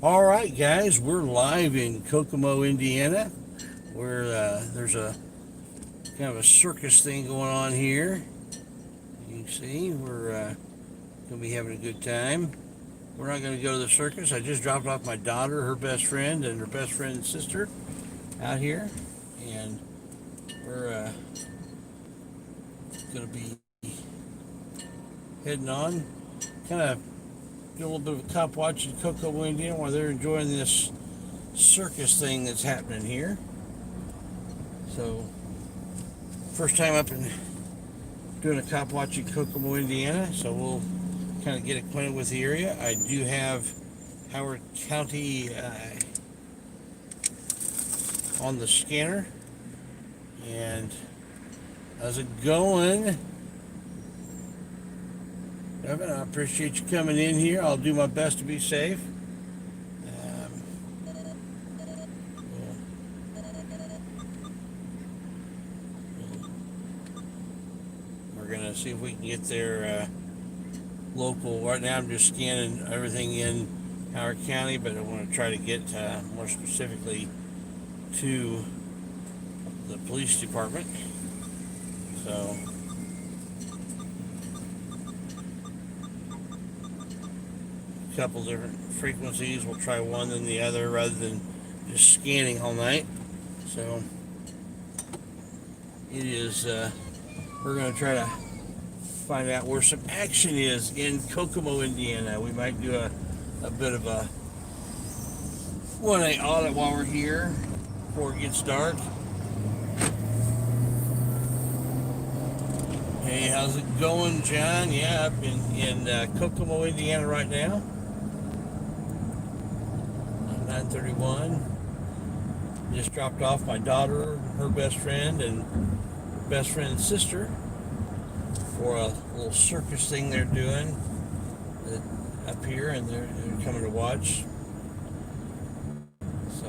All right, guys, we're live in Kokomo, Indiana, where there's a kind of a circus thing going on here. You can see we're going to be having a good time. We're not going to go to the circus. I just dropped off my daughter, her best friend, and her best friend's sister out here, and we're going to be heading on. Kind of do a little bit of a cop watch in Kokomo, Indiana, while they're enjoying this circus thing that's happening here. So, first time up and doing a cop watch in Kokomo, Indiana, so we'll kind of get acquainted with the area. I do have Howard County on the scanner. And how's it going? Evan, I appreciate you coming in here. I'll do my best to be safe. We're going to see if we can get their local. Right now I'm just scanning everything in Howard County, but I want to try to get more specifically to the police department. So a couple different frequencies. We'll try one than the other rather than just scanning all night. So it is we're going to try to find out where some action is in Kokomo, Indiana. We might do a bit of a 1A audit while we're here before it gets dark. Hey, how's it going, John? Yeah, I'm in Kokomo, Indiana right now. 9:31. Just dropped off my daughter, her best friend, and best friend's sister for a little circus thing they're doing up here, and they're coming to watch. So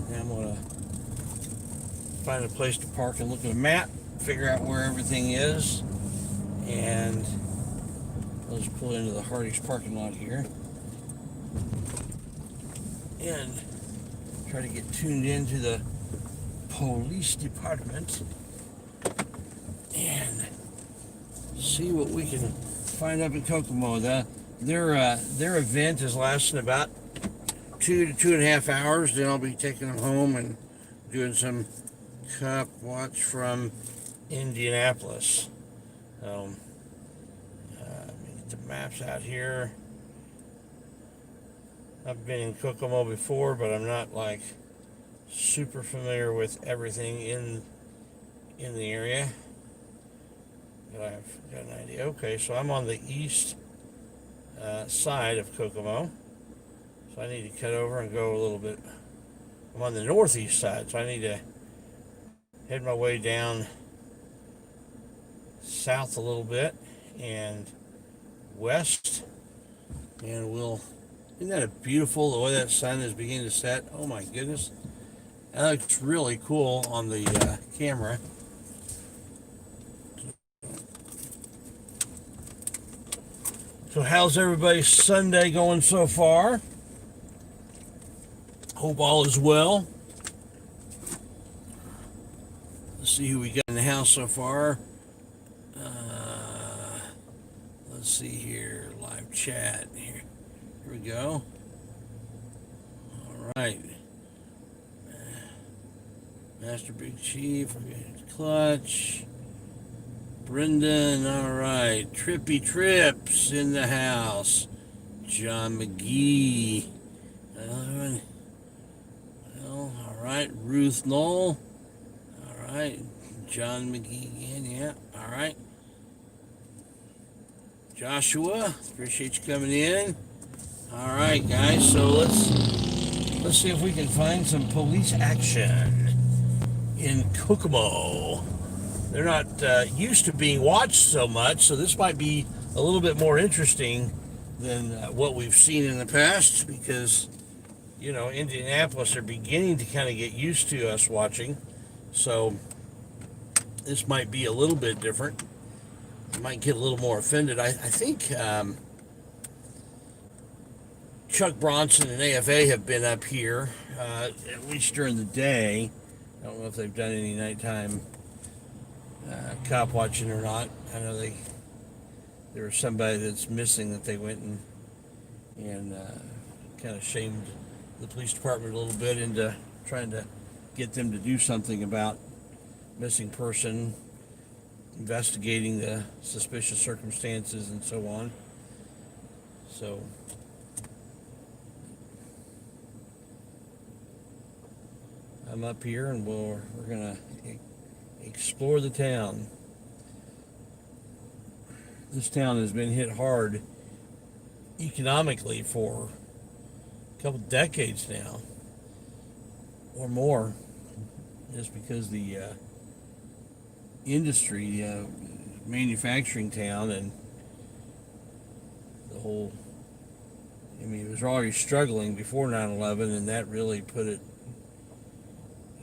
now I'm gonna find a place to park and look at a map, figure out where everything is, and I'll just pull into the Hardee's parking lot here and try to get tuned into the police department and see what we can find up in Kokomo. Their event is lasting about 2 to 2.5 hours. Then I'll be taking them home and doing some cop watch from Indianapolis. Let me get the maps out here. I've been in Kokomo before, but I'm not like super familiar with everything in the area. But I've got an idea. Okay, so I'm on the east side of Kokomo. So I need to cut over and go a little bit. I'm on the northeast side, so I need to head my way down south a little bit and west. And isn't that beautiful, the way that sun is beginning to set? Oh my goodness. That looks really cool on the camera. So how's everybody's Sunday going so far? Hope all is well. Let's see who we got in the house so far. Let's see here, live chat. Here we go. All right. Master Big Chief, Clutch, Brendan, all right, Trippy Trips in the house, John McGee, well, all right, Ruth Knoll, all right, John McGee again, yeah, all right, Joshua, appreciate you coming in. All right, guys, so let's see if we can find some police action in Kokomo. They're not used to being watched so much, so this might be a little bit more interesting than what we've seen in the past, because Indianapolis are beginning to kind of get used to us watching, so this might be a little bit different. I might get a little more offended. I think Chuck Bronson and AFA have been up here, at least during the day. I don't know if they've done any nighttime cop watching or not. I know there was somebody that's missing that they went and kind of shamed the police department a little bit into trying to get them to do something about missing person, investigating the suspicious circumstances and so on. So I'm up here and we're gonna explore the town. This town has been hit hard economically for a couple decades now or more, just because the industry, manufacturing town, and the whole, I mean, it was already struggling before 9/11, and that really put it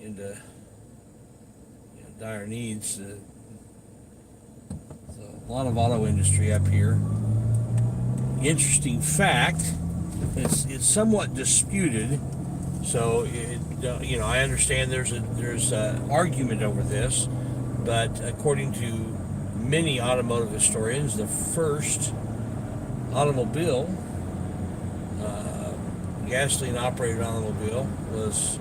into dire needs. So a lot of auto industry up here. Interesting fact, it's somewhat disputed. So I understand there's a argument over this, but according to many automotive historians, the first automobile, gasoline operated automobile, was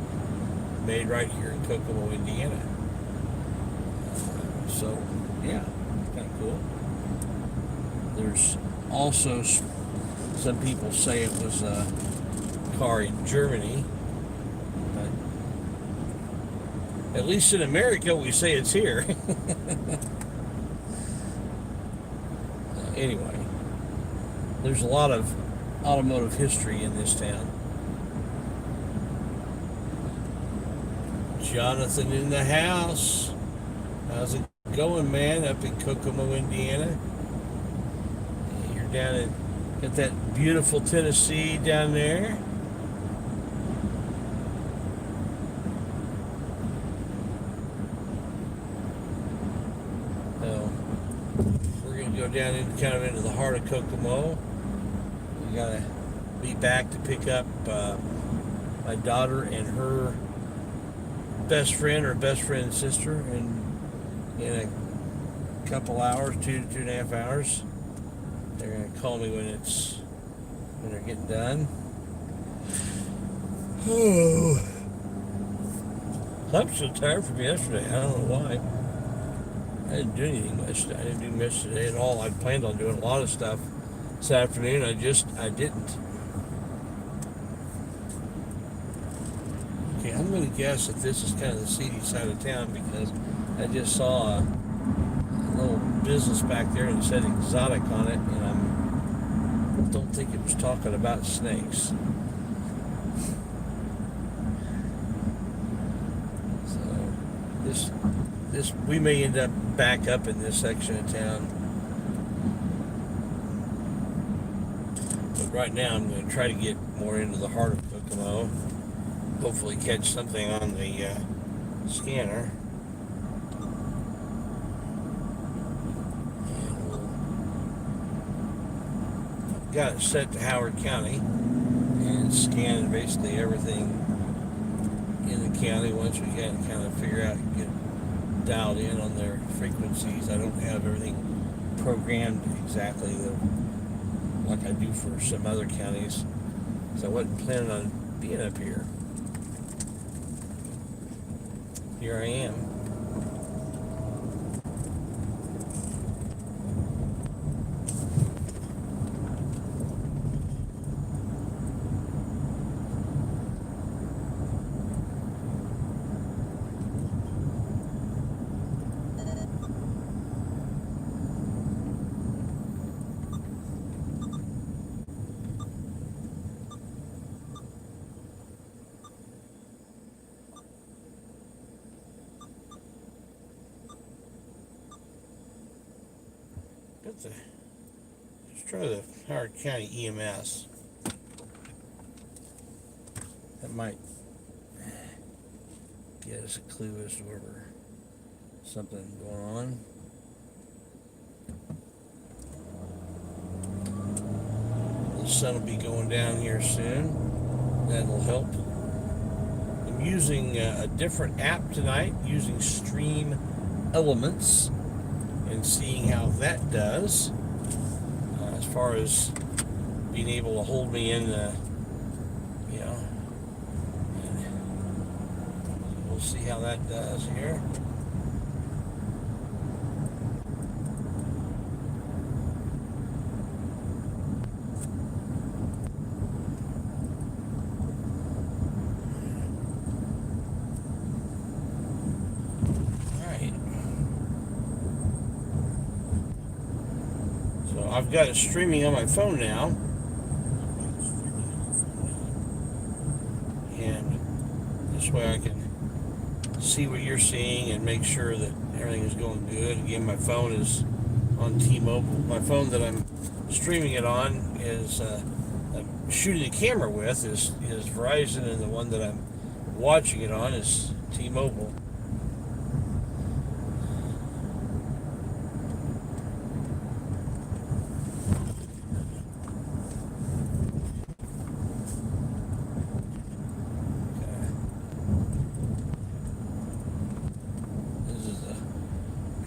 made right here in Kokomo, Indiana. So yeah, kind of cool. There's also some people say it was a car in Germany, but at least in America we say it's here. Anyway, there's a lot of automotive history in this town. Jonathan in the house. How's it going, man, up in Kokomo, Indiana? You're down in, got that beautiful Tennessee down there. So we're gonna go down into the heart of Kokomo. We gotta be back to pick up my daughter and her best friend or best friend's sister in a couple hours, 2.5 hours. They're gonna call me when they're getting done. Oh, I'm so tired from yesterday. I don't know why. I didn't do anything much. I didn't do much today at all. I planned on doing a lot of stuff this afternoon. I didn't. Okay, I'm going to guess that this is kind of the seedy side of town because I just saw a little business back there and it said exotic on it, and I don't think it was talking about snakes. So this we may end up back up in this section of town. But right now I'm going to try to get more into the heart of Kokomo. Hopefully catch something on the scanner. I've got it set to Howard County and scan basically everything in the county. Once we get kind of figure out and get dialed in on their frequencies, I don't have everything programmed exactly like I do for some other counties. So I wasn't planning on being up here. Here I am. Let's try the Howard County EMS. That might get us a clue as to whether something going on. The sun will be going down here soon. That'll help. I'm using a different app tonight, using Stream Elements, and seeing how that does as far as being able to hold me in the, you know, and we'll see how that does here. I've got it streaming on my phone now, and this way I can see what you're seeing and make sure that everything is going good. Again, my phone is on T-Mobile. My phone that I'm streaming it on is I'm shooting the camera with is Verizon, and the one that I'm watching it on is T-Mobile.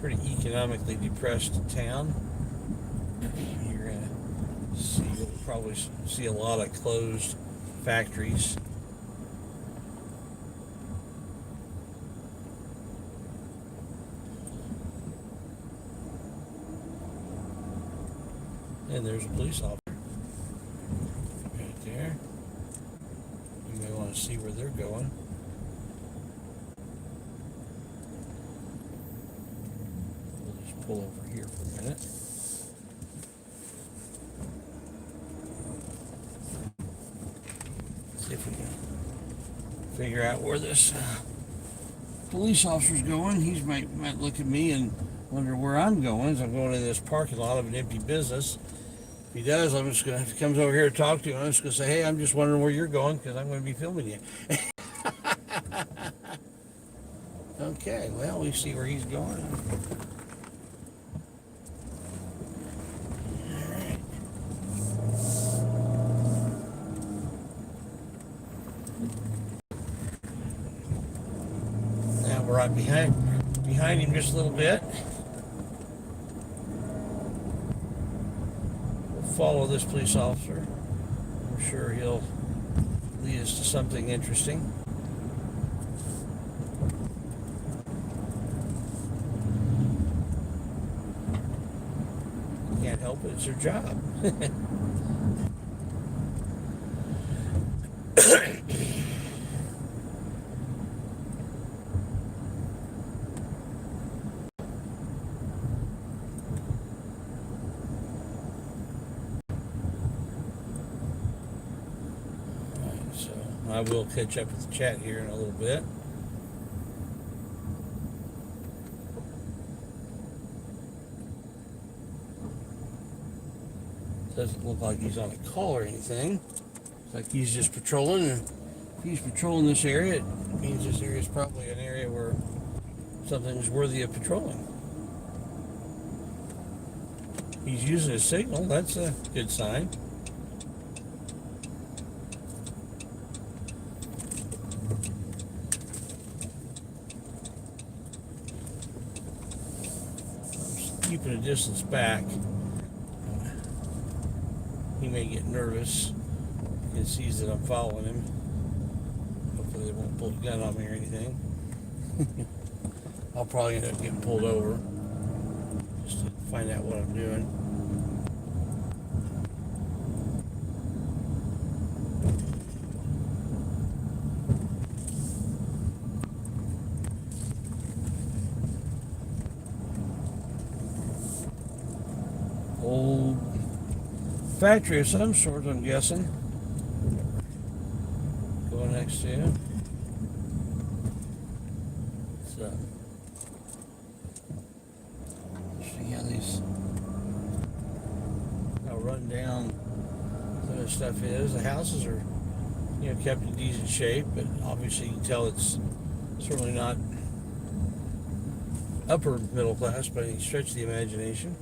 Pretty economically depressed town. You're gonna see, you'll probably see a lot of closed factories. And there's a police officer right there. You may want to see where they're going. Pull over here for a minute. See if we can figure out where this police officer's going. He might look at me and wonder where I'm going. As I'm going in this parking lot of an empty business. If he does, I'm just gonna, if he comes over here to talk to you, I'm just gonna say, hey, I'm just wondering where you're going, because I'm going to be filming you. Okay, well, we see where he's going. We're right behind him just a little bit. We'll follow this police officer. I'm sure he'll lead us to something interesting. Can't help it, it's their job. I will catch up with the chat here in a little bit. Doesn't look like he's on a call or anything. It's like he's just patrolling, and if he's patrolling this area, it means this area is probably an area where something's worthy of patrolling. He's using a signal, that's a good sign. Keeping a distance back. He may get nervous and sees that I'm following him. Hopefully they won't pull a gun on me or anything. I'll probably end up getting pulled over just to find out what I'm doing. Old factory of some sort, I'm guessing. Going next to you. So, see how these, how run down some of this stuff is. The houses are, you know, kept in decent shape, but obviously you can tell it's certainly not upper middle class by any stretch of the imagination.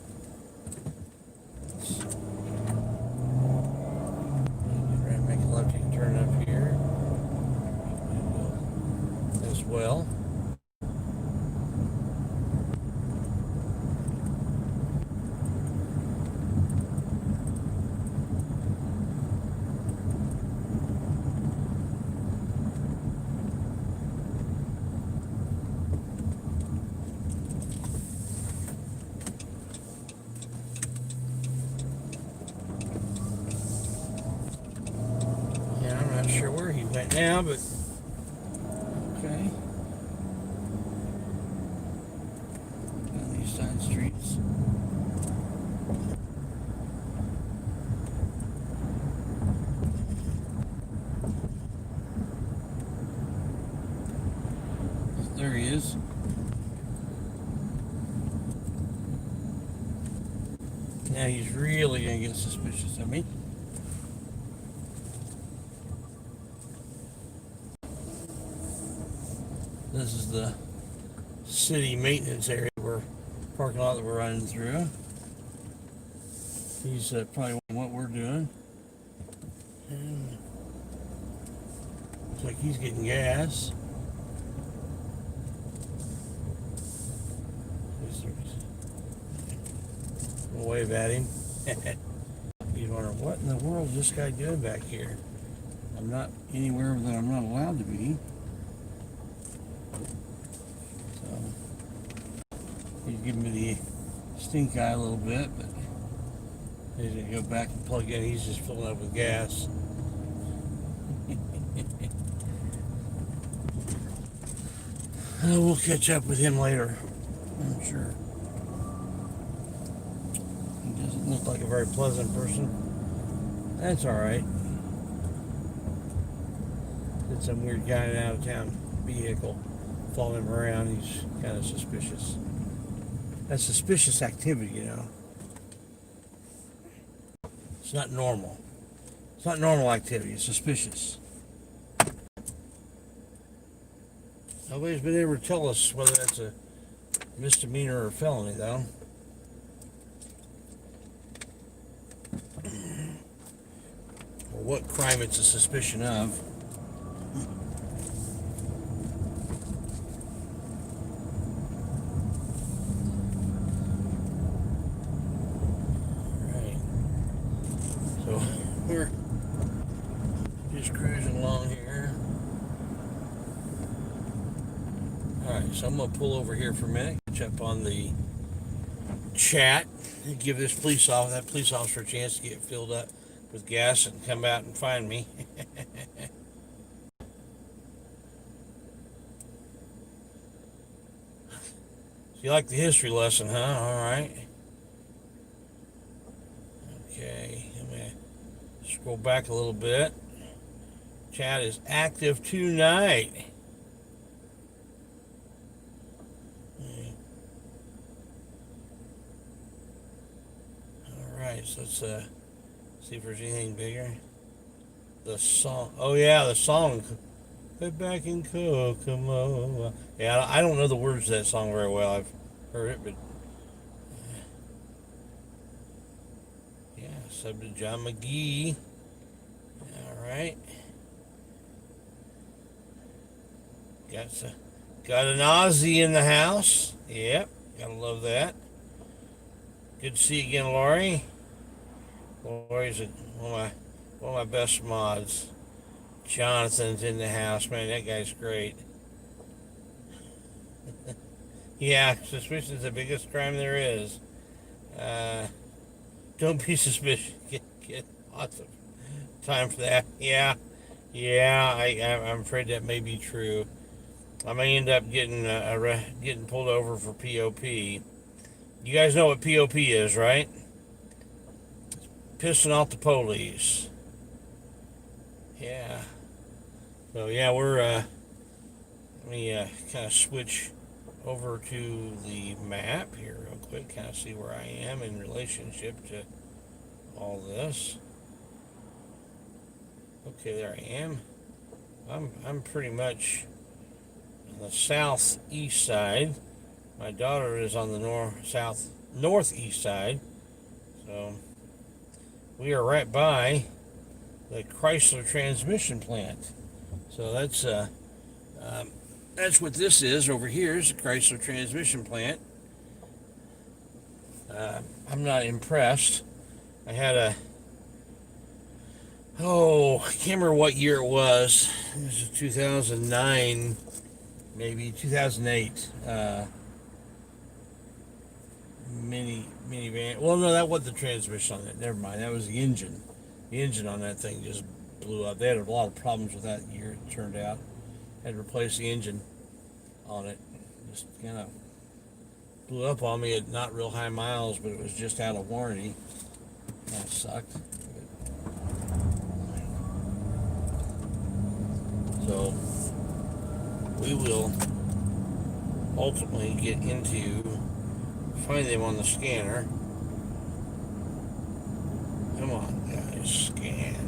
Not sure where he went now, but okay. Down these side streets. There he is. Now he's really gonna get suspicious of me. This is the city maintenance area, parking lot that we're running through. He's probably wondering what we're doing. And looks like he's getting gas. We'll wave at him. He's wondering, what in the world is this guy doing back here? I'm not anywhere that I'm not allowed to be. So he's giving me the stink eye a little bit, but he's gonna go back and plug in. He's just filling up with gas. We'll catch up with him later, I'm sure. He doesn't look like a very pleasant person. That's alright. Did some weird guy in an out of town vehicle following him around. He's kind of suspicious. That's suspicious activity, you know. It's not normal. It's not normal activity. It's suspicious. Nobody's been able to tell us whether that's a misdemeanor or a felony, though. Or what crime it's a suspicion of. Alright. So, we're just cruising along here. Alright, so I'm going to pull over here for a minute, catch up on the chat, and give that police officer a chance to get filled up with gas and come out and find me. So you like the history lesson, huh? Alright. Okay, I'm going to scroll back a little bit. Chat is active tonight. Alright, so let's see if there's anything bigger. The song. Oh yeah, the song. Put back in Kokomo. Yeah, I don't know the words to that song very well. I've heard it, but yeah, sub to John McGee. Alright. Got an Aussie in the house. Yep, gotta love that. Good to see you again, Laurie. Laurie's one of my best mods. Jonathan's in the house, man. That guy's great. Yeah, suspicion's the biggest crime there is. Don't be suspicious. Get lots of time for that. Yeah. I'm afraid that may be true. I may end up getting pulled over for POP. You guys know what POP is, right? Pissing off the police. Yeah. So yeah, we're let me kind of switch over to the map here real quick, kind of see where I am in relationship to all this. Okay, there I am. I'm pretty much on the southeast side. My daughter is on the northeast side. So we are right by the Chrysler transmission plant. So that's what this is over here, is the Chrysler transmission plant. I'm not impressed. I had I can't remember what year it was. It was 2009, maybe 2008. Minivan. Well, no, that wasn't the transmission on it. Never mind. That was the engine. The engine on that thing just blew up. They had a lot of problems with that year, it turned out. Had to replace the engine on it. Just kind of blew up on me at not real high miles, but it was just out of warranty. That sucked. So we will ultimately get into find them on the scanner. Come on, guys, scan.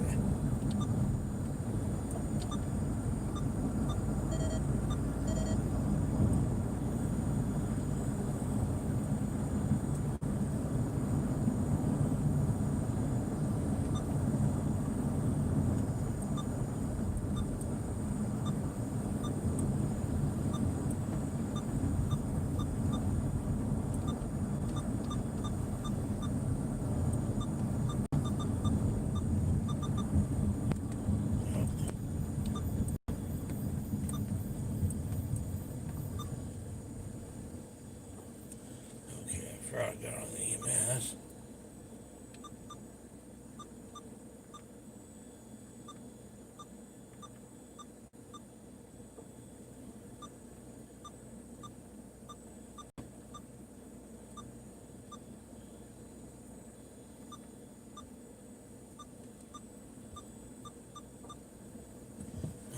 I got on the EMS.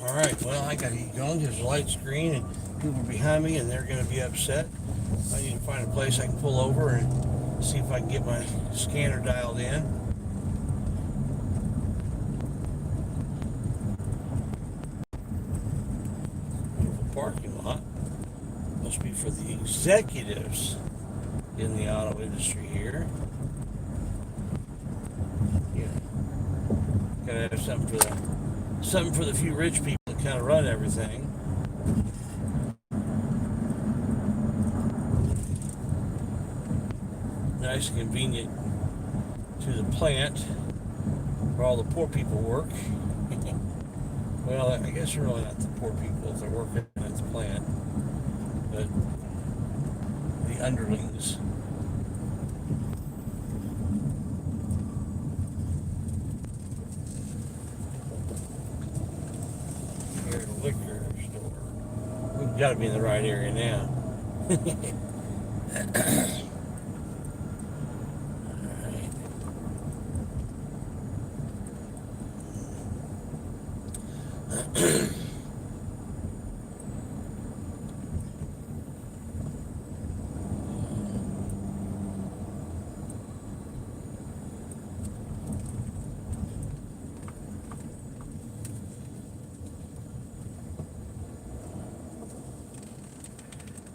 All right, well, I got to get going because the light's green and people are behind me and they're going to be upset. I need to find a place I can pull over and see if I can get my scanner dialed in. Beautiful parking lot. Must be for the executives in the auto industry here. Yeah, gotta have something for the few rich people that kind of run everything. Nice and convenient to the plant where all the poor people work. Well, I guess they're really not the poor people if they're working at the plant, but the underlings. Here at a liquor store. We've got to be in the right area now.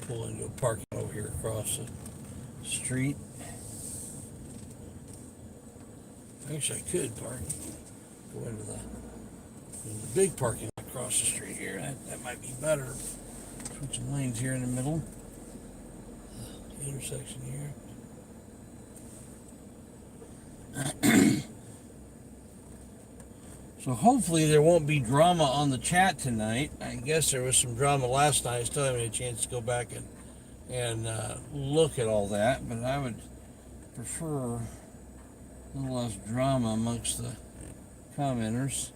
Pull into a parking over here across the street. Actually, I could park. Go into the big parking lot across the street here. That might be better. Switching lanes here in the middle. The intersection here. So hopefully there won't be drama on the chat tonight. I guess there was some drama last night. I still haven't had a chance to go back and look at all that, but I would prefer a little less drama amongst the commenters.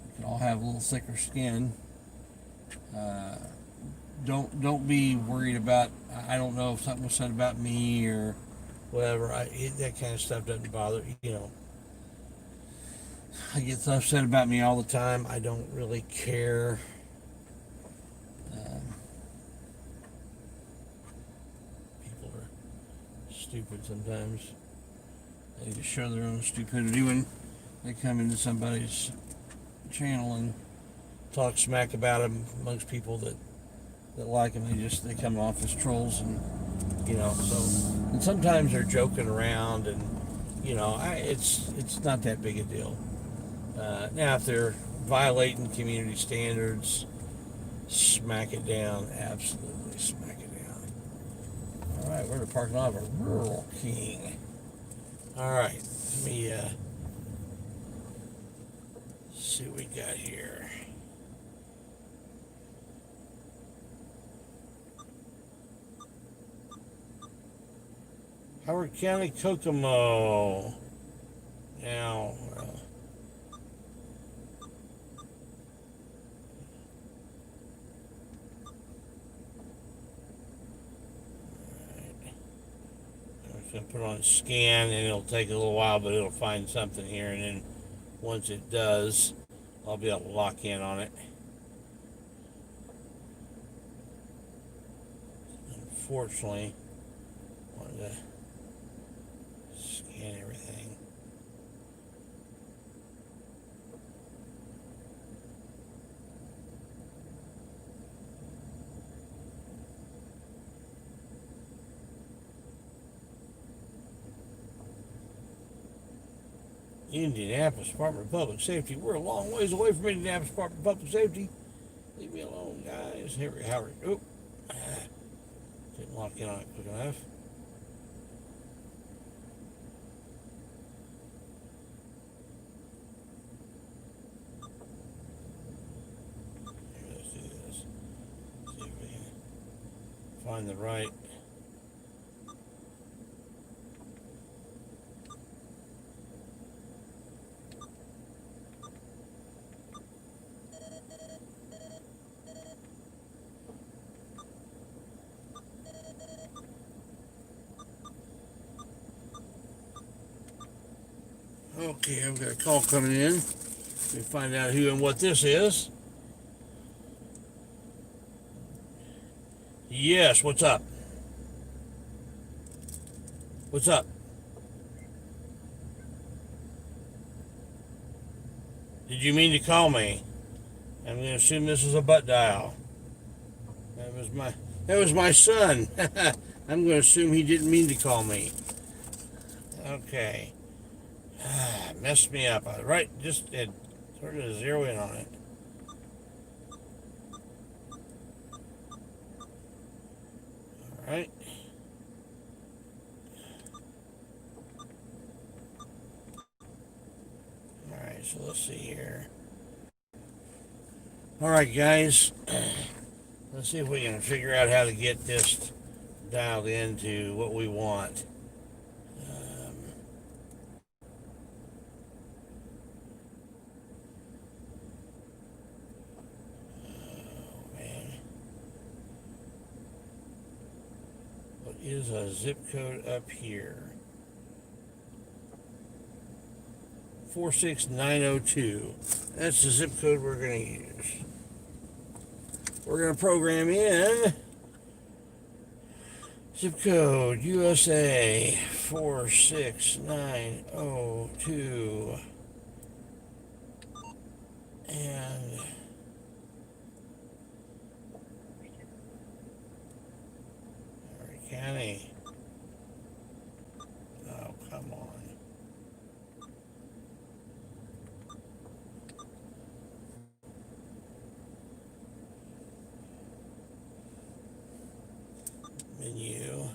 We can all have a little thicker skin. Don't be worried about, I don't know if something was said about me or whatever. That kind of stuff doesn't bother, you know. I get stuff said about me all the time. I don't really care. People are stupid sometimes. They just show their own stupidity when they come into somebody's channel and talk smack about them amongst people that like them. They come off as trolls, and you know. So, and sometimes they're joking around, and you know, it's not that big a deal. Now, if they're violating community standards, smack it down. Absolutely smack it down. All right, we're in the parking lot of a Rural King. All right, let me see what we got here. Howard County, Kokomo. Now, I'm just going to put on scan, and it'll take a little while, but it'll find something here, and then once it does, I'll be able to lock in on it. Unfortunately, I wanted to scan everything. Indianapolis Department of Public Safety. We're a long ways away from Indianapolis Department of Public Safety. Leave me alone, guys. Here, Howard. Oh, didn't lock in on it quick enough. Here, let's do this. See if we can find the right. Okay, I've got a call coming in. Let me find out who and what this is. Yes, what's up? What's up? Did you mean to call me? I'm going to assume this is a butt dial. That was my son. I'm going to assume he didn't mean to call me. Okay. Messed me up. I just had sort of zero in on it. All right. All right, so let's see here. All right, guys. Let's see if we can figure out how to get this dialed into what we want. Is a zip code up here. 46902. That's the zip code we're going to use. We're going to program in zip code USA 46902 and County. Oh, come on. Menu.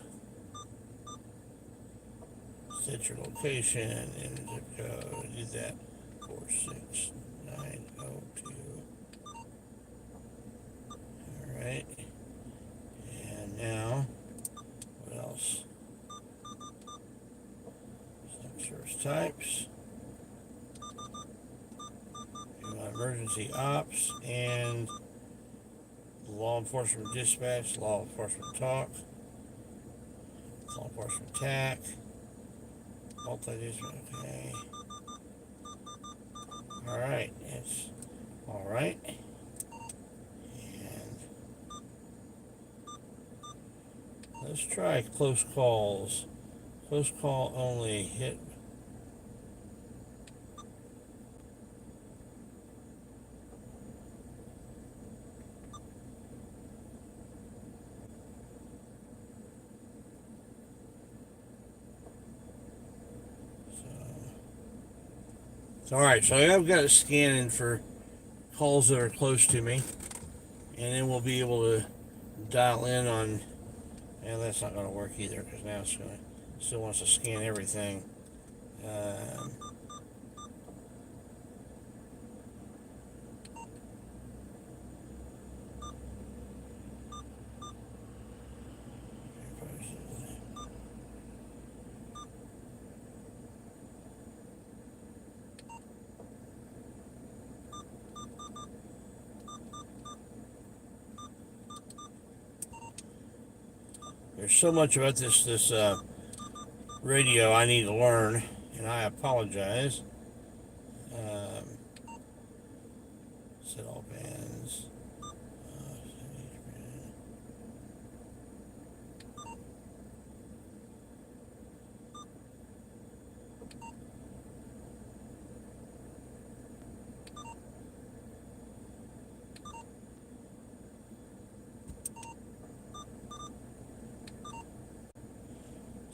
Set your location and zip code. Do that. 46902. All right. And now. What else? Service types. Emergency ops and law enforcement dispatch, law enforcement talk, law enforcement TAC, multi-dispatch. Okay. All right. It's all right. Let's try close calls. Close call only. Hit. So, all right. So I've got it scanning for calls that are close to me, and then we'll be able to dial in on. And that's not going to work either because now it's going to still wants to scan everything. There's so much about this radio I need to learn, and I apologize. Um, Set all bands.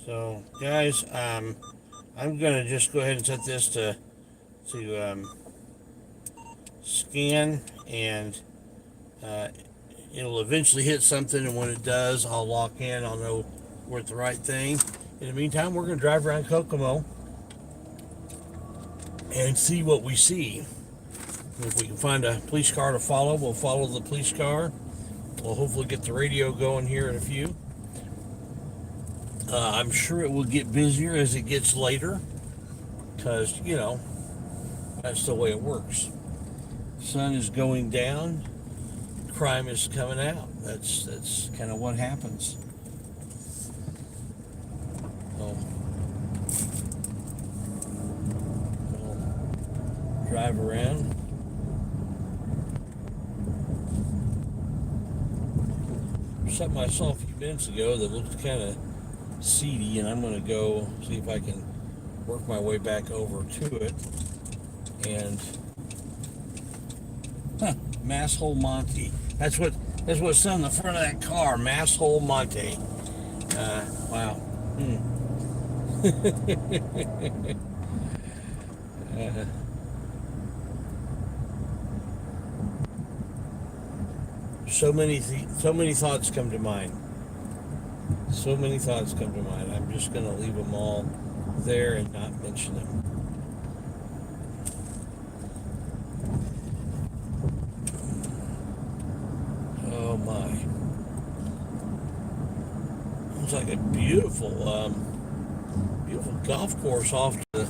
So, guys, I'm gonna just go ahead and set this to scan, and it'll eventually hit something, and when it does, I'll lock in. I'll know we're at the right thing. In the meantime, we're gonna drive around Kokomo and see what we see. If we can find a police car to follow, we'll follow the police car. We'll hopefully get the radio going here in a few. I'm sure it will get busier as it gets later, because, you know, that's the way it works. Sun is going down, crime is coming out. That's kind of what happens. So, we'll drive around. Something I saw a few minutes ago that looked kind of seedy, and I'm going to go see if I can work my way back over to it. And Masshole Monty. That's what's on the front of that car. Masshole Monty. Wow. So many thoughts come to mind. So many thoughts come to mind. I'm just going to leave them all there and not mention them. Oh my. Looks like a beautiful golf course off to the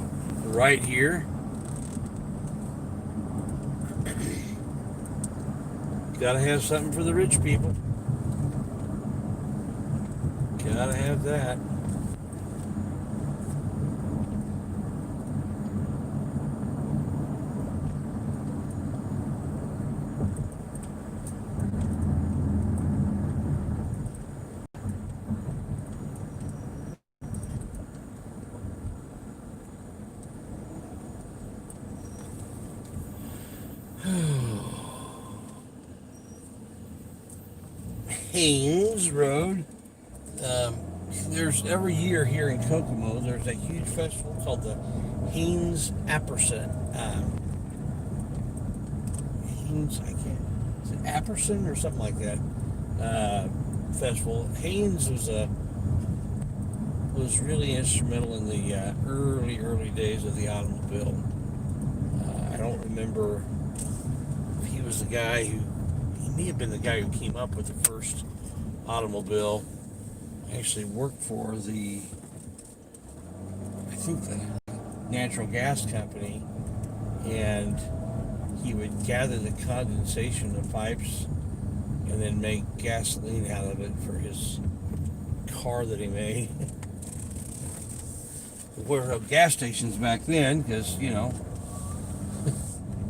right here. Gotta have something for the rich people. Gotta have that. Haynes Road. There's every year here in Kokomo, there's a huge festival called the Haynes Apperson. Haynes, I can't. Is it Apperson or something like that? Festival. Haynes was really instrumental in the early days of the automobile. I don't remember if he was the guy who. He may have been the guy who came up with the first automobile. Actually worked for I think the natural gas company, and he would gather the condensation of pipes and then make gasoline out of it for his car that he made. There were no gas stations back then because, you know,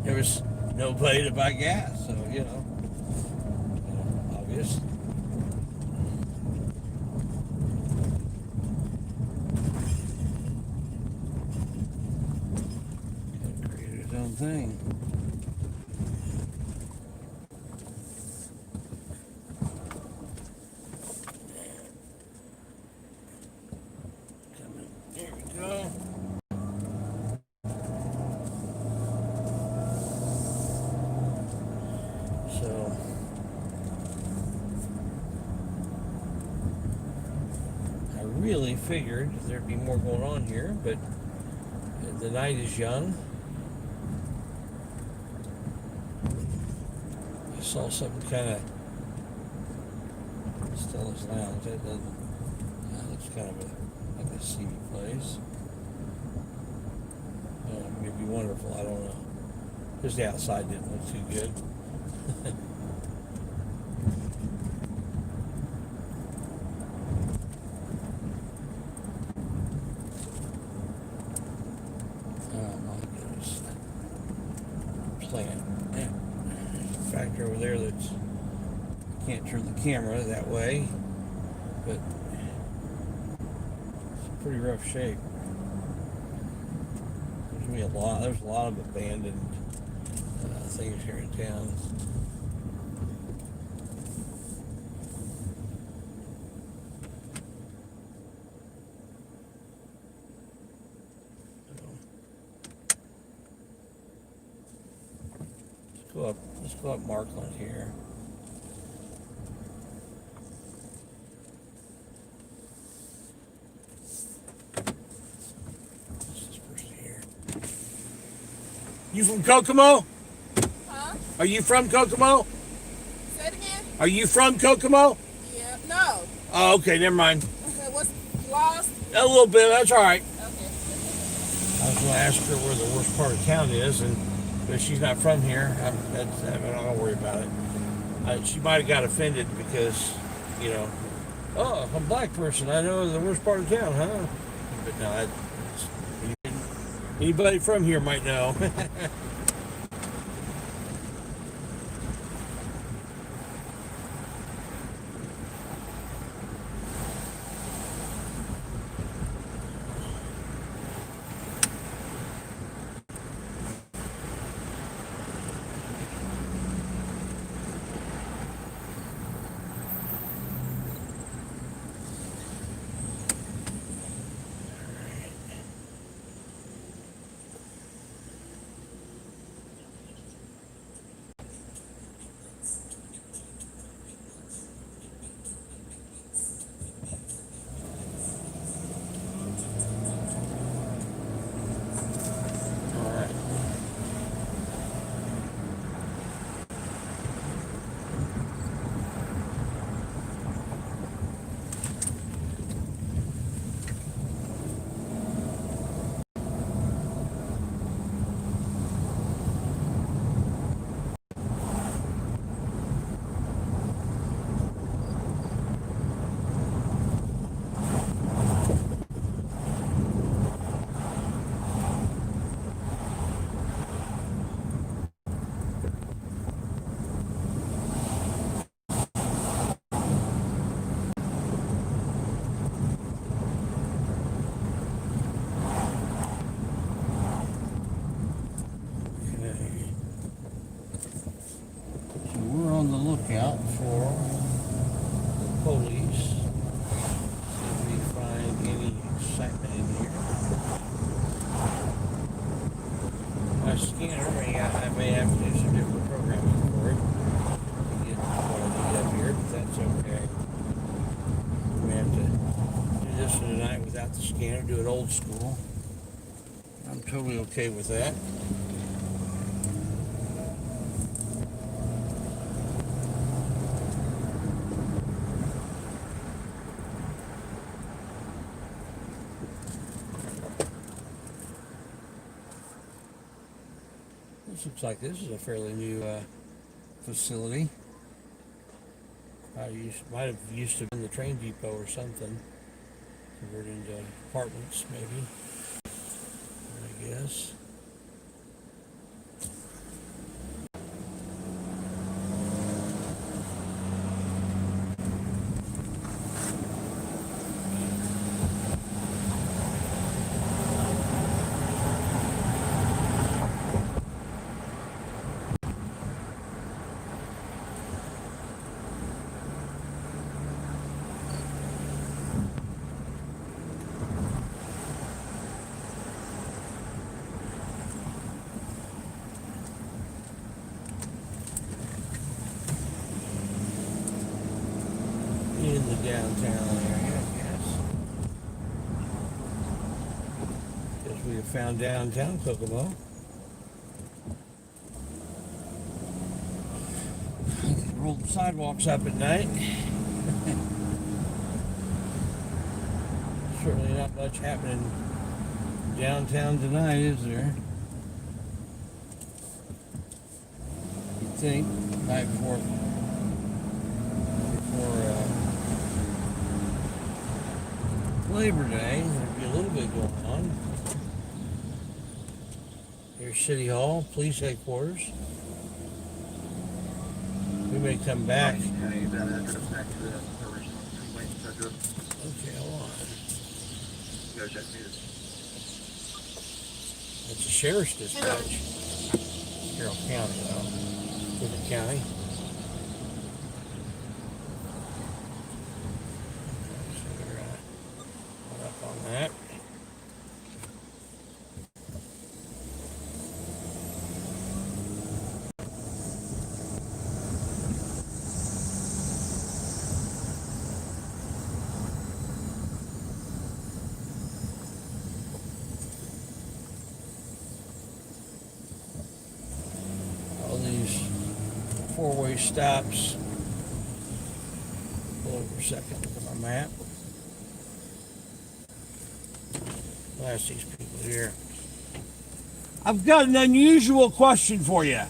there was nobody to buy gas, so, you know obvious. Thing. There we go. So I really figured there'd be more going on here, but the night is young. Saw something kind of Stella's Lounge. That looks kind of like a seedy place. Maybe wonderful. I don't know. Just the outside didn't look too good. Can't turn the camera that way, but it's pretty rough shape. There's a lot of abandoned things here in town. Let's go up Markland here. What's this person here? You from Kokomo? Huh? Are you from Kokomo? Say it again? Are you from Kokomo? Yeah. No. Oh, okay, never mind. What's lost? A little bit, that's all right. Okay. I was going to ask her where the worst part of town is, but she's not from here. I'm not going to worry about it. She might have got offended because, oh, I'm a black person. I know the worst part of town, huh? But no, anybody from here might know. We're on the lookout for the police. See if we find any excitement in here. My scanner, I may have to do some different programming for it to get what I need up here, but that's okay. We may have to do this for tonight without the scanner, do it old school. I'm totally okay with that. This looks like this is a fairly new facility. Might have used to be the train depot or something. Converted into apartments, maybe. I guess. In the downtown area, I guess. Guess we have found downtown Kokomo. Roll the sidewalks up at night. Certainly not much happening downtown tonight, is there? You'd think, night before Labor Day, there'd be a little bit going on. Here's City Hall, police headquarters. We may come back. Can I use that address back to the original complaint address? Okay, hold on. Go check news. It's a sheriff's dispatch. Carroll County, though. Different county. So we're up on that. All these four-way stops. Hold on for a second. Look at my map. I'll ask these people here. I've got an unusual question for you.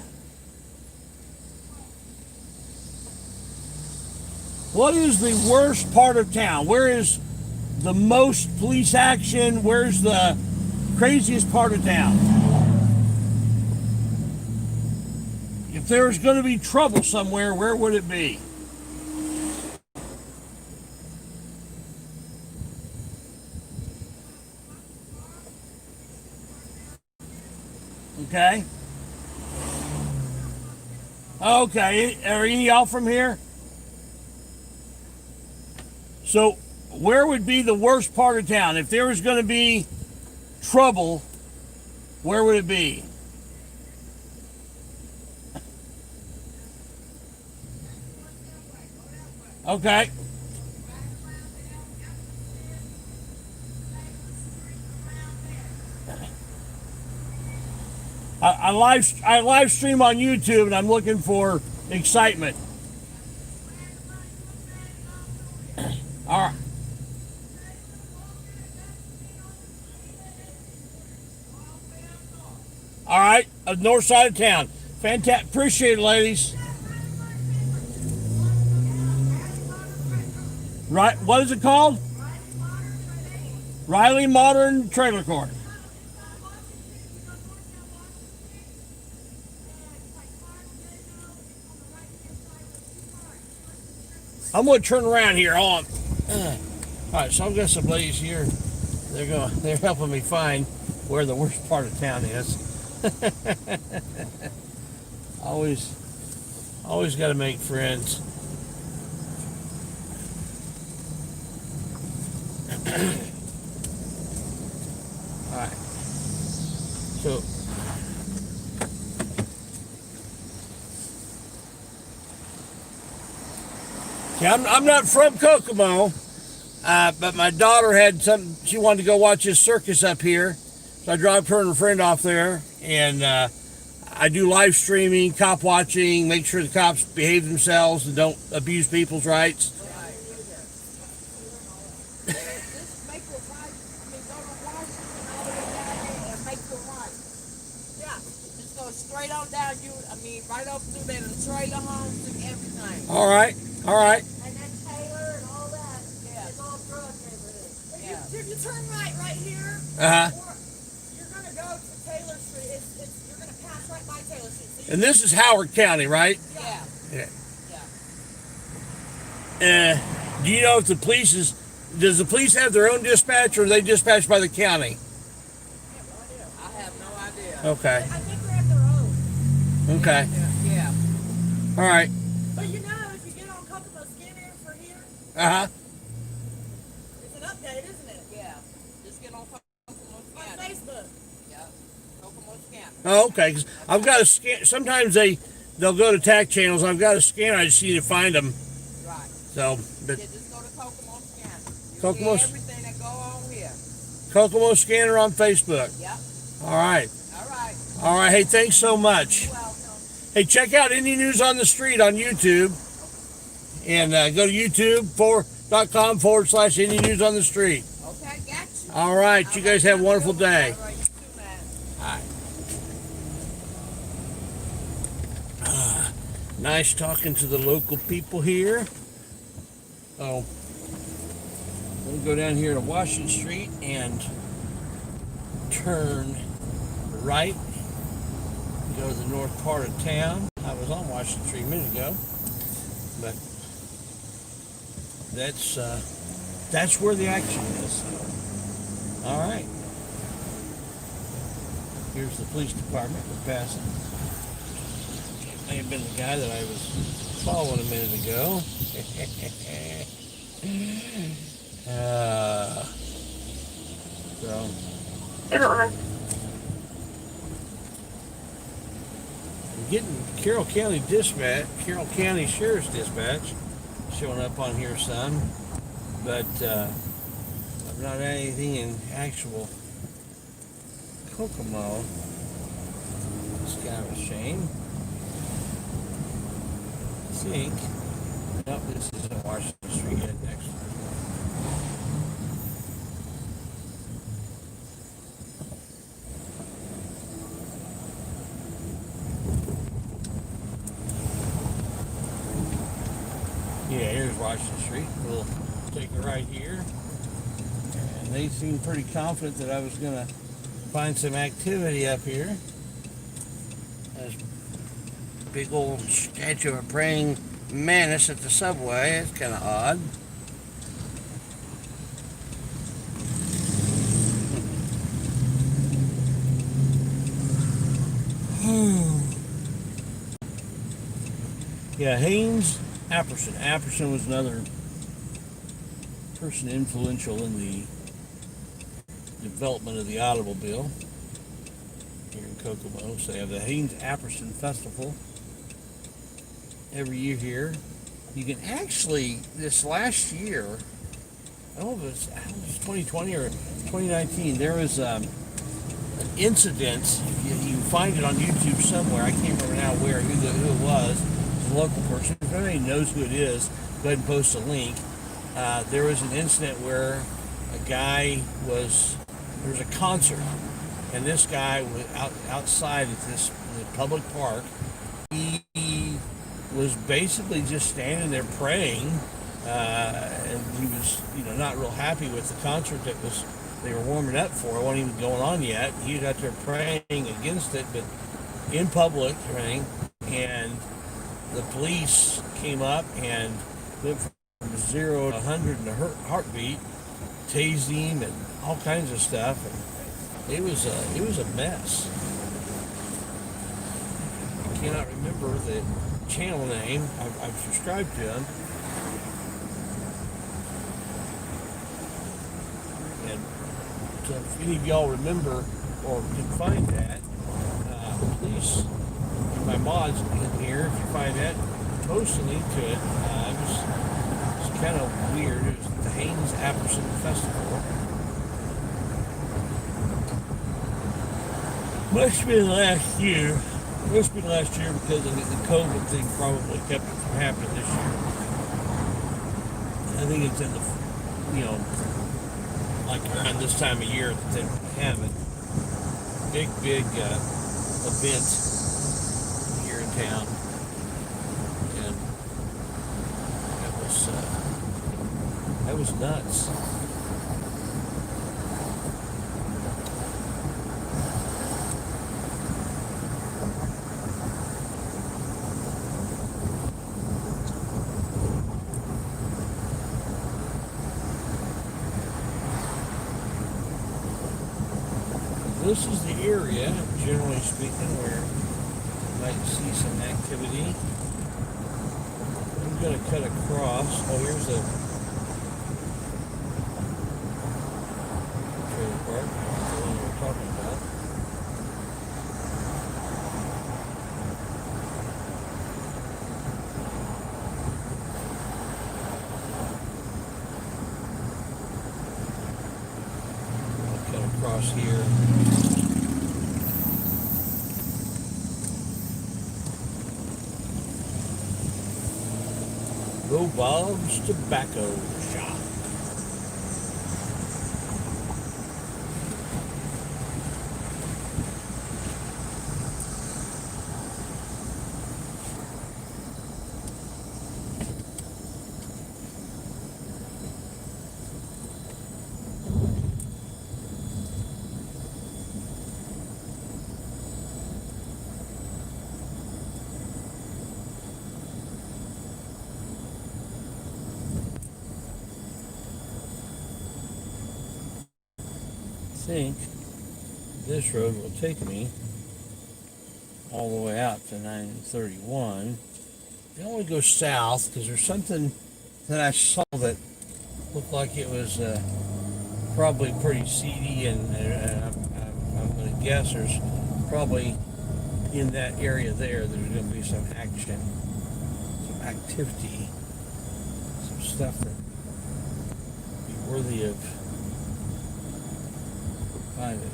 What is the worst part of town? Where is the most police action? Where's the craziest part of town? If there was going to be trouble somewhere, where would it be? Okay. Okay. Are any of y'all from here? So, where would be the worst part of town? If there was going to be trouble, where would it be? Okay. I live stream on YouTube and I'm looking for excitement. All right. All right, north side of town. Fantastic. Appreciate it, ladies. Right. What is it called? Riley Modern Trailer Court. I'm going to turn around here. Hold on. All right, so I've got some ladies here. They're helping me find where the worst part of town is. always got to make friends. All right. So. See, I'm not from Kokomo, but my daughter had something. She wanted to go watch this circus up here, so I dropped her and a friend off there, and I do live streaming, cop watching, make sure the cops behave themselves and don't abuse people's rights. Just make the right. I mean, go to Washington all the way down there and make the right. Yeah. Just go straight on down. Right up through there, the trailer homes and everything. All right. All right. And then Taylor and all that. Yeah. It's all drug neighborhood. If you turn right here, you're gonna go to Taylor Street. You're gonna pass right by Taylor Street. And this is Howard County, right? Yeah. Yeah. Do you know if the police does the police have their own dispatch or are they dispatched by the county? I have no idea. Okay. I think they have their own. Okay. Yeah. All right. But you know, if you get on Kokomo scanner for here, it's an update, isn't it? Yeah. Just get on Kokomo scanner. On Facebook. Yeah. Kokomo scanner. Oh, okay. 'Cause I've got to scan. Sometimes they'll go to TAC channels. I've got a scanner. I just need to find them. Right. So, but Yeah, just go to Kokomo scanner. Kokomo. See everything that go on here. Kokomo scanner on Facebook. Yep. All right. All right. All right. Hey, thanks so much. You're welcome. Hey, check out Indie News on the Street on YouTube. And go to youtube.com/Indie News on the Street. Okay, got you. All right. You guys have a wonderful day. All right, you too, man. Hi. Nice talking to the local people here. Oh, we'll go down here to Washington Street and turn right. Go to the north part of town. I was on Washington Street a minute ago. But that's where the action is. All right. Here's the police department. We're passing. It may have been the guy that I was following a minute ago. So we're getting Carroll County Sheriff's Dispatch showing up on here some, but I've not had anything in actual Kokomo. It's kind of a shame. I think. Nope, this isn't Washington Street yet. Next. Yeah, here's Washington Street. We'll take it right here. And they seemed pretty confident that I was going to find some activity up here. There's a big old statue of a praying mantis at the subway. It's kind of odd. Yeah, Haynes Apperson. Apperson was another person influential in the development of the automobile here in Kokomo. So they have the Haynes Apperson Festival every year here. You can actually, this last year, I don't know if it was 2020 or 2019, there was an incident. You find it on YouTube somewhere. I can't remember now who it was. A local person. If anybody knows who it is, go ahead and post a link. There was an incident where there was a concert, and this guy was outside at the public park. He was basically just standing there praying, and he was, not real happy with the concert they were warming up for. It wasn't even going on yet. He was out there praying against it, but in public, right? And the police came up and went from 0 to 100 in a heartbeat, tased him and all kinds of stuff. And it was a mess. I cannot remember the channel name. I've subscribed to him. And so if any of y'all remember or can find that, please, my mods in here, if you find that, post a link to it. It was kind of weird. It was the Haynes Apperson Festival. Must have been last year. Must have been last year because of the COVID thing probably kept it from happening this year. I think it's in the, like around this time of year that they have it. Big event here in town. And that was nuts. This is the area, generally speaking, where you might see some activity. I'm going to cut across. Oh, here's the trailer park. That's the one we're talking about. I'll cut across here. Bob's Tobacco Shop. think this road will take me all the way out to 931. I don't want to go south because there's something that I saw that looked like it was probably pretty seedy, and I'm going to guess there's probably in that area there's going to be some action, some activity, some stuff that would be worthy of finding.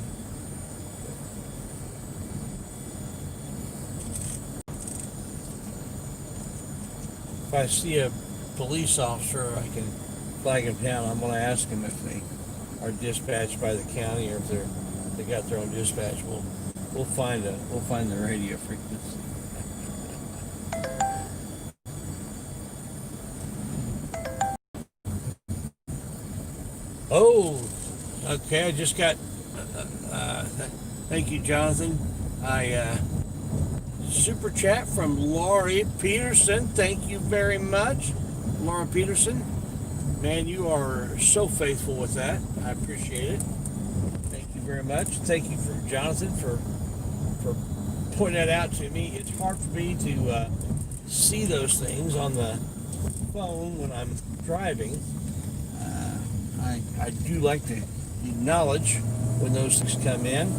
If I see a police officer, I can flag him down. I'm going to ask him if they are dispatched by the county or if they got their own dispatch. We'll find the radio frequency. Oh, okay. I just got. Thank you, Jonathan. Super chat from Laurie Peterson. Thank you very much, Laura Peterson. Man, you are so faithful with that. I appreciate it. Thank you very much. Thank you for Jonathan for pointing that out to me. It's hard for me to see those things on the phone when I'm driving. I do like to acknowledge when those things come in.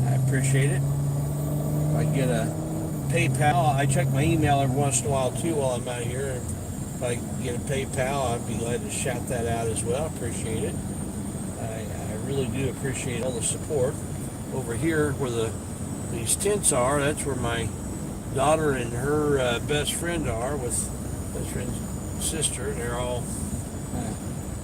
I appreciate it. If I get a PayPal, I check my email every once in a while too while I'm out here. If I get a PayPal, I'd be glad to shout that out as well. Appreciate it. I really do appreciate all the support. Over here where these tents are, that's where my daughter and her best friend are, with best friend's sister. They're all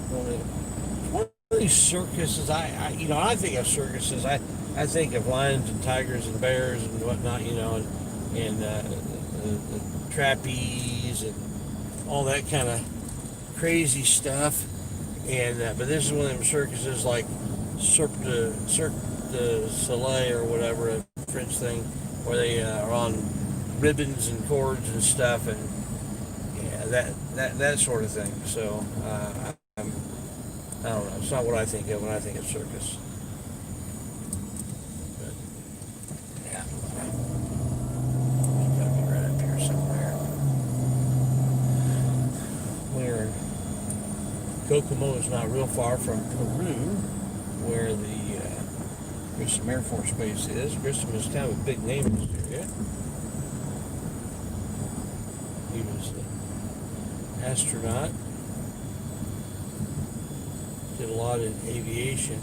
one of these circuses. I think of circuses. I think of lions and tigers and bears and whatnot, and the trapeze and all that kind of crazy stuff. And but this is one of them circuses like Cirque du Soleil or whatever, a French thing, where they are on ribbons and cords and stuff, and yeah, that sort of thing. So I don't know. It's not what I think of when I think of circus. But yeah, it's gotta be right up here somewhere. Where Kokomo is not real far from Peru, where the Grissom Air Force Base is. Grissom is kind of a big name in this area. He was an astronaut. Did a lot in aviation.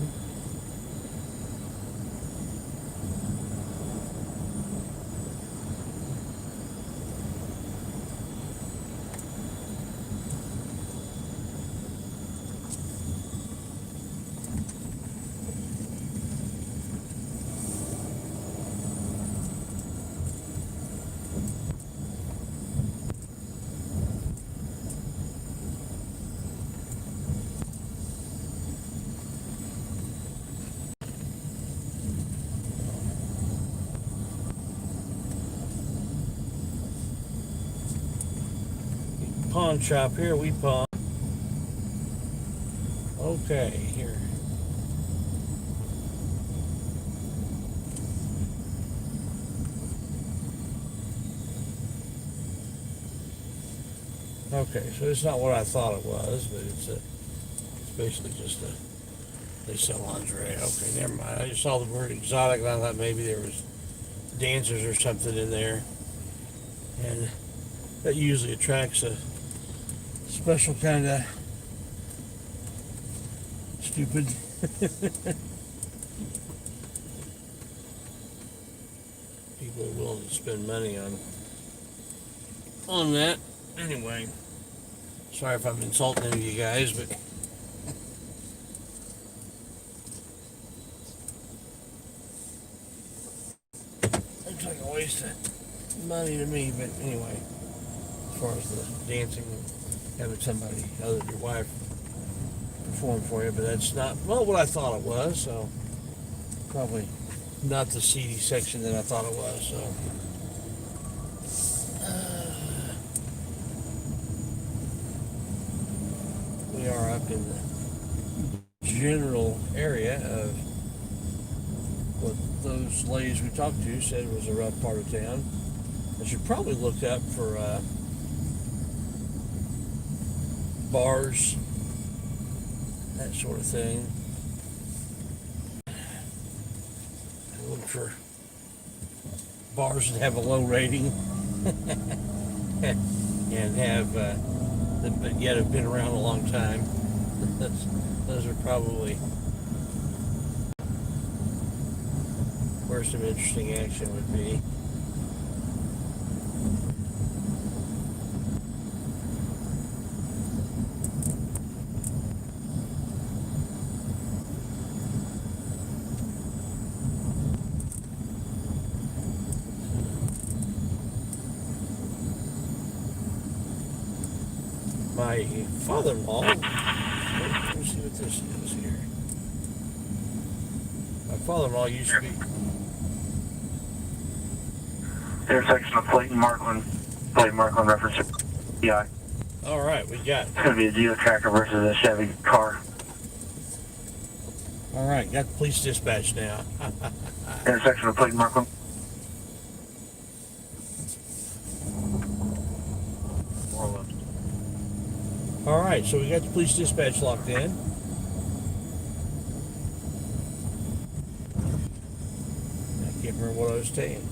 Pawn shop here, we pawn. Okay, here. Okay, so it's not what I thought it was, but it's basically just they sell lingerie. Okay, never mind. I just saw the word exotic and I thought maybe there was dancers or something in there, and that usually attracts a special kind of stupid people are willing to spend money on that. Anyway, sorry if I'm insulting any of you guys, but looks like a waste of money to me. But anyway, as far as the dancing, having somebody other than your wife perform for you, but that's not what I thought it was. So probably not the seedy section that I thought it was. So we are up in the general area of those ladies we talked to said it was a rough part of town. I should probably look up for bars, that sort of thing. Look for bars that have a low rating and have but yet have been around a long time. Those are probably where some interesting action would be. My father-in-law, let me see what this is here. My father-in-law used to be. Intersection of Plate and Markland reference to PI. All right, we got. It's going to be a Geo Tracker versus a Chevy car. All right, got the police dispatch now. Intersection of Plate and Markland. All right, so we got the police dispatch locked in. I can't remember what I was saying.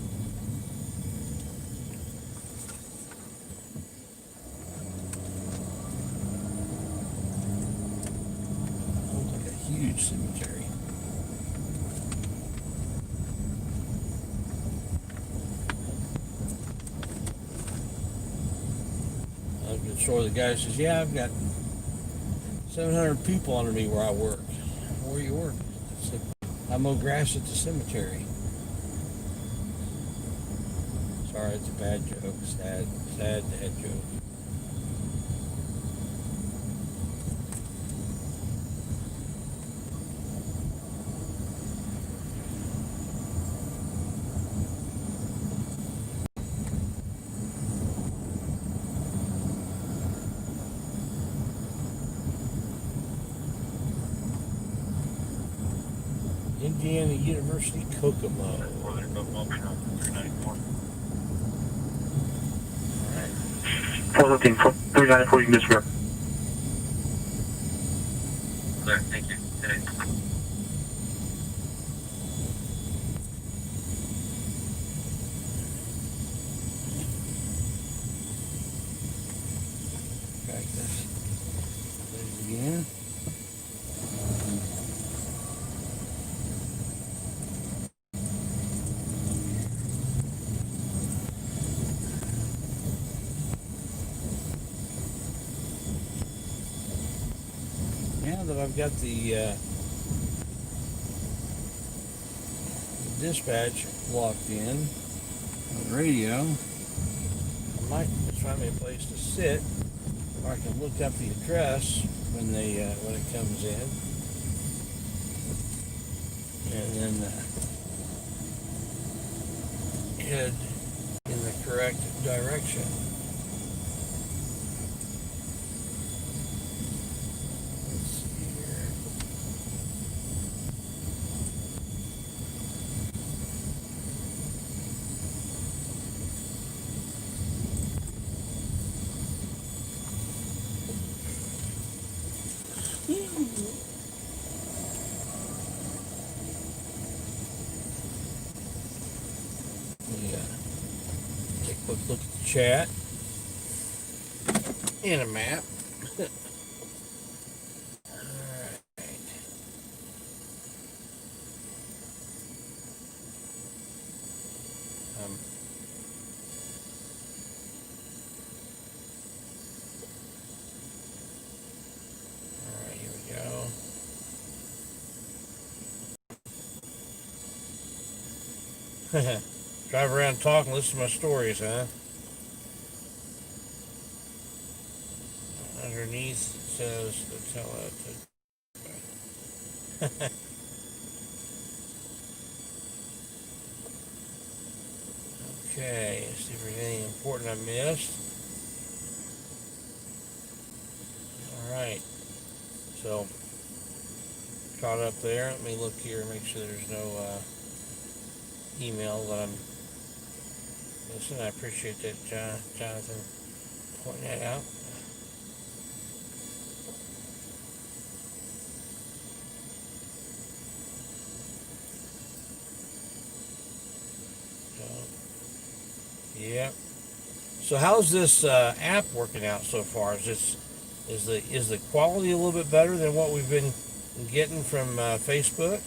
Looks like a huge cemetery. The store, the guy says, "Yeah, I've got 700 people under me where I work." "Where you work?" I said, "I mow grass at the cemetery." Sorry, it's a bad joke. Sad dad joke. Indiana University, Kokomo. All right. 415, 394, you can disregard. Clear, thank you. Back this again. Now that I've got the dispatch locked in on the radio, I might just find me a place to sit where I can look up the address when it comes in, and then head in the correct direction. Take a quick look at the chat and a map. Alright. Alright, here we go. Drive around talking, listen to my stories, huh? Underneath says to tell it to. Okay, let's see if there's anything important I missed. Alright, so caught up there. Let me look here, make sure there's no email that I'm missing. I appreciate that, Jonathan, pointing that out. So, yeah. So how's this app working out so far? Is the quality a little bit better than what we've been getting from Facebook?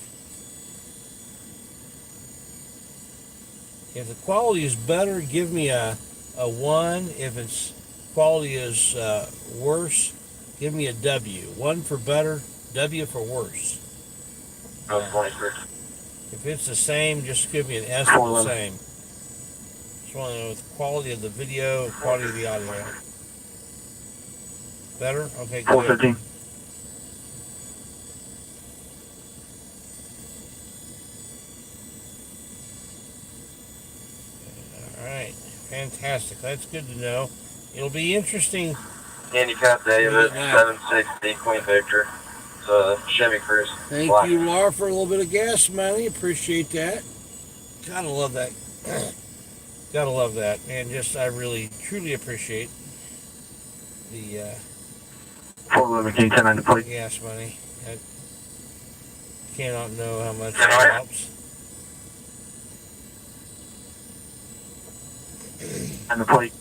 If the quality is better, give me a 1. If its quality is worse, give me a W. 1 for better, W for worse. If it's the same, just give me an S for the same. Just want to know the quality of the video, quality of the audio. Better? Okay, good. 413. Alright, fantastic. That's good to know. It'll be interesting. Handicap David, 760, Queen Victor. It's a Chevy Cruze. Thank Black. you, Laura, for a little bit of gas money. Appreciate that. Gotta love that. Gotta love that. And just, I really, truly appreciate the 411, can you 10 to plate? gas money. I cannot know how much it helps. And the plate.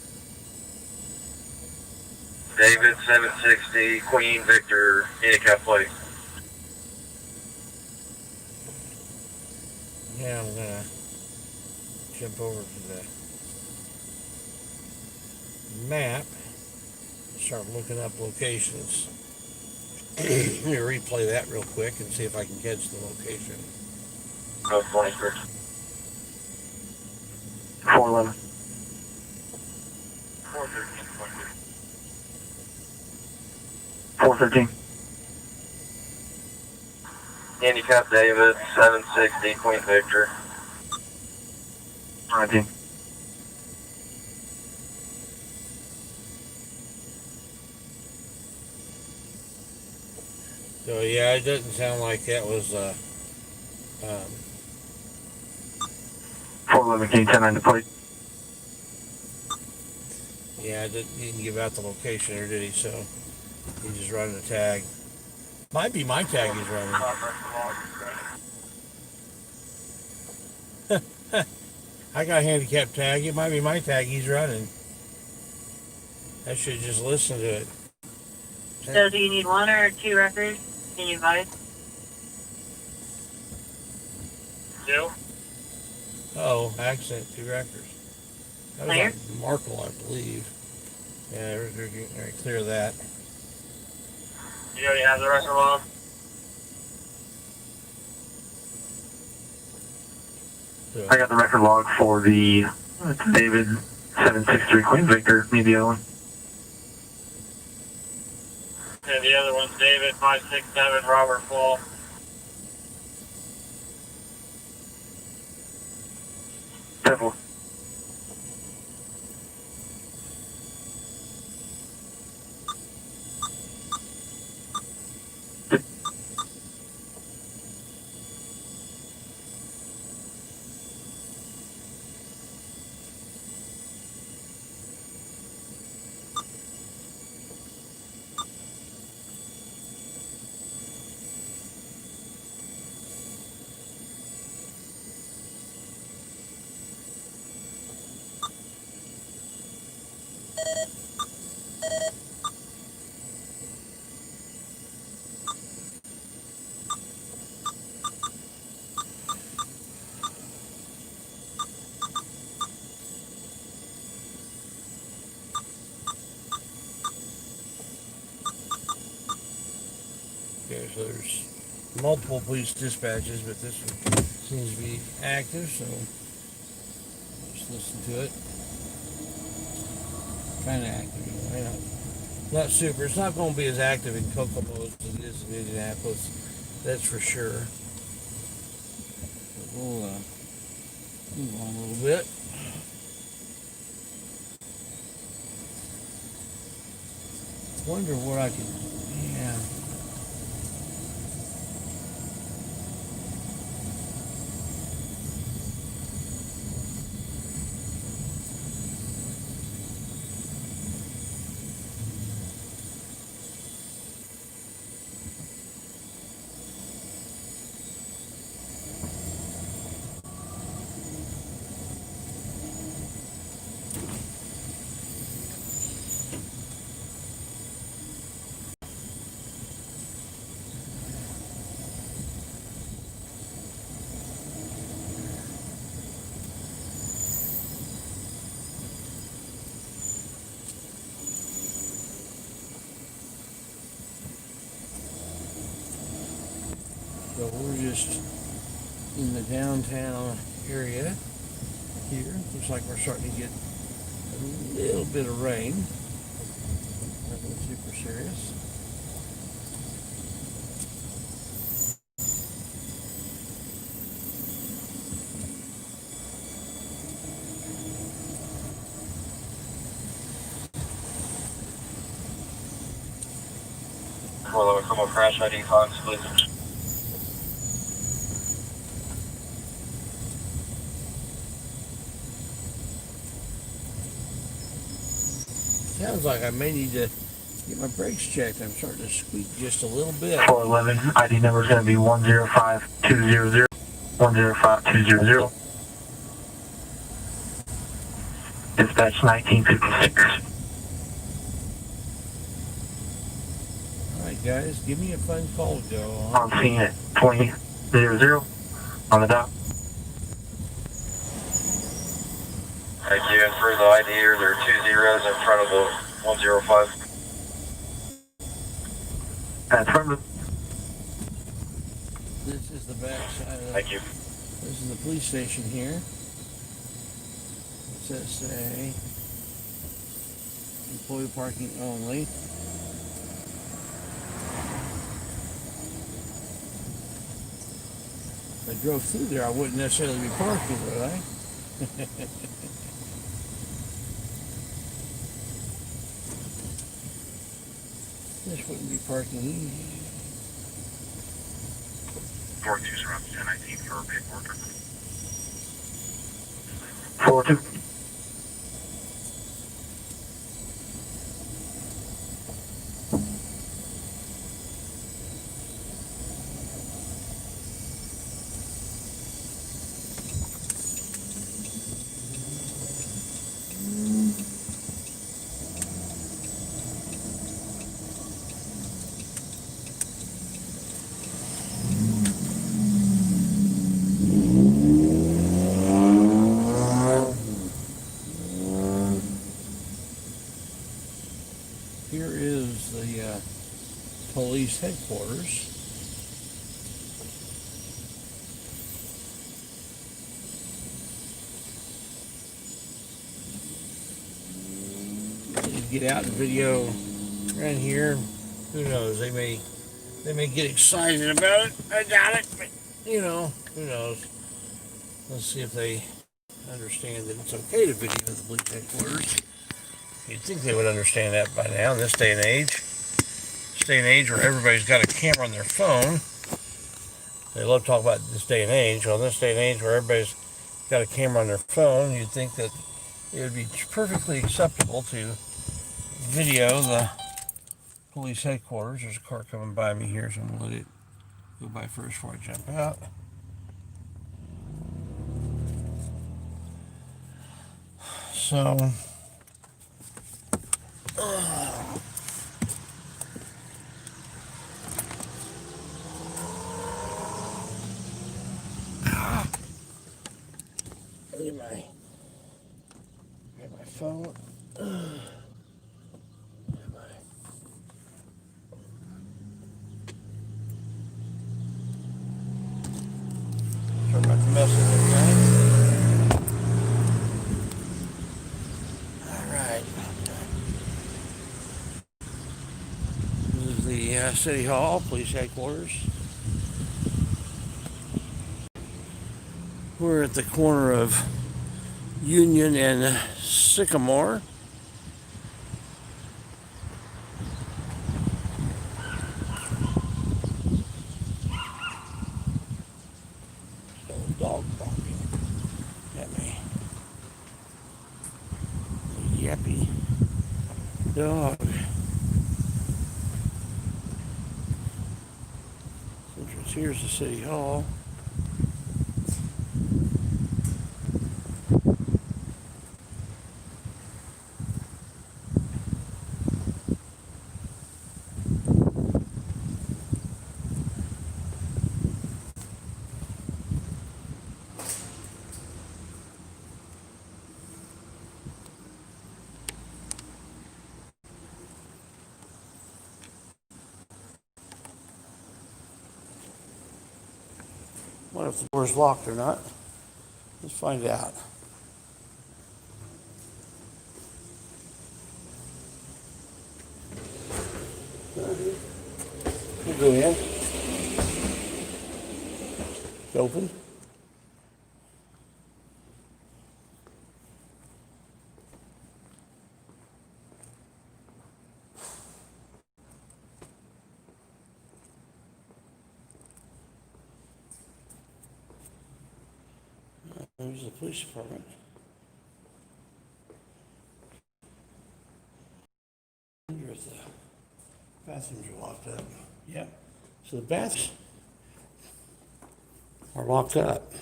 David, 760, Queen Victor, handicap plate. Yeah, I'm gonna jump over to the map and start looking up locations. Let me replay that real quick and see if I can catch the location. 23. 411. 413. Handicap David, 760, Queen Victor. 19. So yeah, it doesn't sound like that was 411, can you 10 to plate? yeah, he didn't give out the location there, did he? So he's just running a tag. Might be my tag he's running. I got a handicap tag. It might be my tag he's running. I should just listen to it. So do you need 1 or 2 records? Can you advise? 2. Oh, accent, 2 records. That was Clear? on Markle, I believe. Yeah, they're getting very clear of that. You already have the record log? So, I got the record log for the David 763 Queen Victor. Need the other one? And the other one's David, 567, Robert Fall. Careful. okay, so there's multiple police dispatches, but this one seems to be active, so just listen to it. Kind of active, you know. Not super. It's not going to be as active in Kokomo as it is in Indianapolis. That's for sure. But we'll move on a little bit. Wonder what I can. Yeah. But we're just in the downtown area here. Looks like we're starting to get a little bit of rain. Nothing super serious. Kokomo crash ID Fox, please. Sounds like I may need to get my brakes checked. I'm starting to squeak just a little bit. 411, ID number is going to be 105200. 105200. Dispatch 1956. Alright guys, give me a fun call to go on. On scene at 2000 on the dot. Thank you, and for the ID here, there are 2 zeros in front of the 105. That's from the This is the back side of Thank you. This is the police station here. It says say employee parking only. If I drove through there, I wouldn't necessarily be parking, would I? This wouldn't be parking either. 42's around 1019 for paperwork. 42. Here is the police headquarters. You get out and video around here. Who knows? They may get excited about it. I doubt it, but you know, who knows? Let's see if they understand that it's okay to video the police headquarters. You'd think they would understand that by now in this day and age. This day and age where everybody's got a camera on their phone. They love to talk about this day and age. Well, in this day and age where everybody's got a camera on their phone, you'd think that it would be perfectly acceptable to video the police headquarters. There's a car coming by me here, so I'm going to let it go by first before I jump out. So... Get my phone. Sorry about the mess of it, guys. Alright. This is the City Hall, police headquarters. We're at the corner of Union and Sycamore. Little dog barking at me. Yappy dog. Entrance here's the City Hall. Wonder if the door's locked or not. Let's find out. We'll go in. It's open. There's the police department. I wonder if the bathrooms are locked up. Yep. So the bathrooms are locked up.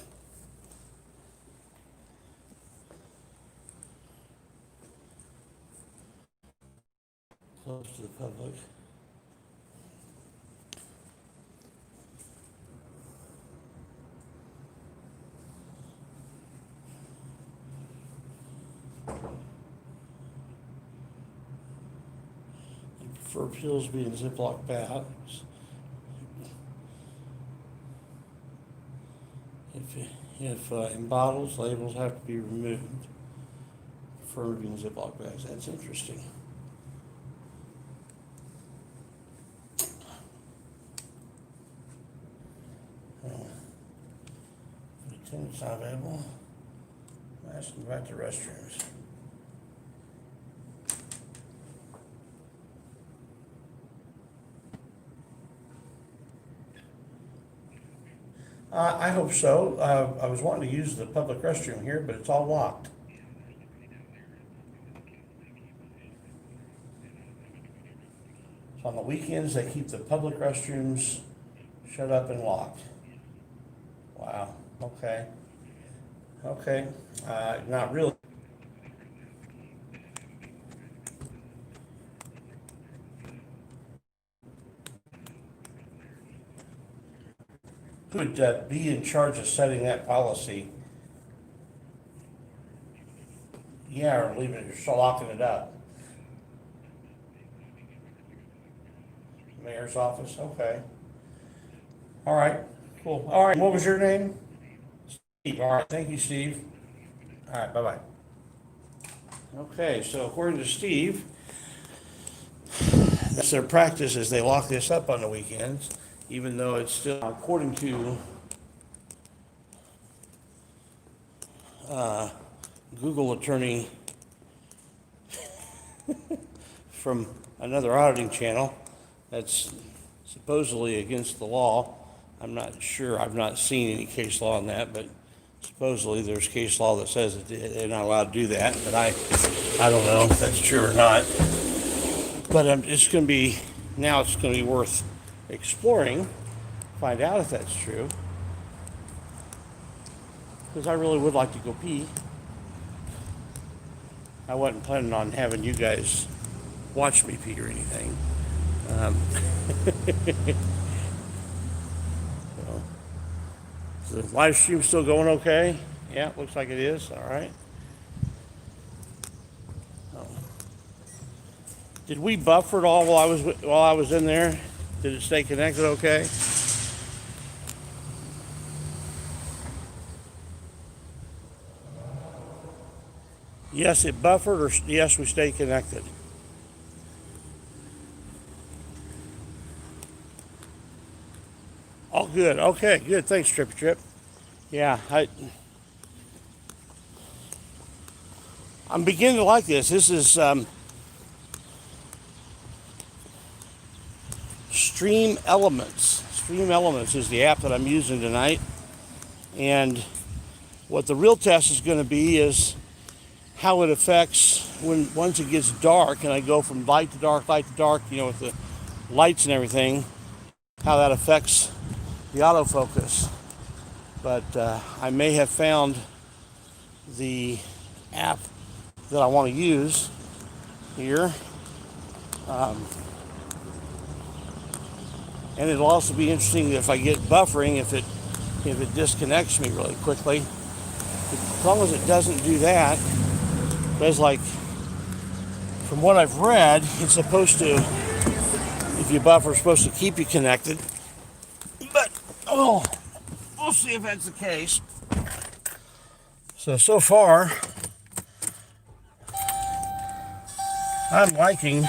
Closed to the public. For pills being Ziploc bags. If in bottles, labels have to be removed. For being Ziploc bags. That's interesting. Attendants not available. I'm asking about the restrooms. I hope so. I was wanting to use the public restroom here, but it's all locked. So on the weekends, they keep the public restrooms shut up and locked. Wow. Okay. Okay. Not really. Who would be in charge of setting that policy? Yeah, or leaving it, or locking it up? Mayor's office, okay. All right, cool. All right, what was your name? Steve, all right, thank you, Steve. All right, bye-bye. Okay, so according to Steve, that's their practice is they lock this up on the weekends, even though it's still, according to Google attorney from another auditing channel, that's supposedly against the law. I'm not sure, I've not seen any case law on that, but supposedly there's case law that says that they're not allowed to do that, but I don't know if that's true or not. But it's going to be, now it's going to be worth exploring, find out if that's true. Because I really would like to go pee. I wasn't planning on having you guys watch me pee or anything. So, is the live stream still going okay? Yeah, looks like it is. All right. Oh. Did we buffer it all while I was in there? Did it stay connected okay? Yes, it buffered, or yes, we stayed connected. All good. Okay, good. Thanks, Trippy Trip. Yeah, I'm beginning to like this. This is Stream Elements. Stream Elements is the app that I'm using tonight. And what the real test is going to be is how it affects once it gets dark and I go from light to dark, you know, with the lights and everything, how that affects the autofocus. But I may have found the app that I want to use here. And it'll also be interesting if I get buffering, if it disconnects me really quickly. As long as it doesn't do that, because like from what I've read, it's supposed to, if you buffer, it's supposed to keep you connected. But we'll see if that's the case. So far, I'm liking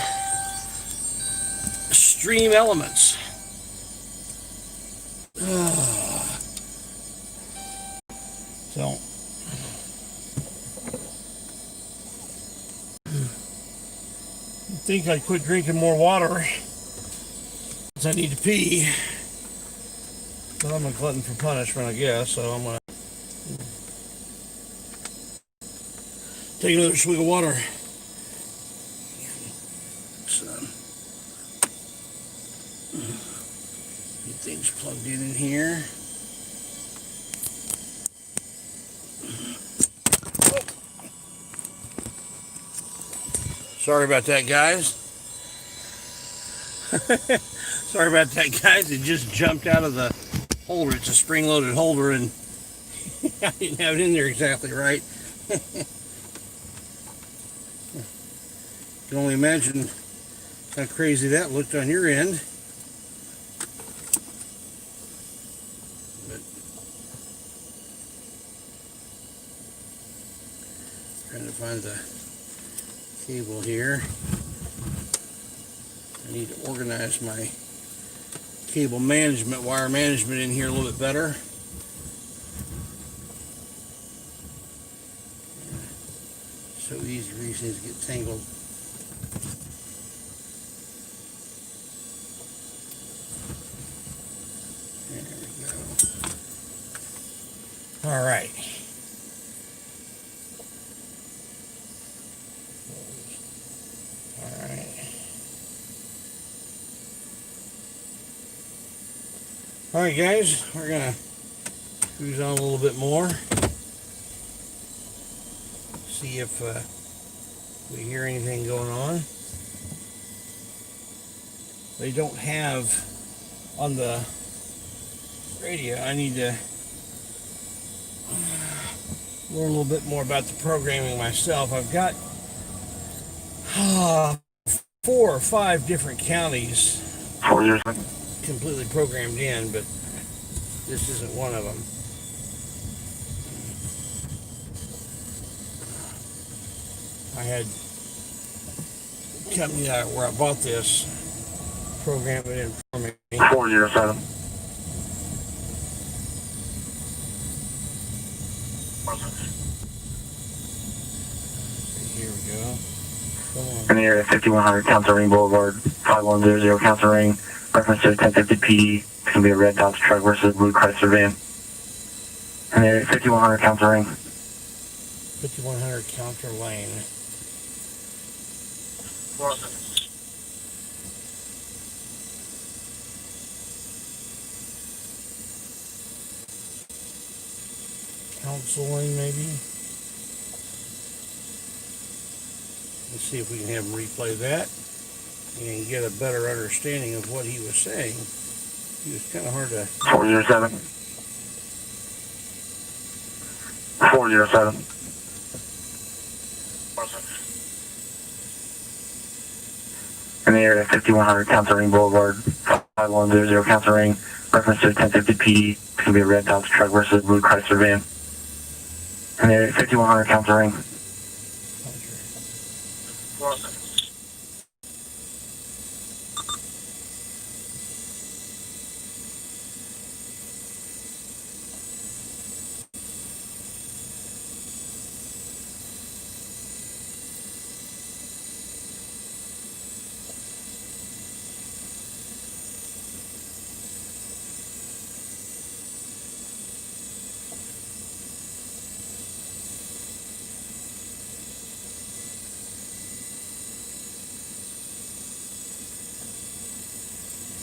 Stream Elements. So, you'd think I'd quit drinking more water because I need to pee. But I'm a glutton for punishment, I guess, so I'm going to take another swig of water. So, get things plugged in here. Sorry about that, guys. Sorry about that, guys. It just jumped out of the holder. It's a spring-loaded holder, and I didn't have it in there exactly right. You can only imagine how crazy that looked on your end. But trying to find the cable here. I need to organize my cable management, wire management in here a little bit better. So easy for these things to get tangled. There we go. All right. All right, guys, we're gonna cruise on a little bit more. See if we hear anything going on. They don't have on the radio. I need to learn a little bit more about the programming myself. I've got 4 or 5 different counties. 4 years. Completely programmed in, but this isn't one of them. I had a company where I bought this program it in for me. 407. Here we go. Come on. In the area 5100 Council Ring Boulevard, 5100 Council Ring. Reference to 1050 PD. It's going to be a red Dodge truck versus blue Chrysler van. And the area 5100 Council Ring. 5100 Counter Lane. Counseling, maybe? Let's see if we can have him replay that and get a better understanding of what he was saying. He was kind of hard to... 407. 407. In the area 5100 Council Ring Boulevard, 5100 Council Ring. Reference to 1050 PD. It's going to be a red Dodge truck versus blue Chrysler van. In the area 5100 Council Ring.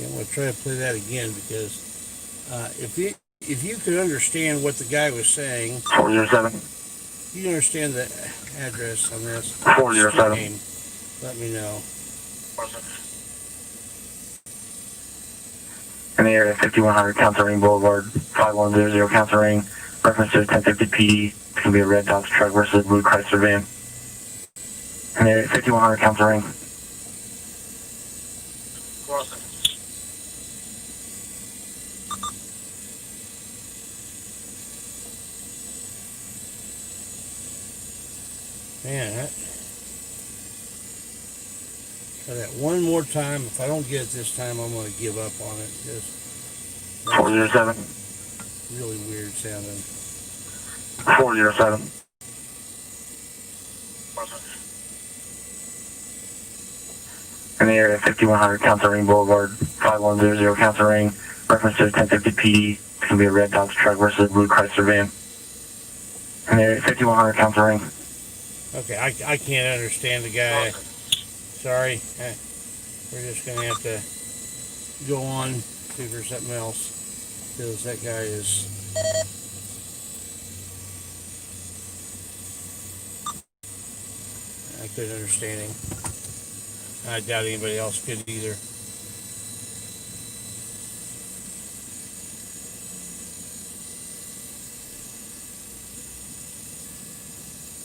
I'm going to try to play that again because if you could understand what the guy was saying, 407. you understand the address on this 407. stream, let me know. In the area 5100 Council Ring Boulevard, 5100 Council Ring. Reference to 1050 PD. It's going to be a red Dodge truck versus blue Chrysler van. In the area 5100 Council Ring. Man, try that one more time. If I don't get it this time, I'm going to give up on it. Just 407. really weird sounding. 407. In the area 5100 Council Ring Boulevard, 5100 Council Ring, reference to 1050 PD. It's going to be a red Dodge truck versus a blue Chrysler van. In the area 5100 Council Ring. Okay, I can't understand the guy. Sorry. We're just going to have to go on, figure something else. Because that guy is... I couldn't understand him. I doubt anybody else could either.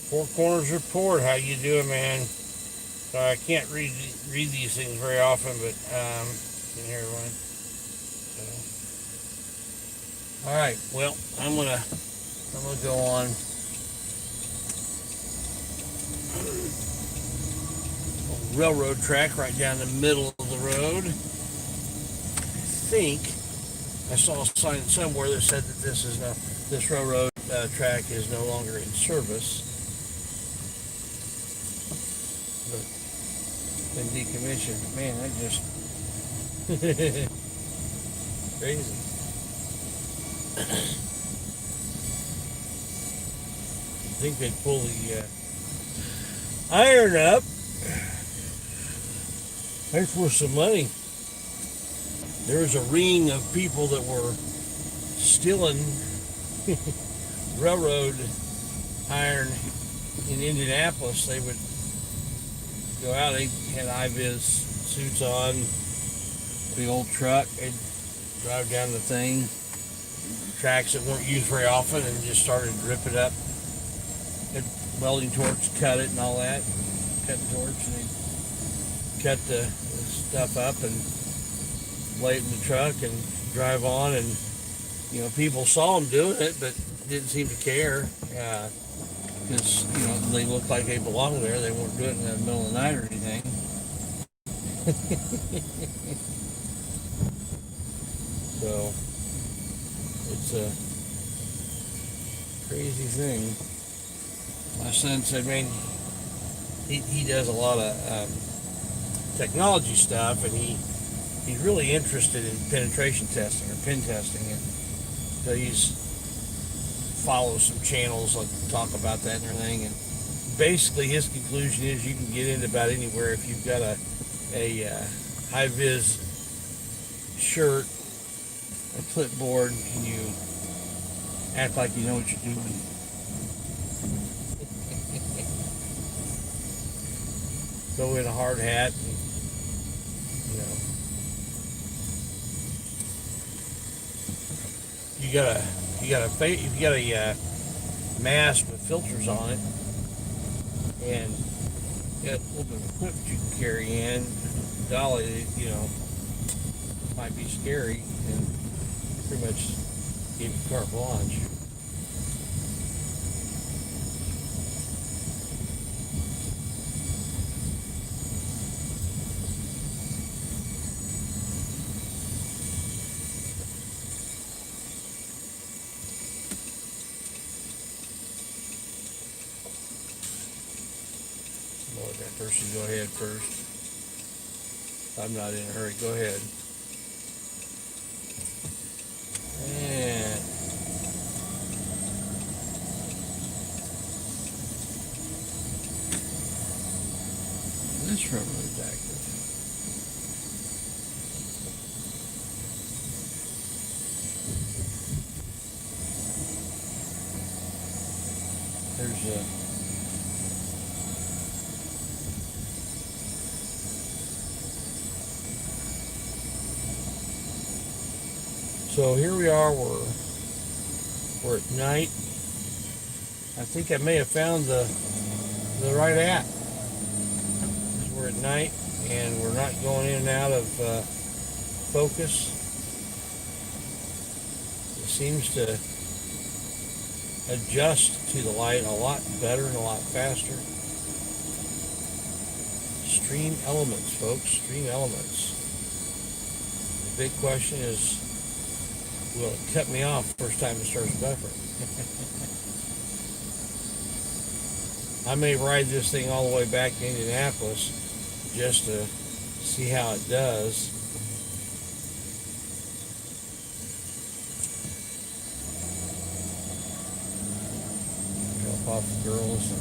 Four Corners Report, how you doing, man? So I can't read these things very often, but can hear everyone. So. All right, well, I'm gonna go on. Railroad track right down the middle of the road. I think I saw a sign somewhere that said that this railroad track is no longer in service, but been decommissioned. Man, that just crazy. I think they'd pull the iron up. That's worth some money. There was a ring of people that were stealing railroad iron in Indianapolis. They would go out, they had IVIS suits on, big old truck, they'd drive down the thing, tracks that weren't used very often, and just started to rip it up. Had welding torch, cut it and all that, cut the torch, and they'd cut the stuff up and lay it in the truck and drive on, and people saw them doing it but didn't seem to care because they looked like they belonged there. They weren't doing it in the middle of the night or anything. So it's a crazy thing. My son said, man, he does a lot of technology stuff, and he's really interested in penetration testing or pen testing, and so he's follows some channels that talk about that and everything. And basically, his conclusion is you can get into about anywhere if you've got a high vis shirt, a clipboard, and you act like you know what you're doing. Go in a hard hat. And, you got a mask with filters on it, and you got a little bit of equipment you can carry in. Dolly, might be scary, and pretty much gave you carte blanche. I'll let that person go ahead first. I'm not in a hurry. Go ahead. And this railroad's active. There's a So here we are, we're at night. I think I may have found the right app. We're at night and we're not going in and out of focus. It seems to adjust to the light a lot better and a lot faster. Extreme elements, folks. Extreme elements. The big question is, will it cut me off first time it starts buffering? I may ride this thing all the way back to Indianapolis just to see how it does. Drop off the girls.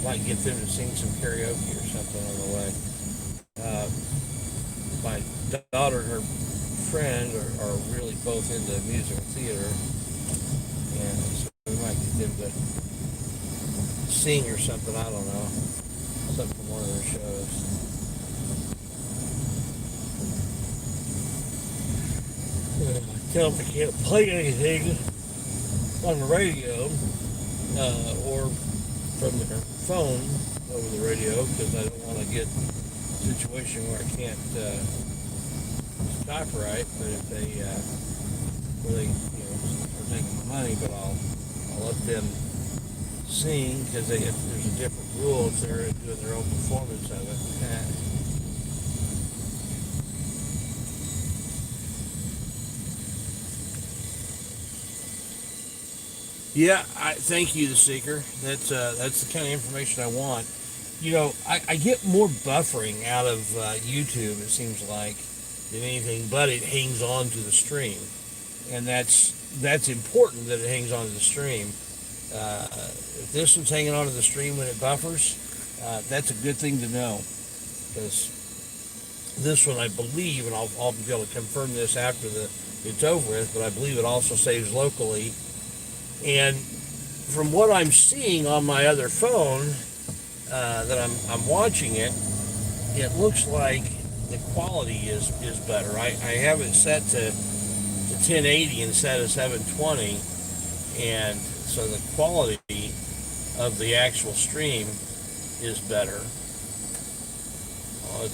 Might get them to sing some karaoke or something on the way. My daughter and her friend are really both into musical theater, and so we might get them to sing or something. I don't know, something from one of their shows. Tell them I can't play anything on the radio or from their phone over the radio, because I don't want to get a situation where I can't copyright. But if they really, are taking the money, but I'll let them sing, because if there's a different rule if they're doing their own performance of it. Yeah, thank you, the Seeker. That's the kind of information I want. I get more buffering out of YouTube, it seems like, than anything, but it hangs on to the stream, and that's important that it hangs on to the stream. If this one's hanging on to the stream when it buffers, that's a good thing to know, because this one, I believe, and I'll be able to confirm this after it's over with, but I believe it also saves locally. And from what I'm seeing on my other phone that I'm watching it, it looks like the quality is better. I have it set to 1080 instead of 720, and so the quality of the actual stream is better. Oh,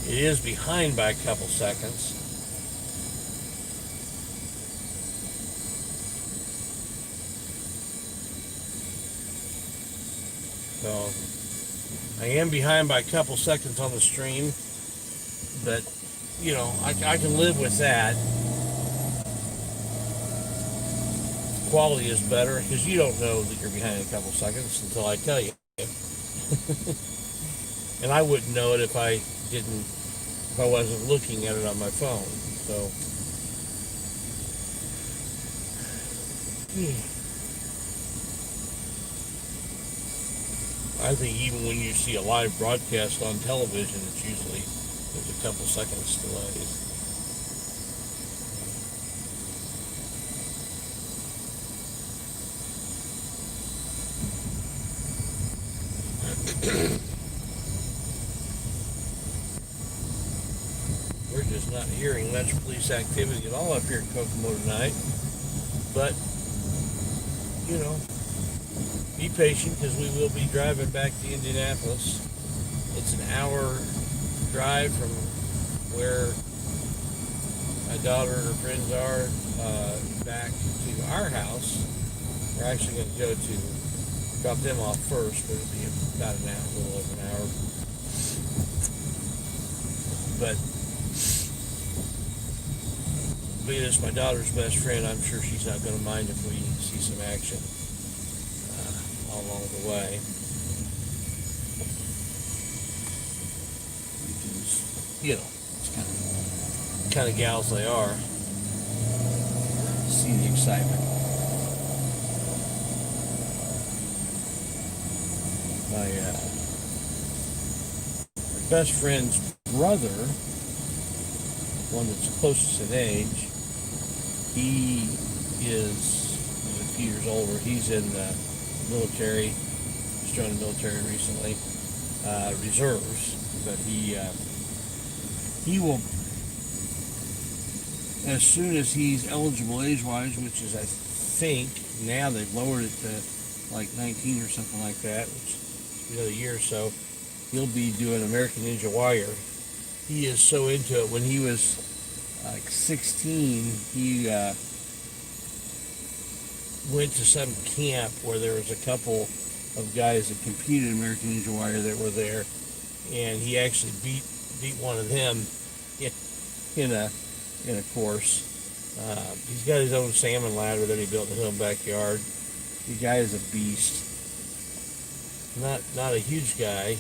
it is behind by a couple seconds. So I am behind by a couple seconds on the stream, but I can live with that. Quality is better, because you don't know that you're behind a couple seconds until I tell you. And I wouldn't know it if I wasn't looking at it on my phone. So I think even when you see a live broadcast on television, it's usually there's a couple seconds delays. We're just not hearing much police activity at all up here in Kokomo tonight, but be patient, because we will be driving back to Indianapolis. It's an hour drive from where my daughter and her friends are back to our house. We're actually going to go to drop them off first, but it'll be about an hour, a little over an hour. But being as my daughter's best friend, I'm sure she's not going to mind if we see some action along the way. It's kind of gals they are. See the excitement. My best friend's brother, one that's closest in age, he is a few years older. He's in the military. He's joined the military recently, reserves, but he will, as soon as he's eligible age-wise, which is, I think, now they've lowered it to like 19 or something like that, which is another year or so, he'll be doing American Ninja Warrior. He is so into it. When he was like 16, he went to some camp where there was a couple of guys that competed in American Ninja Warrior that were there, and he actually beat one of them in a course. He's got his own salmon ladder that he built in his own backyard. The guy is a beast. Not a huge guy.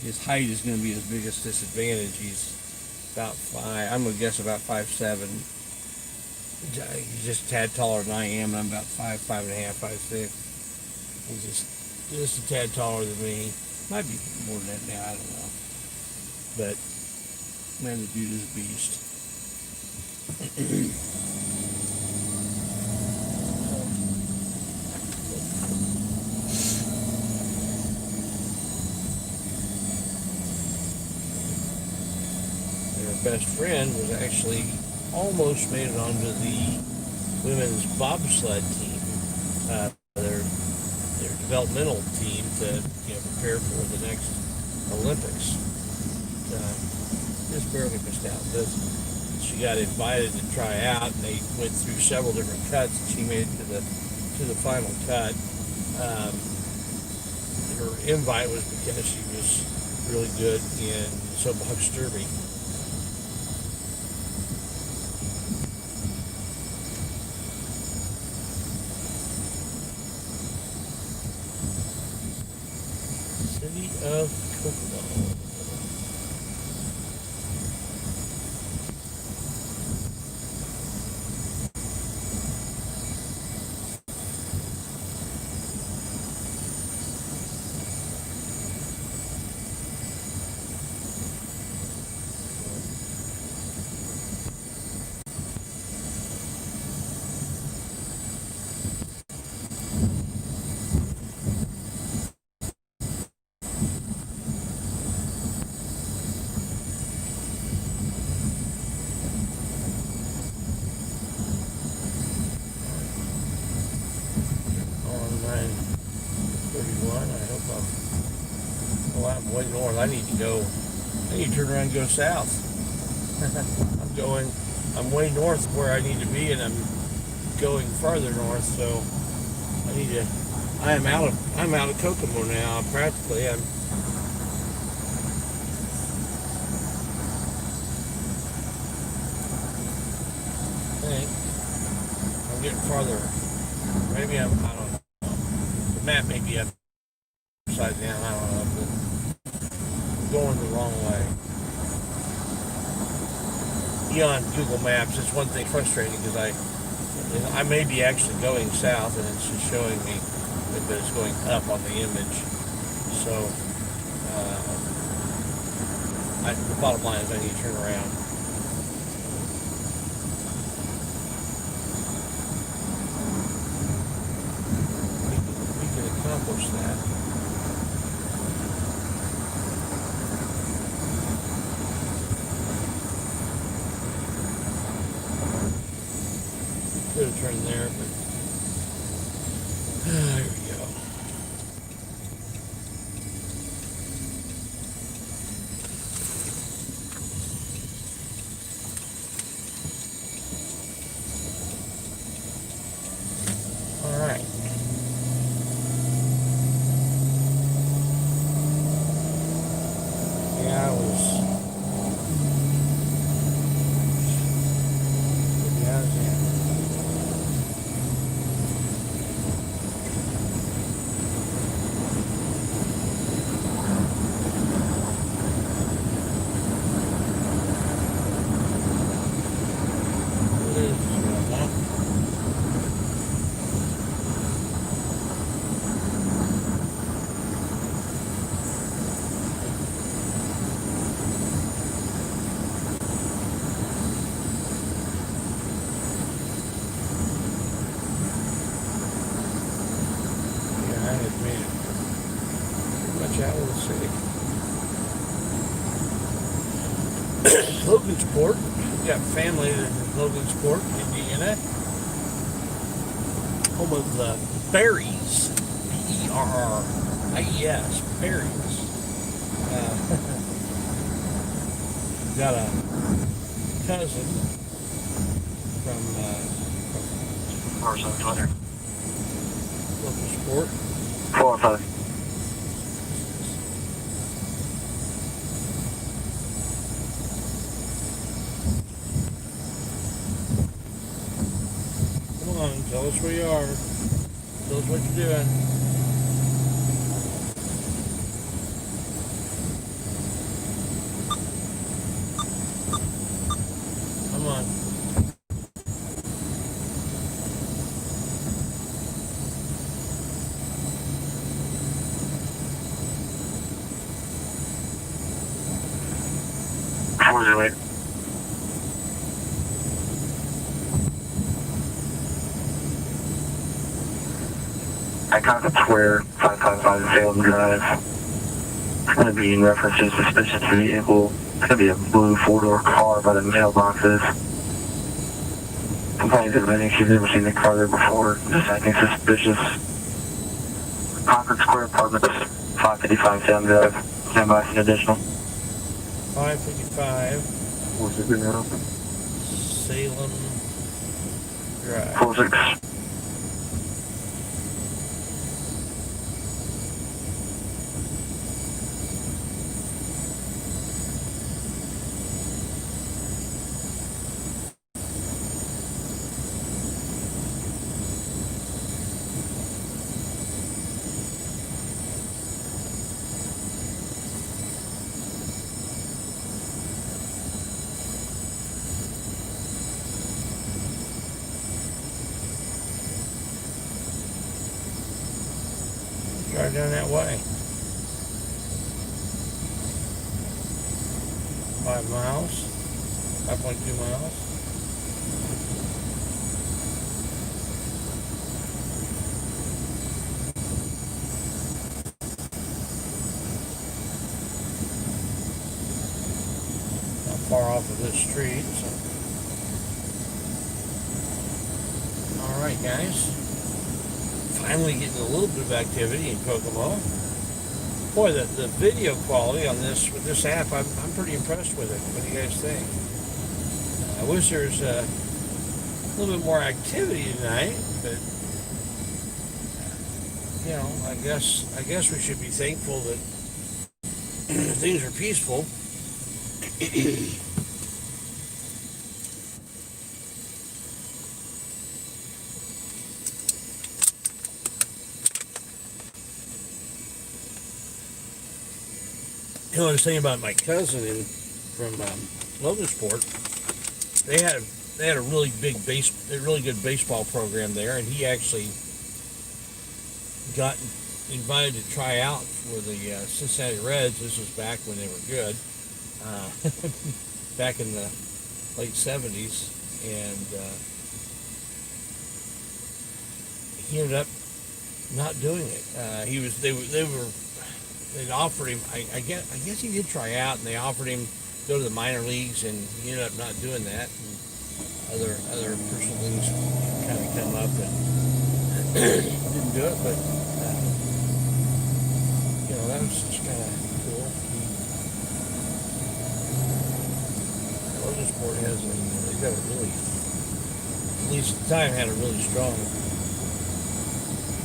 His height is going to be his biggest disadvantage. He's about 5. I'm going to guess about 5'7". He's just a tad taller than I am, and I'm about 5'5.5", 5'6". He's just a tad taller than me. Might be more than that now. I don't know. But man, the dude is a beast. Best friend was actually almost made it onto the women's bobsled team, their developmental team to prepare for the next Olympics. Just barely missed out. She got invited to try out, and they went through several different cuts, and she made it to the final cut. Her invite was because she was really good in soapbox derby. Of Kokomo. I'm way north. I need to turn around and go south. I'm way north of where I need to be, and I'm going farther north, so I'm out of Kokomo now, practically. I'm getting farther. Maybe I don't know. The map may be upside down, I don't know, but going the wrong way. On Google Maps, it's one thing frustrating because I may be actually going south, and it's just showing me that it's going up on the image. So the bottom line is I need to turn around. We can accomplish that. Could have turned there, but there we go. All right. Yeah, I was. Out of the city. Logansport. We got family in Logansport, Indiana. Home of the Berries. Berries. Berries. Got a cousin from Or something. Local sport. 405. Come on, tell us where you are. Tell us what you're doing. Come on. Where's your weight? I contact Square 555 Salem Drive. It's going to be in reference to a suspicious vehicle. It's going to be a blue four-door car by the mailboxes. Complaints admitting she's never seen the car there before. Just acting suspicious. Concord Square Apartments 555 Salem Drive. Stand by for an additional. 555 What's it been now? Salem Drive. 46. Drive down that way. 5 miles. 5.2 miles. Not far off of this street. So. All right, guys. Finally getting a little bit of activity in Kokomo. Boy, the video quality on this with this app, I'm pretty impressed with it. What do you guys think? I wish there's a little bit more activity tonight, but you know, I guess we should be thankful that things are peaceful. You know, I was thinking about my cousin from Logansport. They had a really good baseball program there, and he actually got invited to try out for the Cincinnati Reds. This was back when they were good, back in the late '70s, and he ended up not doing it. They'd offered him. I guess he did try out, and they offered him to go to the minor leagues, and he ended up not doing that. And other personal things kind of come up, and didn't do it. But you know, that was just kind of cool. Logansport they've got a really, at least at the time, had a really strong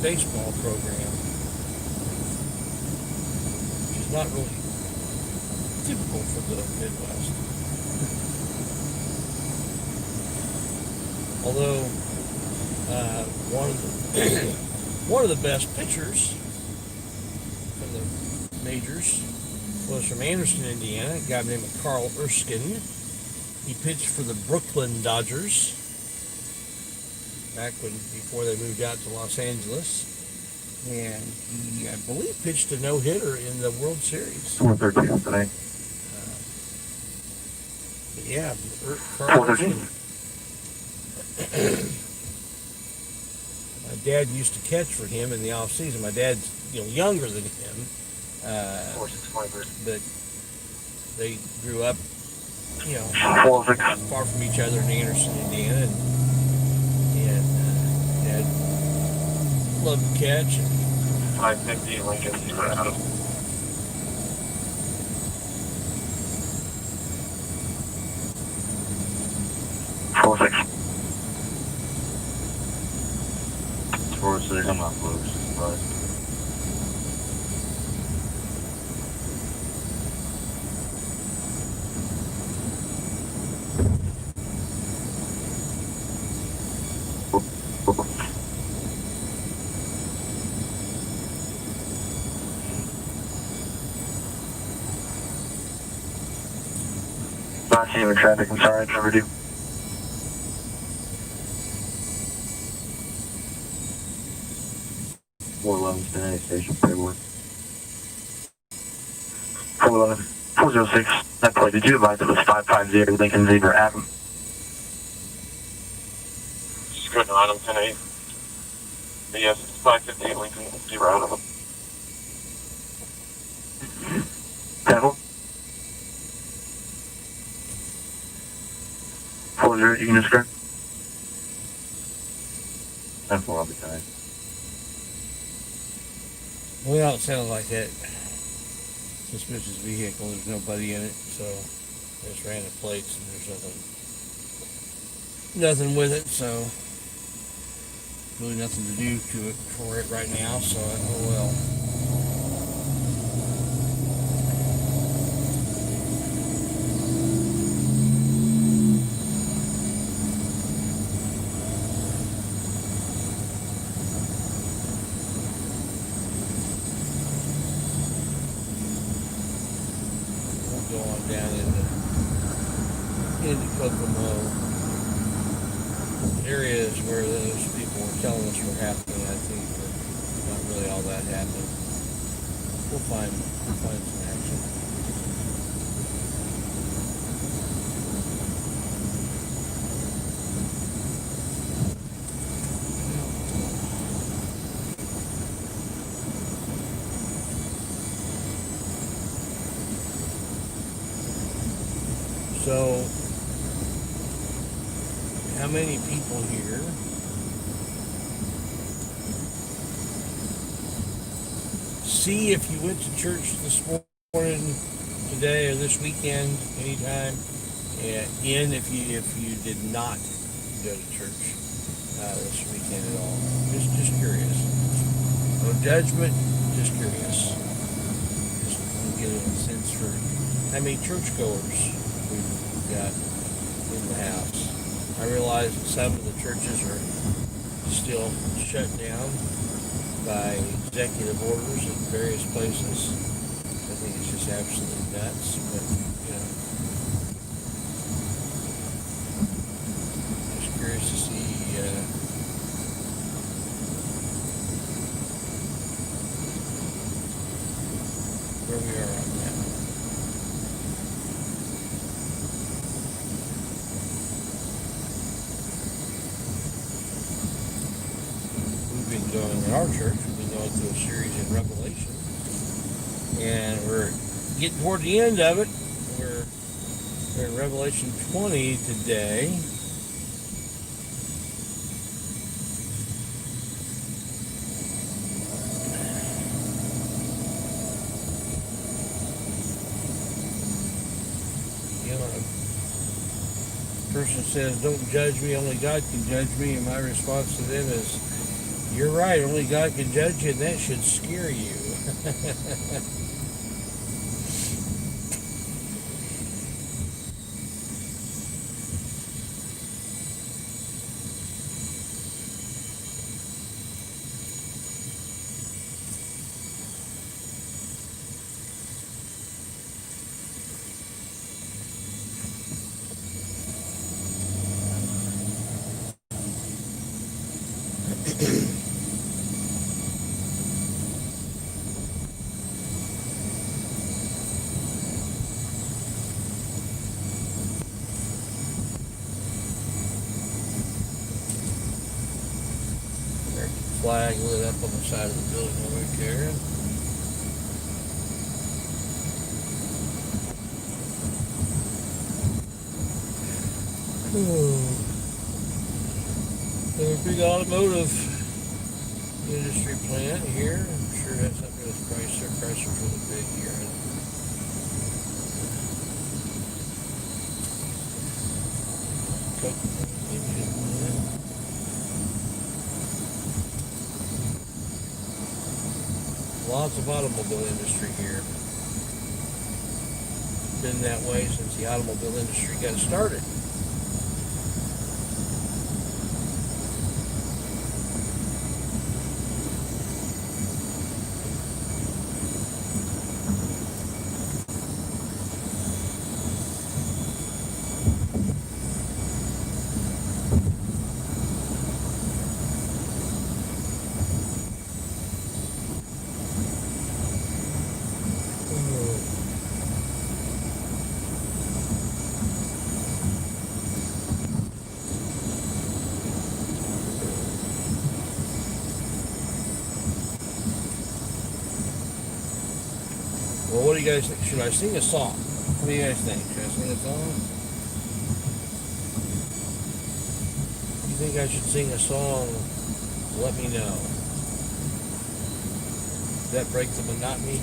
baseball program. Not really typical for the Midwest. Although one of the best pitchers from the majors was from Anderson, Indiana, a guy named Carl Erskine. He pitched for the Brooklyn Dodgers before they moved out to Los Angeles. And he, I believe, pitched a no-hitter in the World Series. 113 today. Yeah, Carl. My dad used to catch for him in the off season. My dad's younger than him, but they grew up far from each other in Anderson, Indiana, and Dad loved to catch. 550 Lincoln. 406, I'm not close, but. Not seeing the traffic, I'm sorry, it's overdue. 411 Cincinnati Station, paperwork. 411, 406, that plate, did you advise it was 550 Lincoln Zebra Avenue? Just couldn't run them 10-8. But yes, it's 558 Lincoln, 0 out of them. Temple? 40, you can just correct? 10-4, I'll be tied. Well, it sounds like that suspicious vehicle. There's nobody in it, so just ran the plates and there's nothing with it. So really nothing to do to it for it right now. So oh well. Go on down into Kokomo areas where those people were telling us were happening. I think that not really all that happened. We'll find some action. So, how many people here see if you went to church this morning, today, or this weekend, anytime, and if you did not go to church this weekend at all? Just curious. No judgment, just curious. Just want to get a sense for how many churchgoers we've got in the house. I realize that some of the churches are still shut down by executive orders in various places. I think it's just absolutely nuts, but just curious to see where we are on that. Going in our church, we've been going through a series in Revelation, and we're getting toward the end of it. We're in Revelation 20 today. You know, a person says, "Don't judge me, only God can judge me," and my response to them is, "You're right, only God can judge you, and that should scare you." Flag lit up on the side of the building over there. A big automotive industry plant here. I'm sure that's something with Chrysler. Chrysler's really big here. Kokomo engine plant. Lots of automobile industry here. Been that way since the automobile industry got started. Well, what do you guys think? Should I sing a song? What do you guys think? Should I sing a song? If you think I should sing a song, let me know. Does that break the monotony?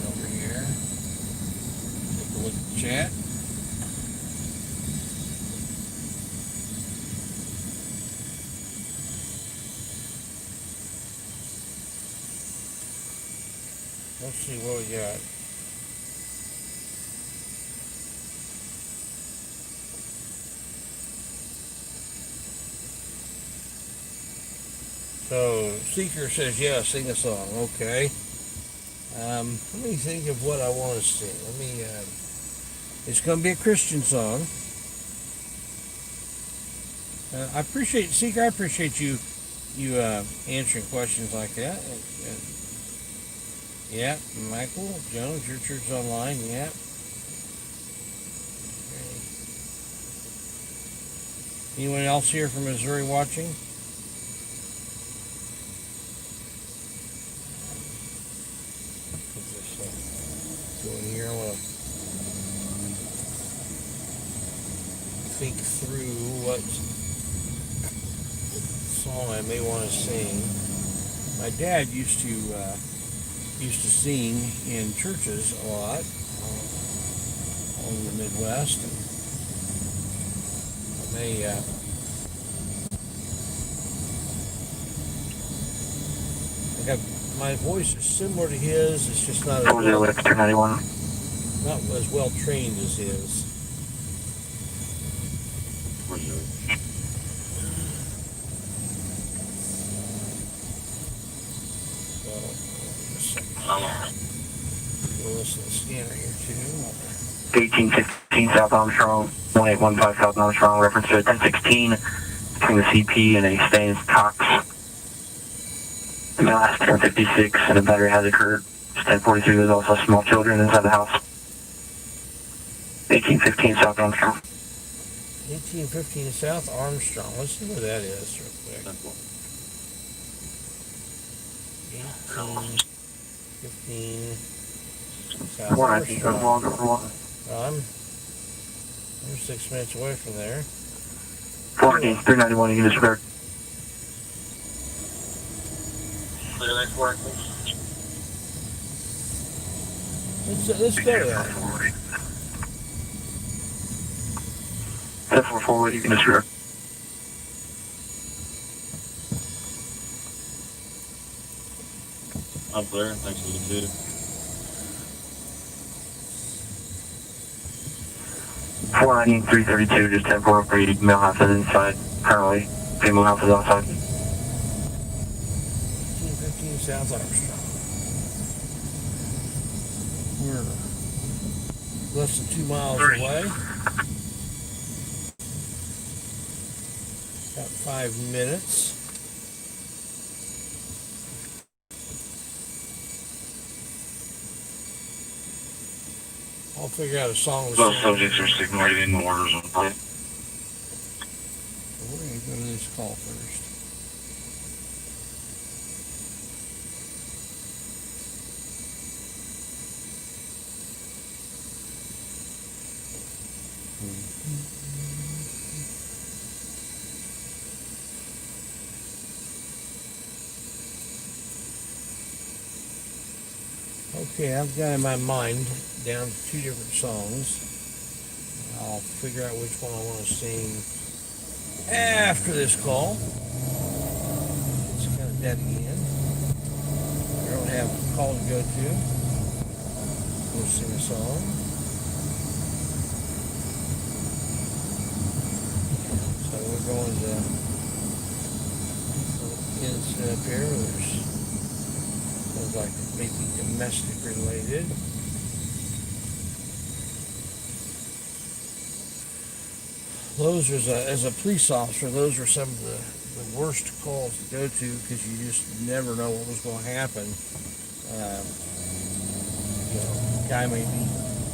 Over here. Take a look at the chat. Let's see what we got. So, Seeker says, yeah, sing a song. Okay. Let me think of what I want to sing. It's going to be a Christian song. I appreciate, Seeker, I appreciate you answering questions like that. Yeah, Michael Jones, your church online, yeah. Okay. Anyone else here from Missouri watching? Put this go in here. I want to think through what song I may want to sing. My dad used to sing in churches a lot in the Midwest. And I may my voice is similar to his. It's just not as not as well trained as his. We'll listen to the scanner here too. 1815 South Armstrong, 1815 South Armstrong, reference to 1016 between the CP and a Staines Cox. The last 1056 and a battery has occurred. 1043, there's also small children inside the house. 1815 South Armstrong. 1815 South Armstrong. Let's see where that is real quick. 1815 South Armstrong. I'm 6 minutes away from there. 14, 391, you can disregard. Let's go to that. 1044, you can disregard. I'm clear. Thanks for the too. 490, 332, just 1043, male house is inside. Currently, female house is outside. 1815 South Armstrong. We're less than 2 miles away. About 5 minutes. I'll figure out a song to Both sing. subjects are signaling in orders on plate. We're going to go to this call first. Okay, I've got in my mind down to 2 different songs. I'll figure out which one I want to sing after this call. It's kind of dead again. I don't have a call to go to. We'll sing a song. So we're going to instant up here. Sounds like maybe domestic related. Those are, as a police officer, those are some of the worst calls to go to because you just never know what was going to happen. You know, a guy may be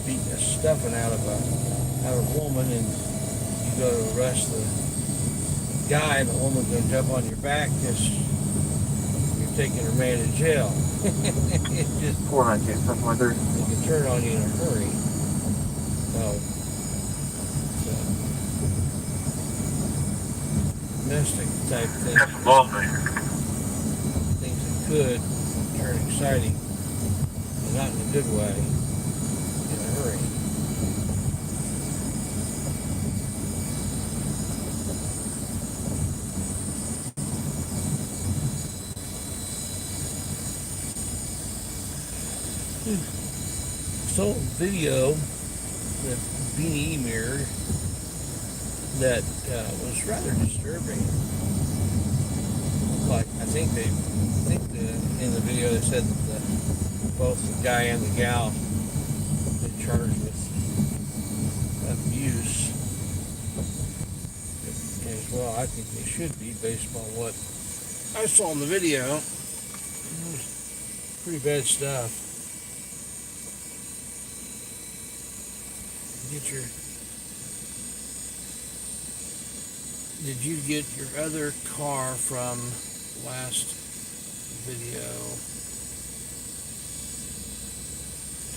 beating the stuffing out of a woman, and you go to arrest the guy, and the woman's going to jump on your back because you're taking her man to jail. It just 419, something like that. It can turn on you in a hurry. So. Domestic type thing. Things that could turn exciting, but not in a good way, in a hurry. So video that Beanie mirrored that was rather disturbing. Like I think in the video they said that both the guy and the gal been charged with abuse as well. I think they should be based on what I saw in the video. It was pretty bad stuff. Did you get your other car from last video?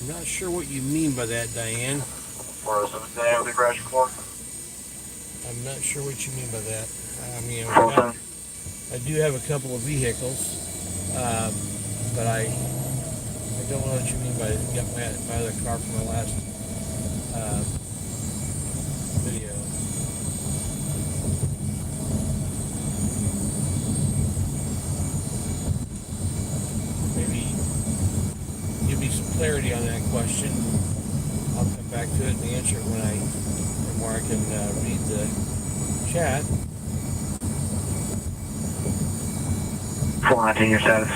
I'm not sure what you mean by that, Diane. The crash report. I'm not sure what you mean by that. I mean, I do have a couple of vehicles, but I don't know what you mean by got my other car from the last video. Clarity on that question. I'll come back to it and answer it when I can read the chat. 419, your status.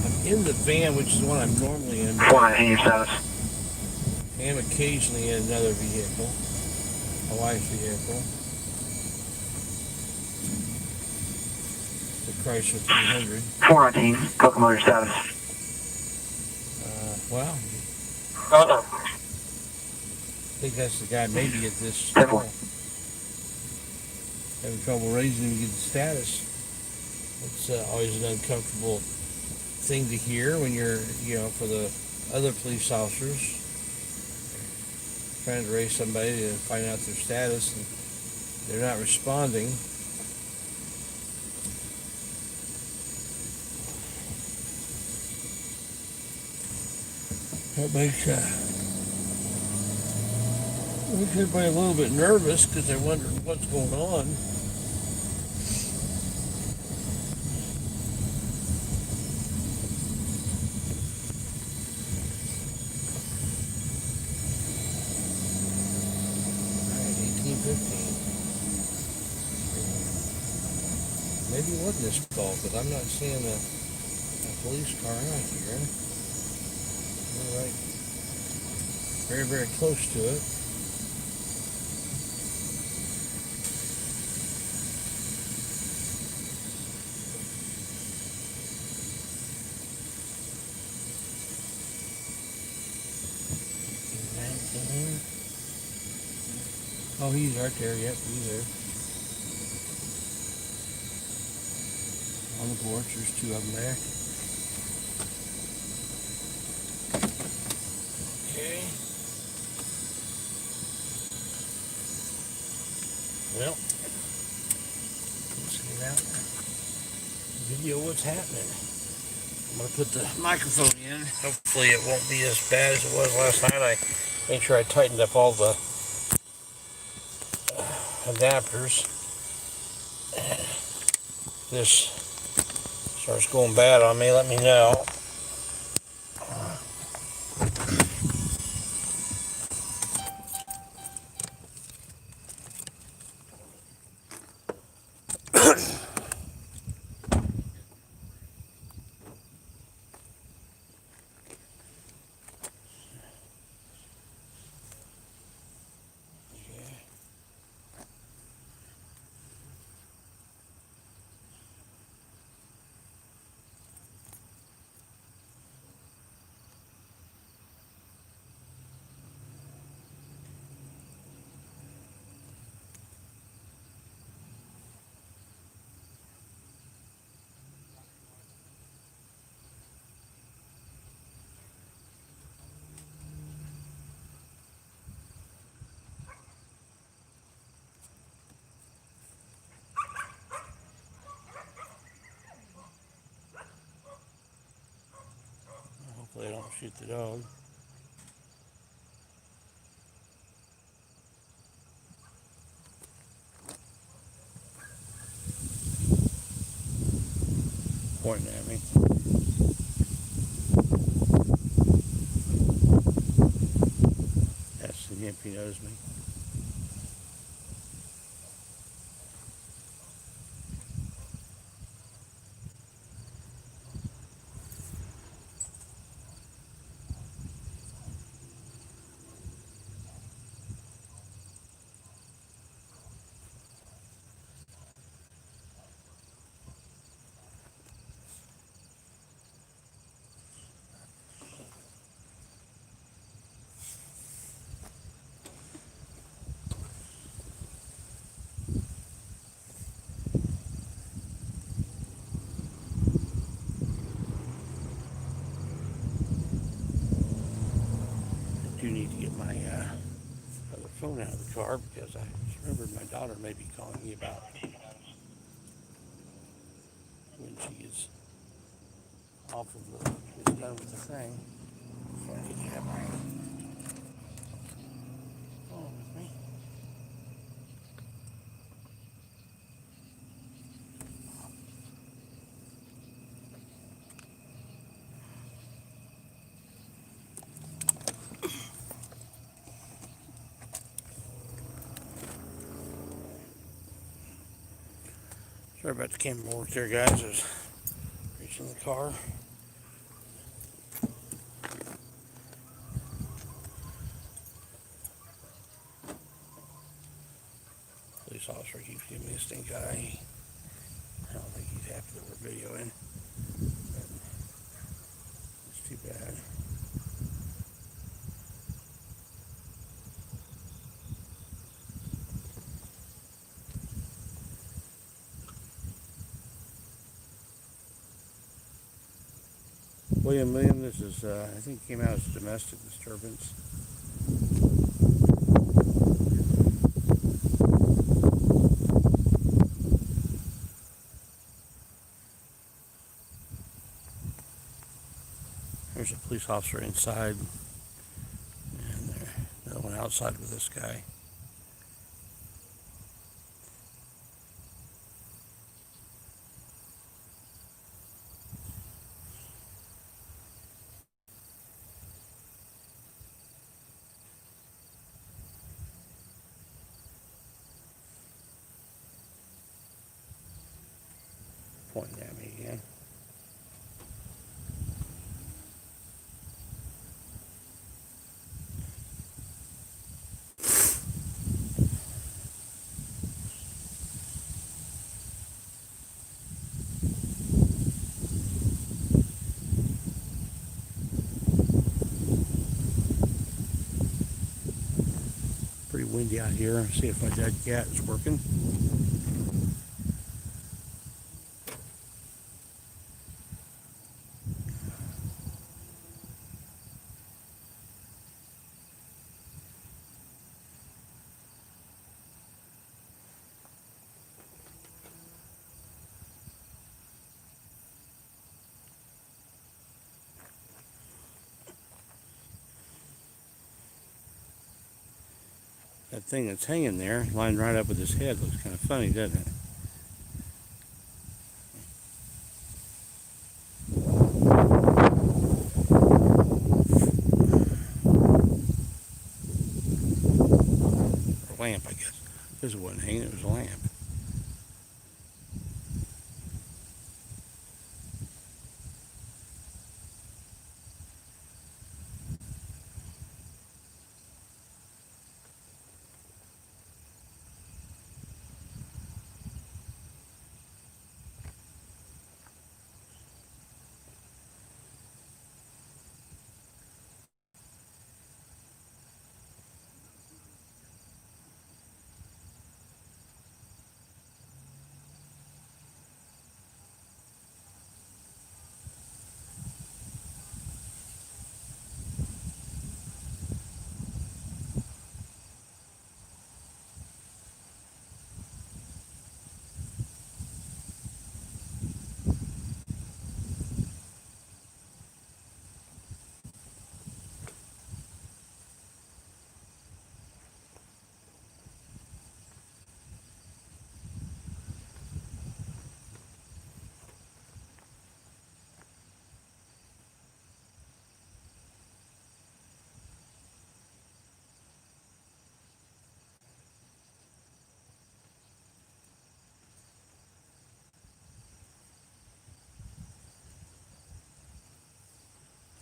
I'm in the van, which is the one I'm normally in. 419, your status. I am occasionally in another vehicle, my wife's vehicle. Chrysler 300. 419, Kokomo, your status. Well, I think that's the guy maybe at this school. Having trouble raising him to get the status. It's always an uncomfortable thing to hear when you're, for the other police officers trying to raise somebody to find out their status and they're not responding. That makes everybody a little bit nervous because they're wondering what's going on. All right, 1815. Maybe it wasn't this call because I'm not seeing a police car out here. Right, very, very close to it. Oh, he's right there. Yep, he's there. on the porch. There's two of them there. Okay. Well, let's get out and video what's happening. I'm going to put the microphone in. Hopefully it won't be as bad as it was last night. I made sure I tightened up all the adapters. If this starts going bad on me, let me know. Hopefully I don't shoot the dog. Pointing at me. That's the imp, he knows me. I do need to get my other phone out of the car because I remembered my daughter may be calling me about when she gets off of the, is done with the thing. So I need to have my phone with me. Sorry about the camera work there, guys. I was reaching the car. Police officer keeps giving me a stink eye. I don't think he's happy that we're videoing. But it's too bad. William, this is, I think came out as domestic disturbance. There's a police officer inside, and another one outside with this guy. Pointing at me again. Pretty windy out here. See if my dead cat is working. That thing that's hanging there, lined right up with his head, looks kind of funny, doesn't it? Or a lamp, I guess. This wasn't hanging, it was a lamp.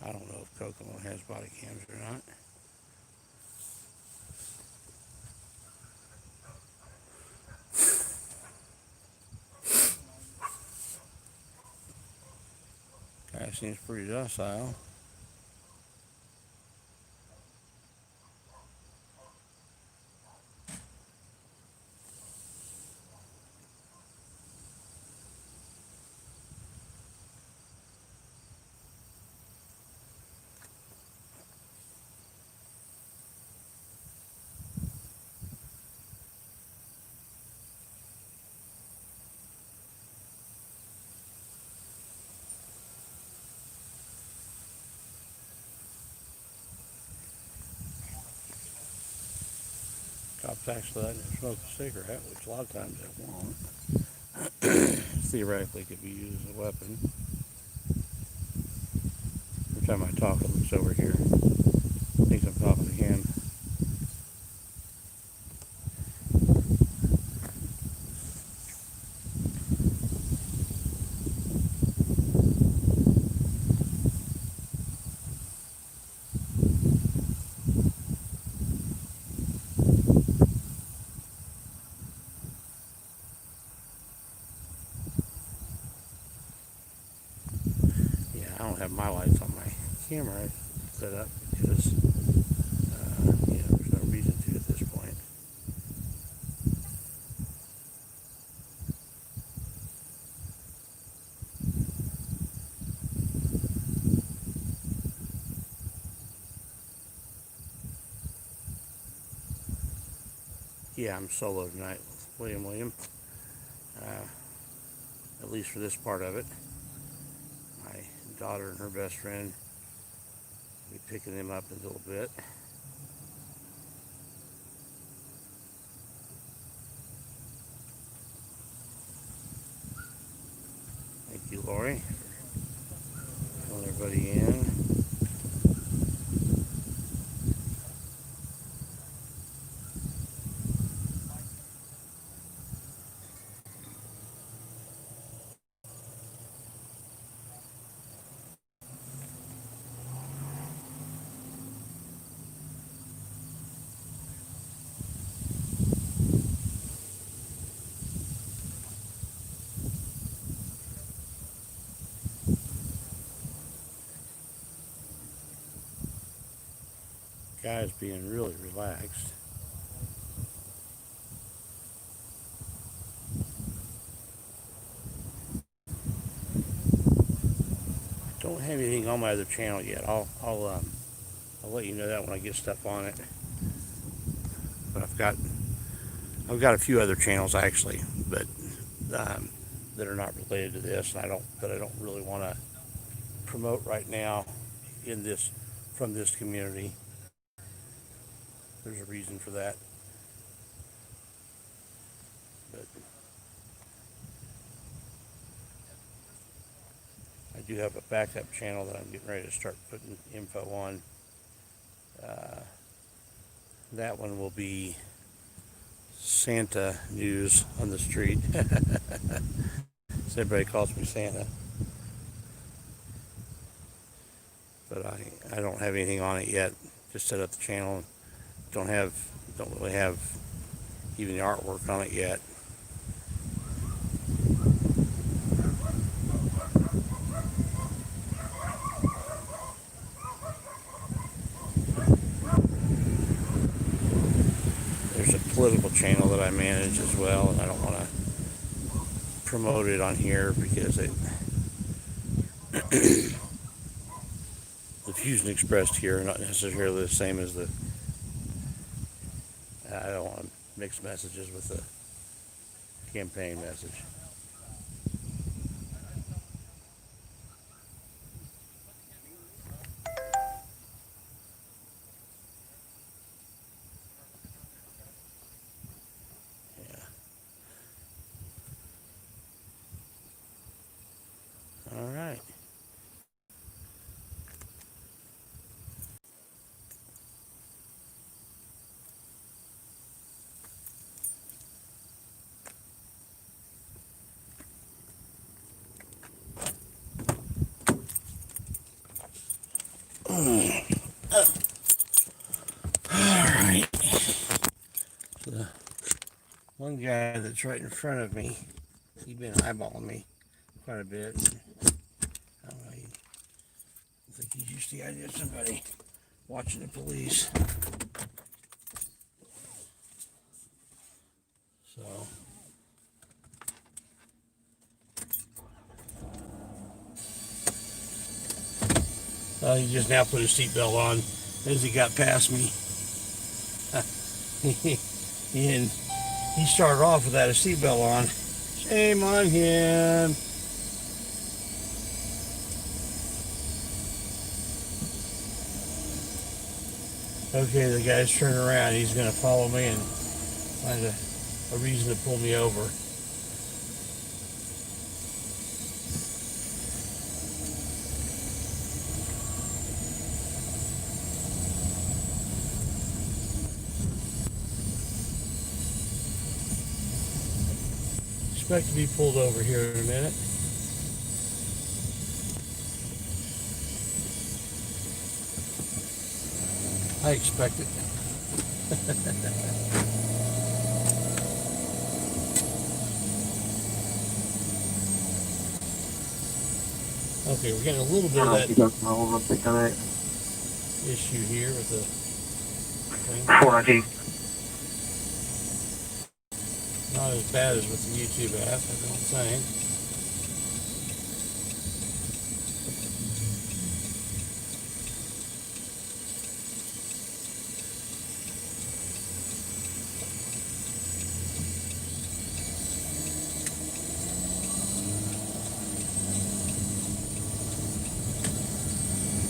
I don't know if Kokomo has body cams or not. Guy seems pretty docile. Cops actually letting him smoke a cigarette, which a lot of times they won't. Theoretically could be used as a weapon. Every time I talk, it looks over here. Thinks I'm talking to him. I don't have my lights on my camera set up because, there's no reason to at this point. Yeah, I'm solo tonight with William. At least for this part of it. My daughter and her best friend will be picking them up in a little bit. Thank you, Lori, for filling everybody in. Guy's being really relaxed. Don't have anything on my other channel yet. I'll let you know that when I get stuff on it. But I've got a few other channels actually, but that are not related to this, and I don't really want to promote right now from this community. There's a reason for that. do have a backup channel that I'm getting ready to start putting info on. That one will be Santa news on the street. So everybody calls me Santa. But I don't have anything on it yet. Just set up the channel. Don't really have even the artwork on it yet. There's a political channel that I manage as well, and I don't want to promote it on here because the views expressed here are not necessarily the same as I don't want to mix messages with the campaign message. Yeah. All right. Alright. The one guy that's right in front of me, he's been eyeballing me quite a bit. I don't know, I think he's used to the idea of somebody watching the police. So he just now put his seatbelt on as he got past me. And he started off without a seatbelt on. Shame on him. Okay, the guy's turning around. He's going to follow me and find a reason to pull me over. Expect to be pulled over here in a minute. I expect it. Okay, we're getting a little bit of that issue here with the thing. 4 Not as bad as with the YouTube app, I don't think.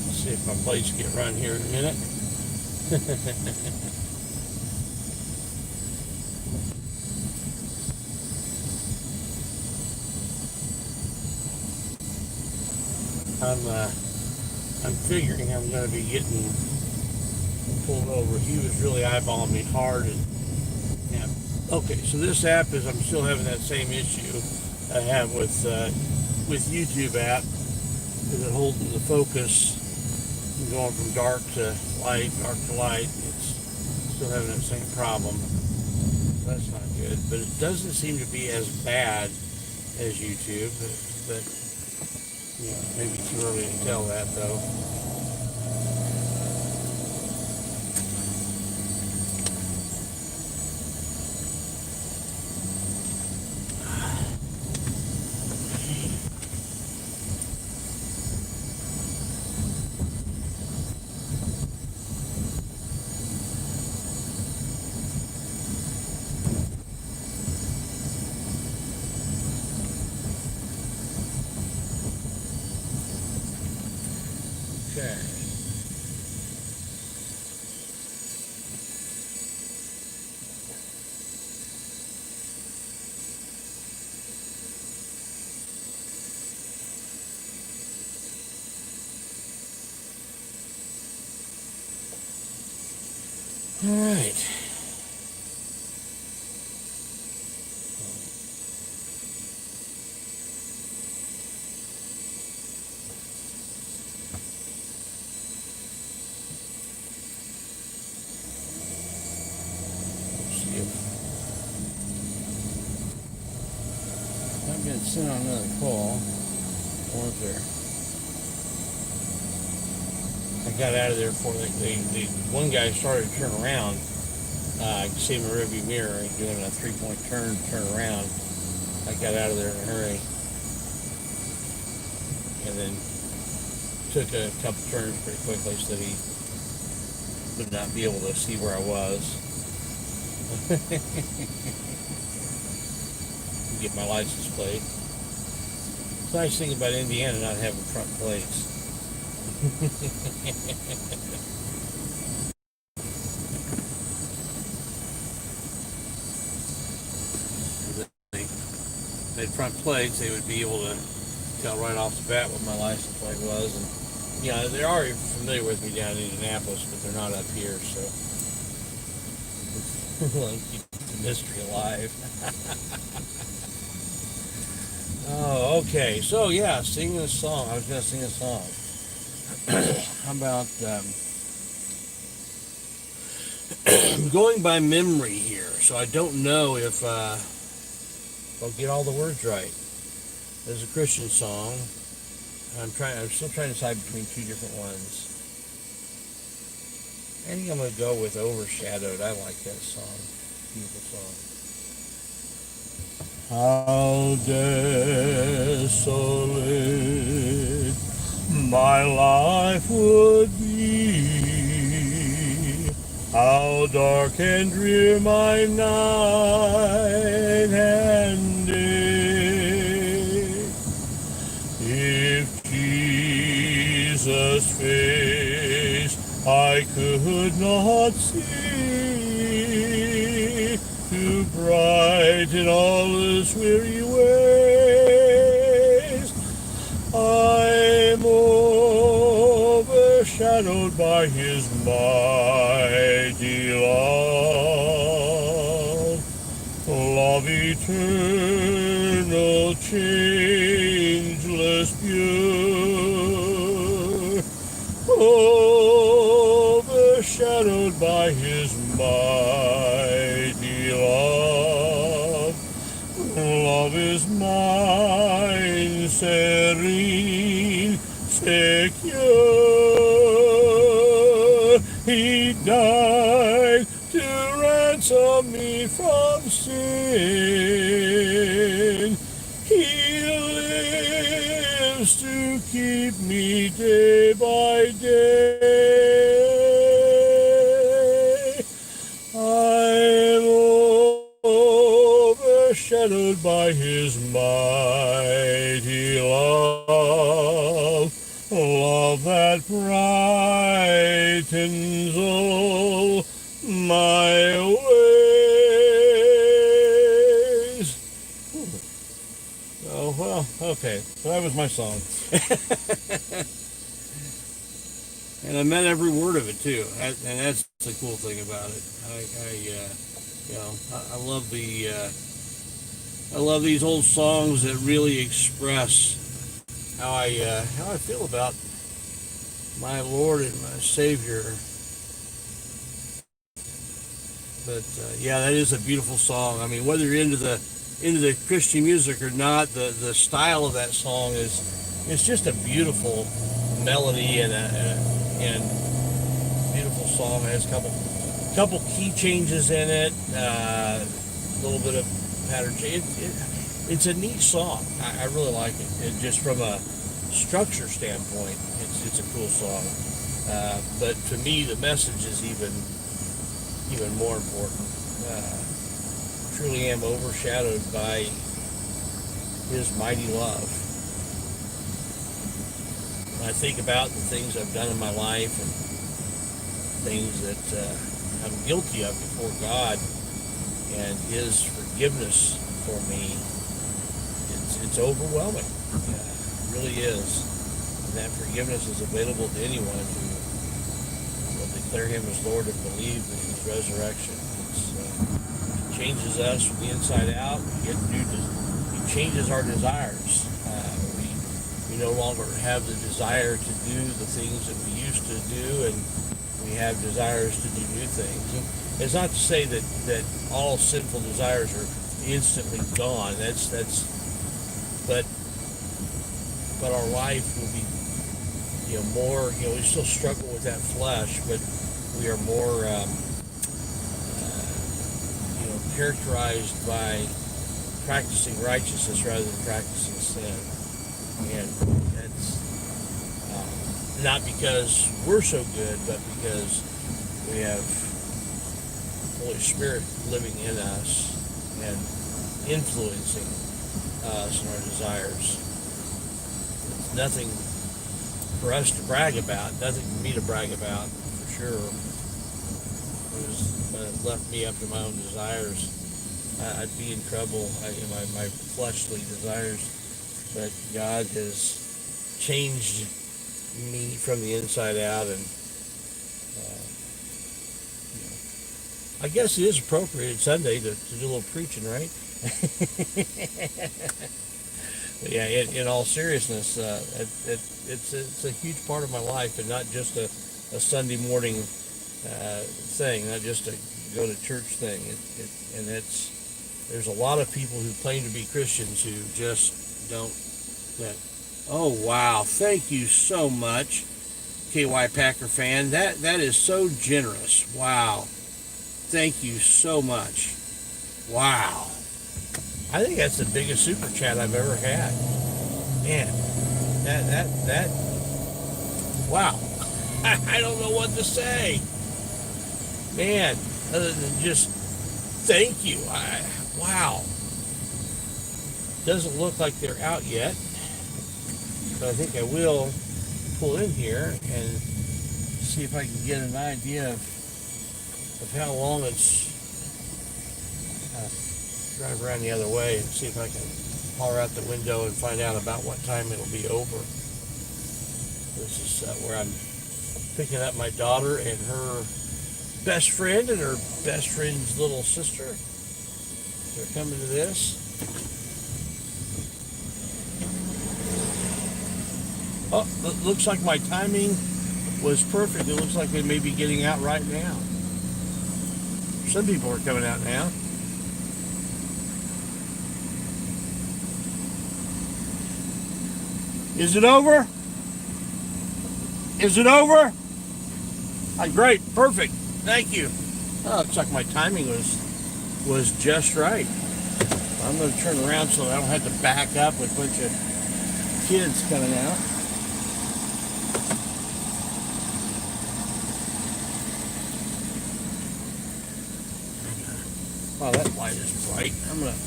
Let's see if my plates get run here in a minute. I'm figuring I'm going to be getting pulled over. He was really eyeballing me hard, and yeah. Okay, so this app is, I'm still having that same issue I have with YouTube app. Is it holding the focus and going from dark to light, It's still having that same problem. So that's not good, but it doesn't seem to be as bad as YouTube, but yeah, maybe too early to tell that though. Okay. All right. I'm going to send on another call. Or there. I got out of there before the one guy started to turn around. I could see him in the rearview mirror doing a 3-point turn around. I got out of there in a hurry. And then took a couple turns pretty quickly so that he would not be able to see where I was. Get my license plate. It's a nice thing about Indiana not having front plates. If they had front plates, they would be able to tell right off the bat what my license plate was. And you know, they're already familiar with me down in Indianapolis, but they're not up here, so keep the mystery alive. Oh, okay. So yeah, singing a song. I was gonna sing a song. How about I'm going by memory here, so I don't know if I'll get all the words right. There's a Christian song. I'm still trying to decide between two different ones. I think I'm gonna go with Overshadowed. I like that song. Beautiful song. How desolate my life would be, how dark and drear my night and day, if Jesus' face I could not see, to brighten all his weary ways. I'm overshadowed by his mighty love, love eternal, changeless, pure, overshadowed by his mighty love. Love is mine, serene, secure. He died to ransom me from sin. He lives to keep me day by day. I'm overshadowed by his mighty love, love that brightens all my ways. Oh, well, okay. So that was my song. And I meant every word of it too, and that's the cool thing about it. I love these old songs that really express how I feel about my Lord and my Savior. But yeah, that is a beautiful song. I mean, whether you're into the Christian music or not, the style of that song it's just a beautiful melody and a beautiful song. It has a couple key changes in it, a little bit of pattern change. It's a neat song. I really like it. Just from a structure standpoint, it's a cool song. But to me, the message is even more important. Truly am overshadowed by his mighty love. When I think about the things I've done in my life and things that I'm guilty of before God and his forgiveness for me, it's overwhelming. It really is. And that forgiveness is available to anyone who will declare Him as Lord and believe in His resurrection. It changes us from the inside out. We get He changes our desires. We no longer have the desire to do the things that we used to do, and we have desires to do new things. And it's not to say that all sinful desires are instantly gone. But our life will be, more. We still struggle with that flesh, but we are more, characterized by practicing righteousness rather than practicing sin. And that's not because we're so good, but because we have Holy Spirit living in us and influencing us and our desires. It's nothing for us to brag about, nothing for me to brag about, for sure. When it left me up to my own desires, I'd be in trouble, my fleshly desires. But God has changed me from the inside out, and I guess it is appropriate Sunday to do a little preaching, right? But yeah, in all seriousness, it's a huge part of my life, and not just a Sunday morning thing, not just a go to church thing. There's a lot of people who claim to be Christians who just don't. Oh wow! Thank you so much, KY Packer fan. That is so generous. Wow! Thank you so much. Wow! I think that's the biggest super chat I've ever had. Man, that. Wow! I don't know what to say. Man, other than just thank you. Wow. Doesn't look like they're out yet, but I think I will pull in here and see if I can get an idea of how long it's. Drive around the other way and see if I can holler out the window and find out about what time it'll be over. This is where I'm picking up my daughter and her best friend and her best friend's little sister. They're coming to this. Oh, it looks like my timing was perfect. It looks like they may be getting out right now. Some people are coming out now. Is it over? Is it over? Great, perfect. Thank you. Oh, looks like my timing was just right. I'm going to turn around so I don't have to back up with a bunch of kids coming out. Wow, that light is bright. I'm going to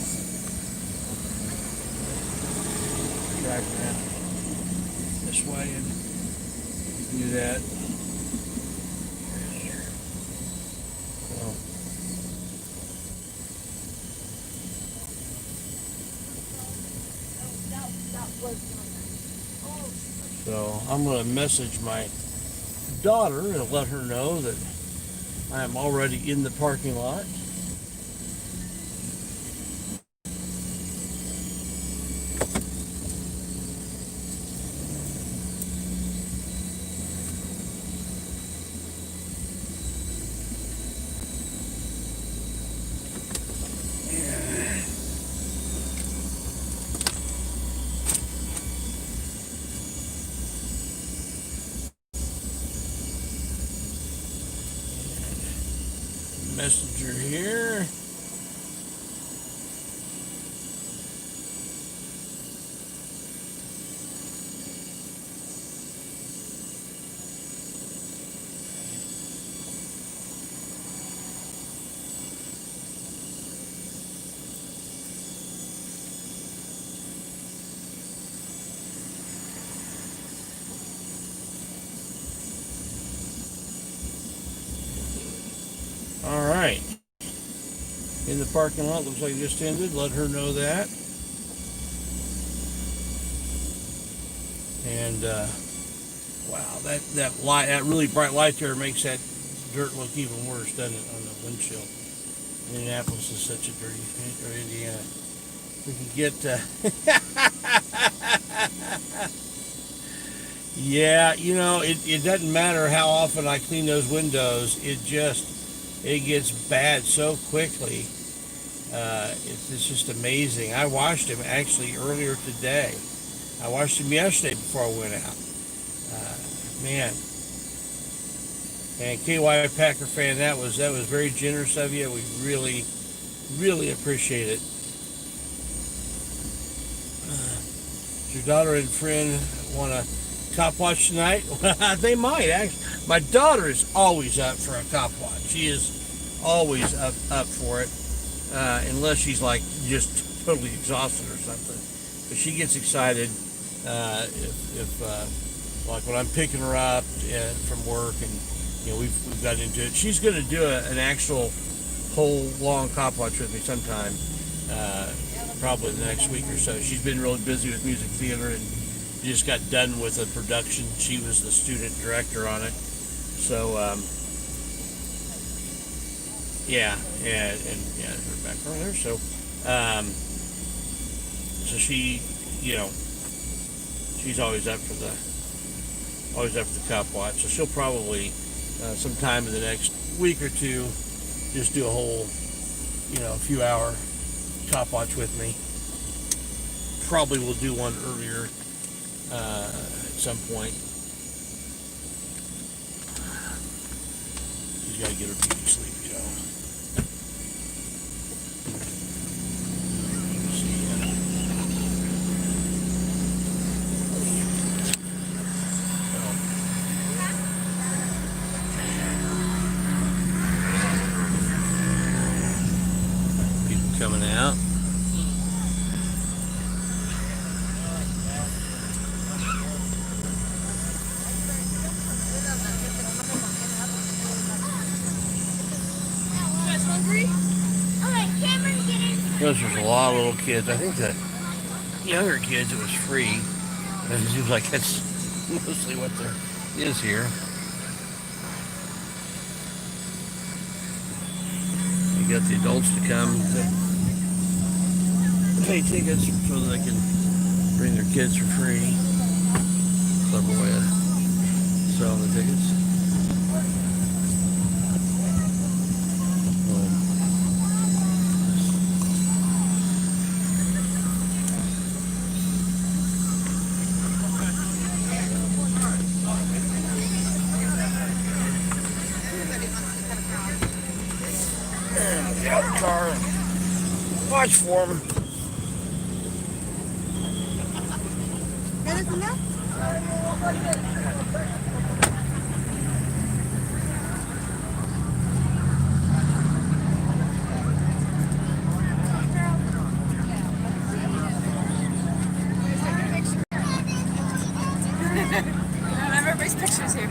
drive around this way and do that. So I'm going to message my daughter and let her know that I am already in the parking lot. Messenger here. All right. In the parking lot, looks like it just ended. Let her know that. And wow, that light, that really bright light there makes that dirt look even worse, doesn't it, on the windshield? Indianapolis is such a dirty, or Indiana. We can get, yeah, you know, it doesn't matter how often I clean those windows. It gets bad so quickly. It's just amazing. I washed him actually earlier today. I washed him yesterday before I went out. Man. And KY Packer fan, that was very generous of you. We really, really appreciate it. Does your daughter and friend want to cop watch tonight? They might, actually. My daughter is always up for a cop watch. She is always up for it, unless she's like just totally exhausted or something. But she gets excited if like when I'm picking her up from work, and you know we've got into it. She's going to do an actual whole long cop watch with me sometime, probably the next week or so. She's been really busy with music theater and just got done with a production. She was the student director on it. So, yeah, and her background there. So, so she, you know, she's always up for the cop watch. So she'll probably sometime in the next week or two just do a whole, you know, a few hour cop watch with me. Probably will do one earlier at some point. She's got to get her beauty sleep, you know. People coming out. There's a lot of little kids. I think the younger kids, it was free. It seems like that's mostly what there is here. You got the adults to come to pay tickets so that they can bring their kids for free. Clever way of selling the tickets. Get out of the car and watch for them. Everybody's pictures here.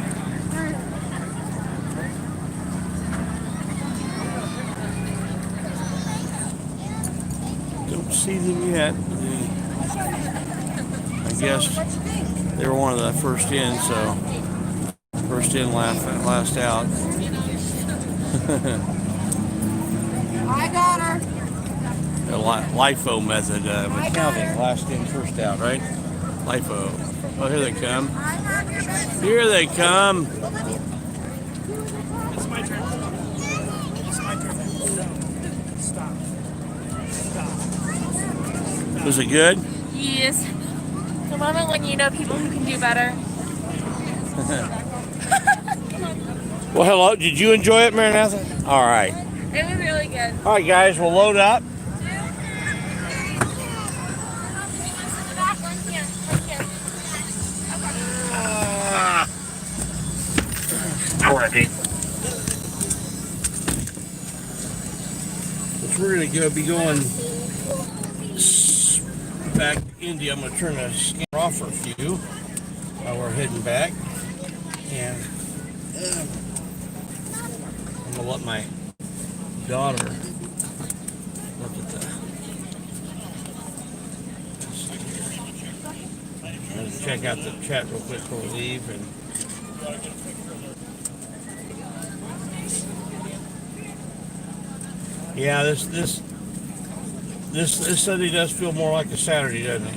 Don't see them yet. I guess they were one of the first in, so first in, last out. I got her. The LIFO method of accounting, last in, first out, right? LIFO. Oh, here they come. Here they come. It's my turn. It's my turn. Stop. Stop. Was it good? Yes. The moment when you know people who can do better. Well, hello. Did you enjoy it, Maranatha? All right. It was really good. All right, guys. We'll load up. Which we're gonna be going back to India. I'm gonna turn the scanner off for a few while we're heading back, and I'm gonna let my daughter look at the. I'm gonna check out the chat real quick before we leave, and Yeah, this Sunday does feel more like a Saturday, doesn't it?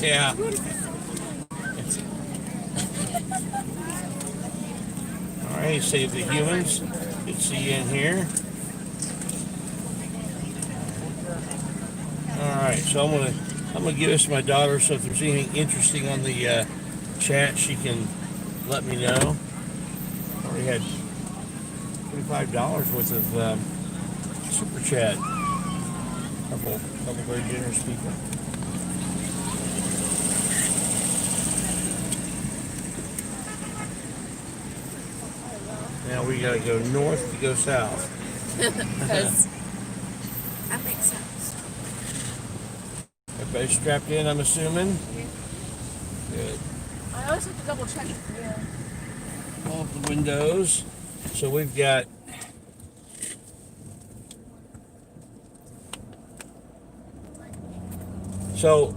Yeah. All right, save the humans. Good to see you in here. All right, so I'm gonna give this to my daughter. So if there's anything interesting on the chat, she can let me know. Already had $25 worth of super chat. Couple very generous people. Now we gotta go north to go south. Because that makes sense. Everybody strapped in, I'm assuming. Good. I always have to double check it. Yeah. All of the windows. So we've got So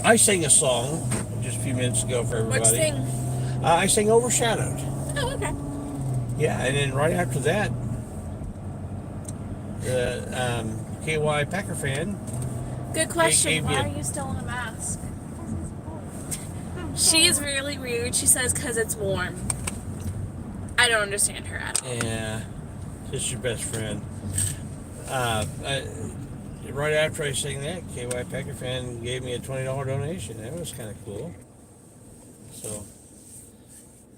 I sang a song just a few minutes ago for everybody. Which thing? I sang Overshadowed. Oh, okay. Yeah, and then right after that, the KY Packer fan. Good question. gave Why me are you still in a mask? She is really rude. She says because it's warm. I don't understand her at all. Yeah, just your best friend. Right after I sang that, KY Packer fan gave me a $20 donation. That was kind of cool.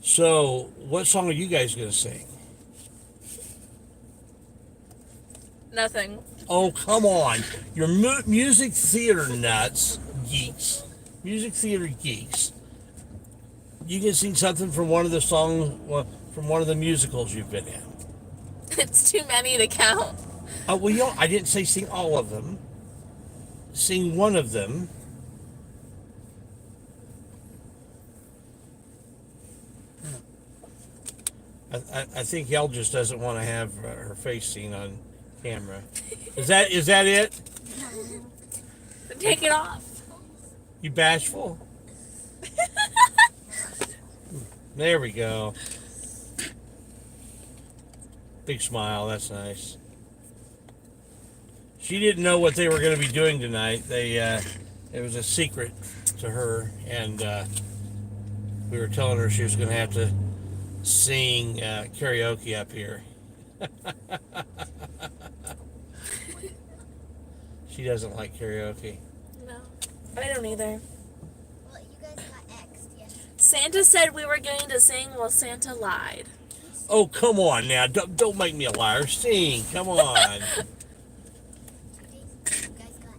So what song are you guys gonna sing? Nothing. Oh, come on. You're music theater nuts, geeks. Music theater geeks. You can sing something from one of the songs, from one of the musicals you've been in. It's too many to count. Well, I didn't say sing all of them. Sing one of them. I think Yell just doesn't want to have her face seen on camera. Is that it? Take it off. You bashful? There we go. Big smile. That's nice. She didn't know what they were going to be doing tonight. It was a secret to her, and we were telling her she was going to have to sing karaoke up here. She doesn't like karaoke. No, I don't either. Well, you guys got X'd yesterday. Santa said we were going to sing while Santa lied. Oh, come on now. Don't make me a liar. Sing. Come on. You guys got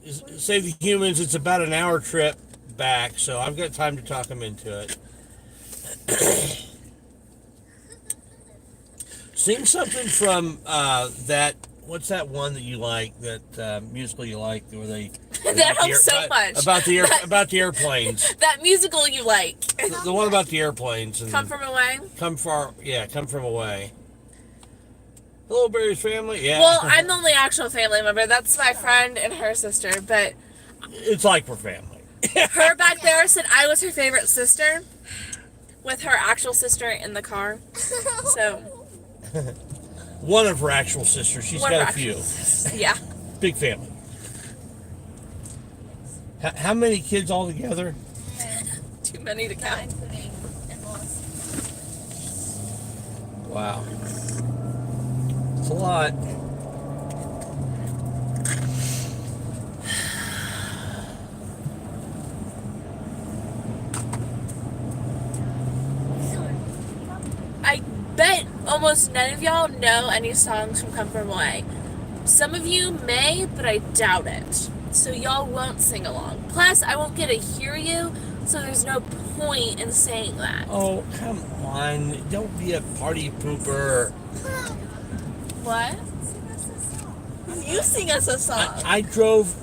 X'd. Save the humans. It's about an hour trip back, so I've got time to talk them into it. Sing something from that. What's that one that you like? That musical you like, where they That helps so much. about the airplanes. That musical you like. The one about the airplanes. And Come From Away? Come From Away. Hello, Barry's family. Yeah. Well, I'm the only actual family member. That's my friend and her sister. But it's like we're family. her back there said I was her favorite sister, with her actual sister in the car. So. One of her actual sisters. She's got a few. Yeah. Big family. How many kids altogether? Too many to count. Wow. It's a lot. I bet almost none of y'all know any songs from Come From Away. Some of you may, but I doubt it. So y'all won't sing along. Plus, I won't get to hear you, so there's no point in saying that. Oh, come on. Don't be a party pooper. What? You sing us a song. I drove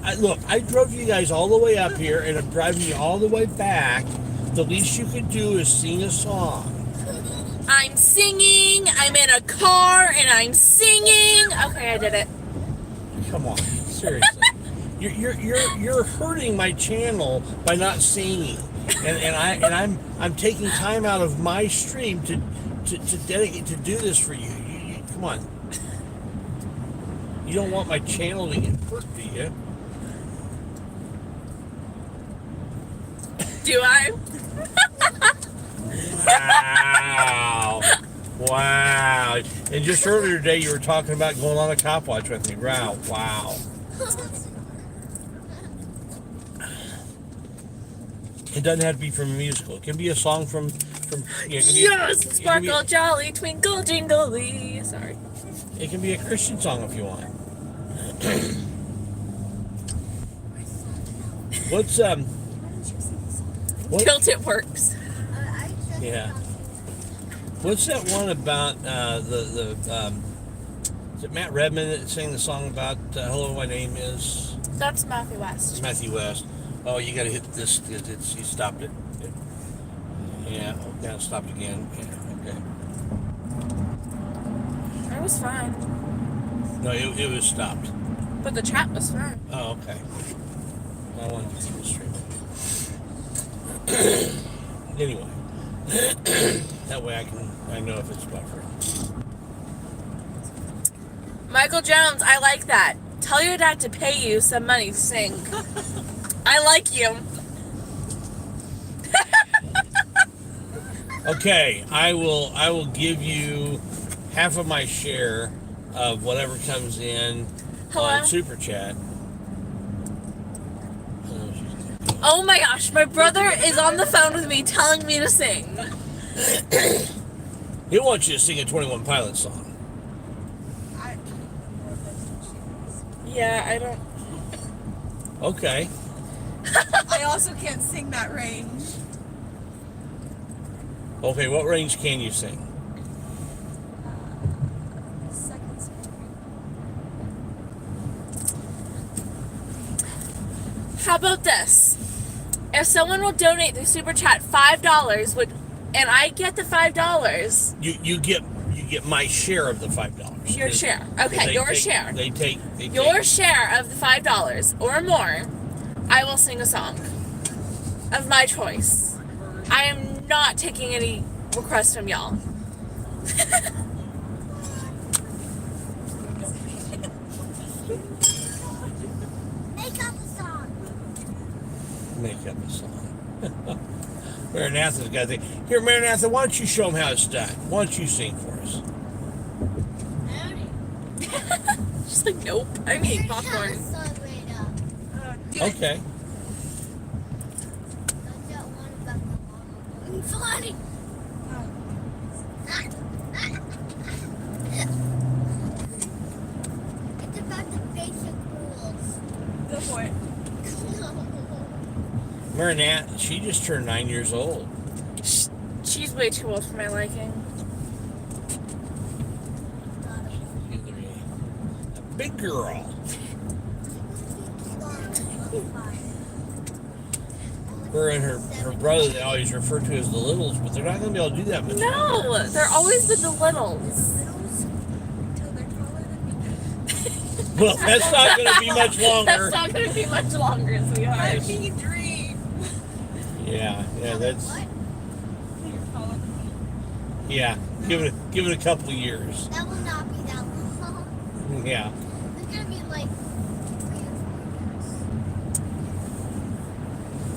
you guys all the way up here, and I'm driving you all the way back. The least you could do is sing a song. I'm singing, I'm in a car, and I'm singing. Okay, I did it. Come on, seriously. You're hurting my channel by not singing. and I'm taking time out of my stream to dedicate to do this for you. You come on. You don't want my channel to get hurt, do you? Do I? Wow. Wow. And just earlier today you were talking about going on a cop watch with me. Wow. Wow. It doesn't have to be from a musical. It can be a song from Yes! Sparkle, jolly, twinkle, jingly. Sorry. It can be a Christian song if you want. What's what? Tilt It Works. Yeah. What's that one about is it Matt Redman that sang the song about Hello, My Name Is? That's Matthew West. It's Matthew West. Oh, you got to hit this. You stopped it. Yeah. Oh, now it stopped again. Yeah. Okay. It was fine. No, it was stopped. But the chat was fine. Oh, okay. I wanted to see the stream. Anyway, that way I know if it's buffered. Michael Jones, I like that. Tell your dad to pay you some money to sing. I like you. Okay, I will give you half of my share of whatever comes in on Super Chat. Oh my gosh, my brother is on the phone with me telling me to sing. He wants you to sing a 21 Pilots song. Yeah, I don't. Okay. I also can't sing that range. Okay, what range can you sing? Second speed. How about this? If someone will donate the super chat $5, and I get the $5, You get my share of the $5. your share. Okay, your share. They take Your share of the $5 or more, I will sing a song of my choice. I am not taking any requests from y'all. Make up a song. Make up a song. Maranatha's got to think. Here, Maranatha, why don't you show them how it's done? Why don't you sing for us? She's like, nope. I'm eating popcorn. Okay. Funny. It's about the basic rules. Go for it. Maranatha, she just turned 9 years old. She's way too old for my liking. A big girl. Her and her brother, they always refer to as the littles, but they're not going to be able to do that much. No, they're always been the littles. Until they're taller than me. Well, that's not going to be much longer. That's not going to be much longer, sweetheart. Let me dream. Yeah, that's. You're taller than me. Yeah, give it a couple of years. That will not be that long. Yeah. It's gonna be like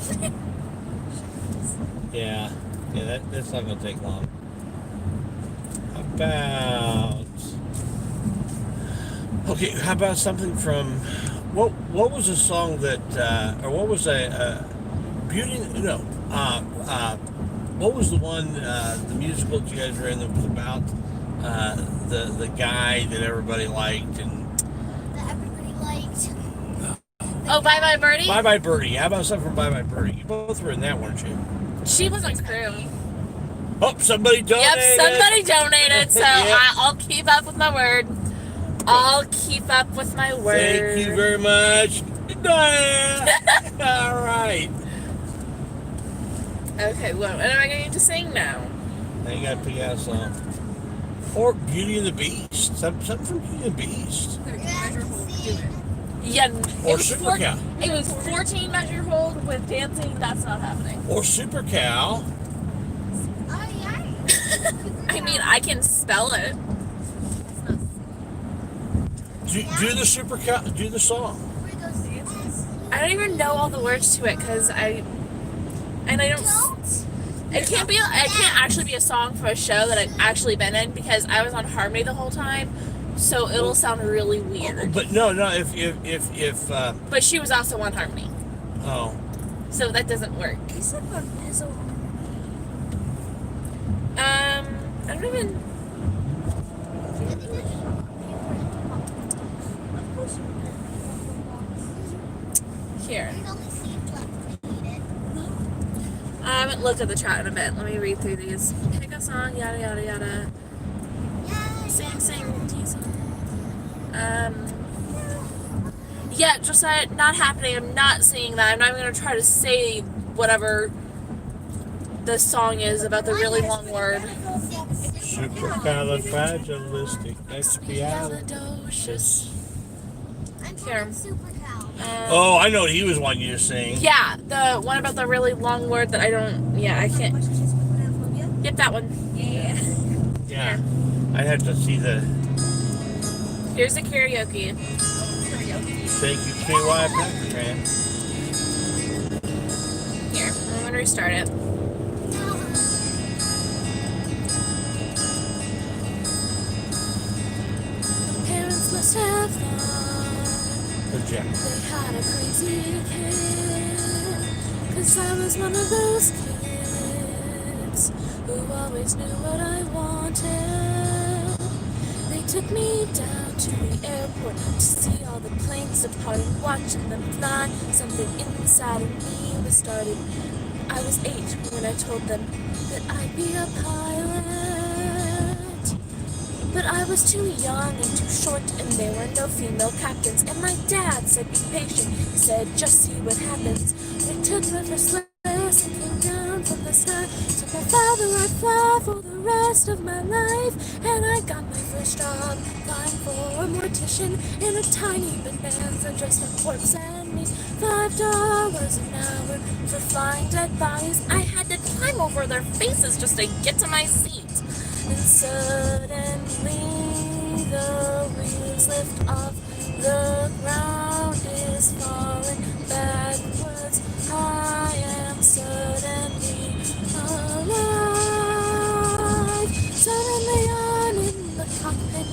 3 or 4 years. Yeah, that's not going to take long. How about something from what was a song that or what was Beauty? No, what was the one the musical that you guys were in that was about the guy that everybody liked and That everybody liked. Oh, Bye Bye Birdie? Bye Bye Birdie? How about something from Bye Bye Birdie? You both were in that, weren't you? She was on crew. Oh, somebody donated. Yep, somebody donated, so Yep. I'll keep up with my word. I'll keep up with my word. Thank you very much. All right. Okay, what am I going to sing now? Now you got to pick out a song. Or Beauty and the Beast. Something from Beauty and the Beast. Immeasurable. Do it. Yeah, Or Super Cow. It was 14 measure hold with dancing. That's not happening. Or Super Cow. Oh, yeah. I mean, I can spell it. Do the Super Cow. Do the song. Where those dances? I don't even know all the words to it because I don't. It can't be. It can't actually be a song for a show that I've actually been in because I was on harmony the whole time, so it'll sound really weird. But no. If But she was also on harmony, oh. so that doesn't work. You said on Bizzle. I don't even. Of course you can. Here. There's only seeds left to eat it. I haven't looked at the chat in a bit. Let me read through these. Pick a song, yada yada yada. Yeah. Sing, tease. Yeah, just not happening. I'm not seeing that. I'm not even gonna try to say whatever the song is about the really long word. Supercalifragilisticexpialidocious. I'm Here. from Super Cow. Oh, I know what he was wanting you to sing. Yeah, the one about the really long word that I don't. Yeah, I can't. Yep, that one. Yeah. Yeah. I'd have to see the. Here's the karaoke. Thank you, KY Packerman. Here, I'm gonna restart it. Parents must have thought The Jack. they had a crazy kid, 'cause I was one of those kids who always knew what I wanted. They took me down to the airport to see all the planes departing, watching them fly. Something inside of me was started. I was 8 when I told them that I'd be a pilot. But I was too young and too short, and there were no female captains. And my dad said, be patient. He said, just see what happens. I took my first lesson, came down from the sky. Told my father I'd fly for the rest of my life. And I got my first job flying for a mortician in a tiny bonanza, dressed in corpse and me. $5 an hour for flying dead bodies. I had to climb over their faces just to get to my seat. And suddenly the wheels lift off, the ground is falling backwards. I am suddenly alive. Suddenly I'm in the cockpit.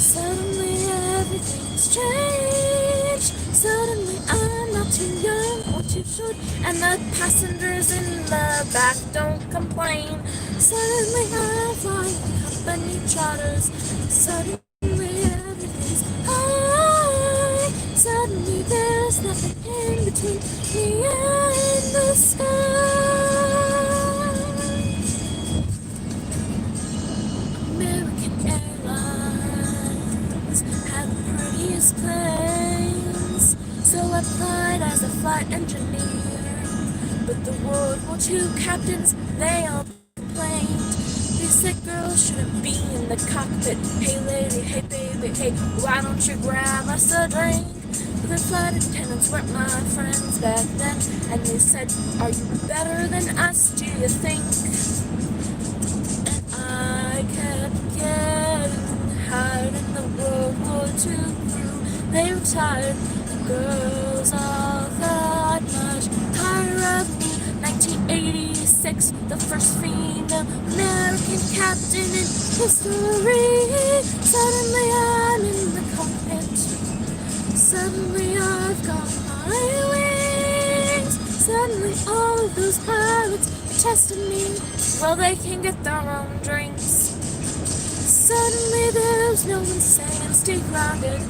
Suddenly everything's changed. Suddenly I'm not too young or too short, and the passengers in the back don't complain. Suddenly I'm flying company charters. Suddenly everything's high. Suddenly there's nothing in between me and the sky. American Airlines had the prettiest planes, so I applied as a flight engineer. But the World War II captains, they all complained. They said girls shouldn't be in the cockpit. Hey lady, hey baby, hey, why don't you grab us a drink? But the flight attendants weren't my friends back then, and they said, are you better than us, do you think? And I kept getting hired in the World War II crew. They were tired, the girls all thought much higher of me. 1986, the first female American captain in history. Suddenly I'm in the cockpit. Suddenly I've got my wings. Suddenly all of those pilots are testing me. Well, they can get their own drinks. Suddenly there's no one saying stay grounded.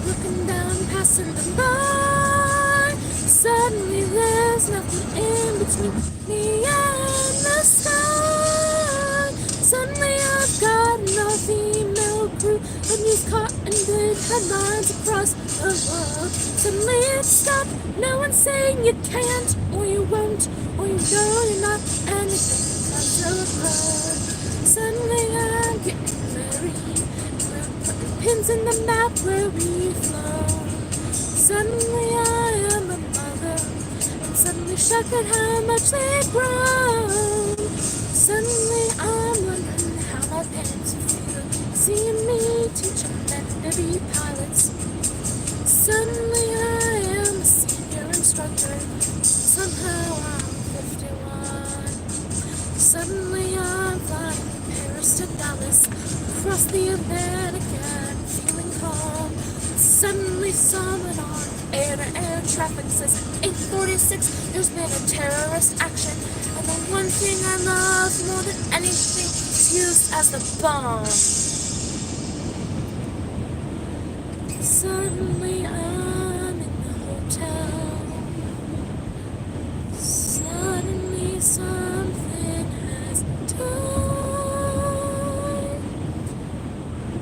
Looking down, passing them by. Suddenly there's nothing in between me and the sky. Suddenly I've got an all-female crew, a news car and big headlines across the world. Suddenly it stopped, no one's saying you can't, or you won't, or you know you're not anything because of her. Suddenly I'm getting married, we're putting pins in the map where we flow. Suddenly I am a mother, and suddenly shocked at how much they've grown. Suddenly I'm wondering how my parents feel, seeing me teach men to be pilots. Suddenly I am a senior instructor, somehow I'm 51. Suddenly I'm flying from Paris to Dallas, across the Atlantic and feeling calm. Suddenly someone on air traffic says 8:46, there's been a terrorist action, and the one thing I love more than anything is used as the bomb. Suddenly I'm in the hotel. Suddenly something has died.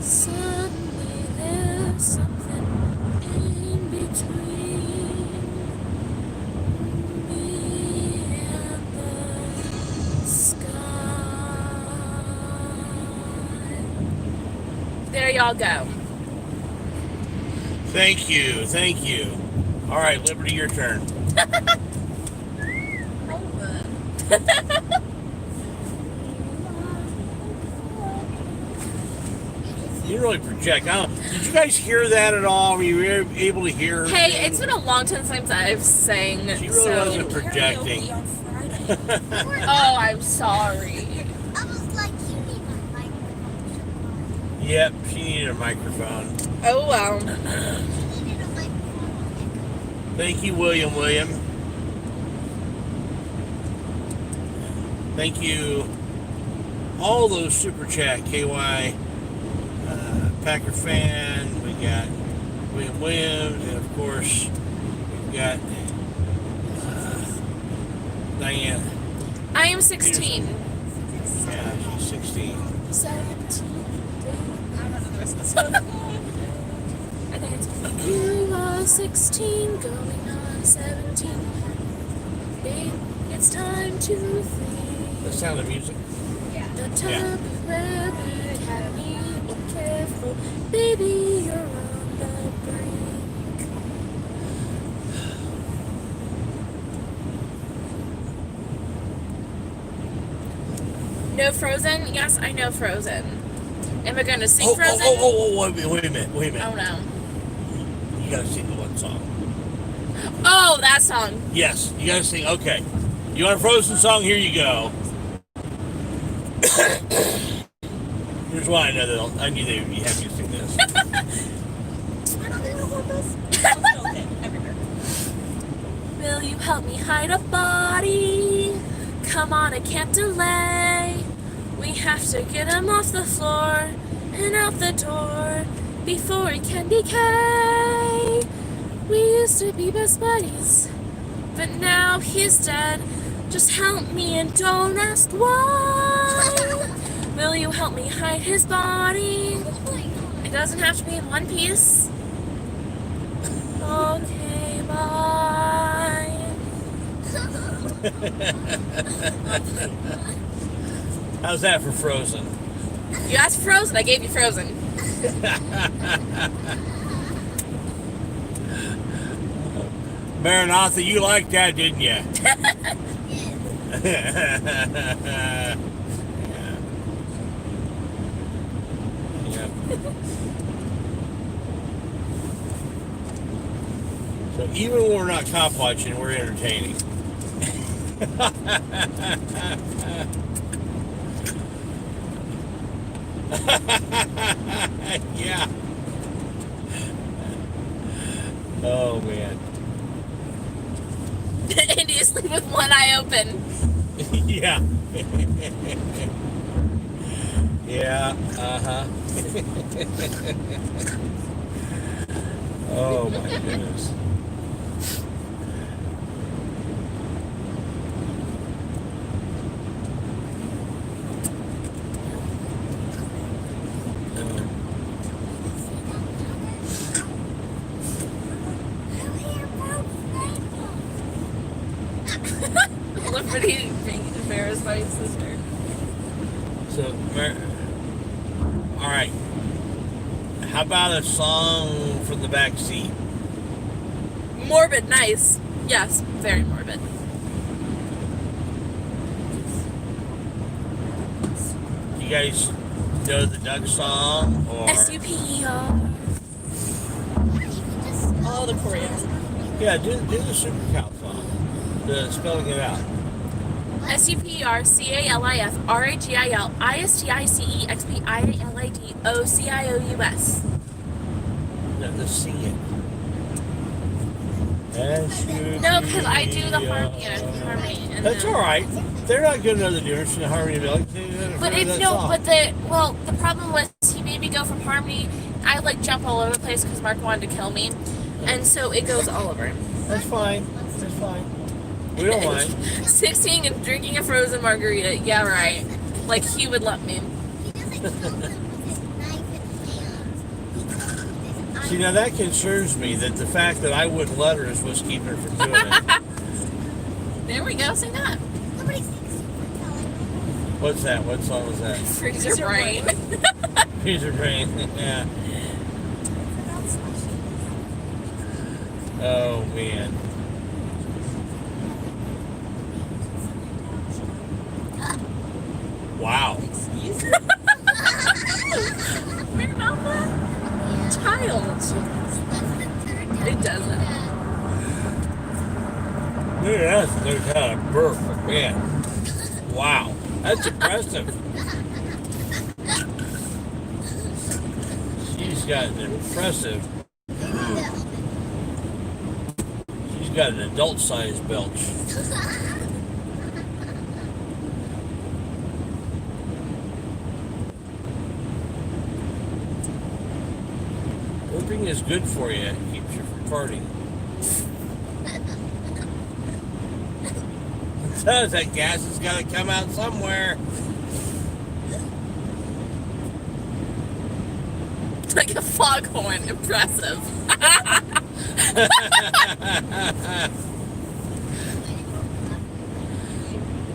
Suddenly there's something in between me and the sky. There y'all go. Thank you, thank you. All right, Liberty, your turn. You really project. Did you guys hear that at all? Were you able to hear her? Hey, it's been a long time since I've sang. She really wasn't projecting. Oh, I'm sorry. I was like, you need a microphone. Yep, she needed a microphone. Oh, well. She needed a microphone. Thank you, William. Thank you. All those super chat, KY, Packer fan. We got William Williams, and of course, we've got Diana. I am 16. Yeah, she's 16. 17. I don't know the rest of the song. I think it's you are 16, going on 17. Babe, it's time to think. The Sound of Music. The time of rabbit had me careful. Baby, you're on the brink. No Frozen? Yes, I know Frozen. Am I going to sing Frozen? Wait a minute. Oh no. You gotta sing the one song. Oh, that song. Yes, you gotta sing. Okay. You want a Frozen song? Here you go. Here's why I know that I knew that you have to sing this. I don't even know what this. Okay, everywhere. Will you help me hide a body? Come on, I can't delay. We have to get him off the floor and out the door before it can decay. We used to be best buddies, but now he's dead. Just help me and don't ask why. Will you help me hide his body? It doesn't have to be in one piece. Okay, bye. How's that for Frozen? You asked Frozen, I gave you Frozen. Maranatha, you liked that, didn't you? Yeah. So even when we're not cop watching, we're entertaining. Yeah. Oh man. And you sleep with one eye open. Yeah. Yeah. Uh-huh. Oh my goodness. Liberty being embarrassed by his sister. So, all right. How about a song from the back seat? Morbid, nice. Yes, very morbid. You guys know the duck song? Or SUPER. Oh, the choreo. yeah, do the Super Cow song. The spelling it out. SUPERCALIFRAGICEXPIALADOCIOUS. No, just sing it. No, because I do the harmony and That's all right. They're not going to know the difference between the harmony and the But it's the problem was he made me go from harmony. I like jump all over the place because Mark wanted to kill me, and so it goes all over. That's fine. That's fine. We don't mind. 16 and drinking a frozen margarita. Yeah, right. Like he would let me. See, now that concerns me, that the fact that I wouldn't let her is what's keeping her from doing it. There we go. Sing that. What's that? What song was that? Freeze your brain. Freeze your brain. Yeah. Oh, man. Wow. Where about that? Child. It doesn't. Look at that. They're kind of burp. Man. Wow. That's impressive. She's got an impressive. She's got an adult-sized belch. Burping is good for you. It keeps you from farting. It does. That gas has got to come out somewhere. It's like a foghorn. Impressive.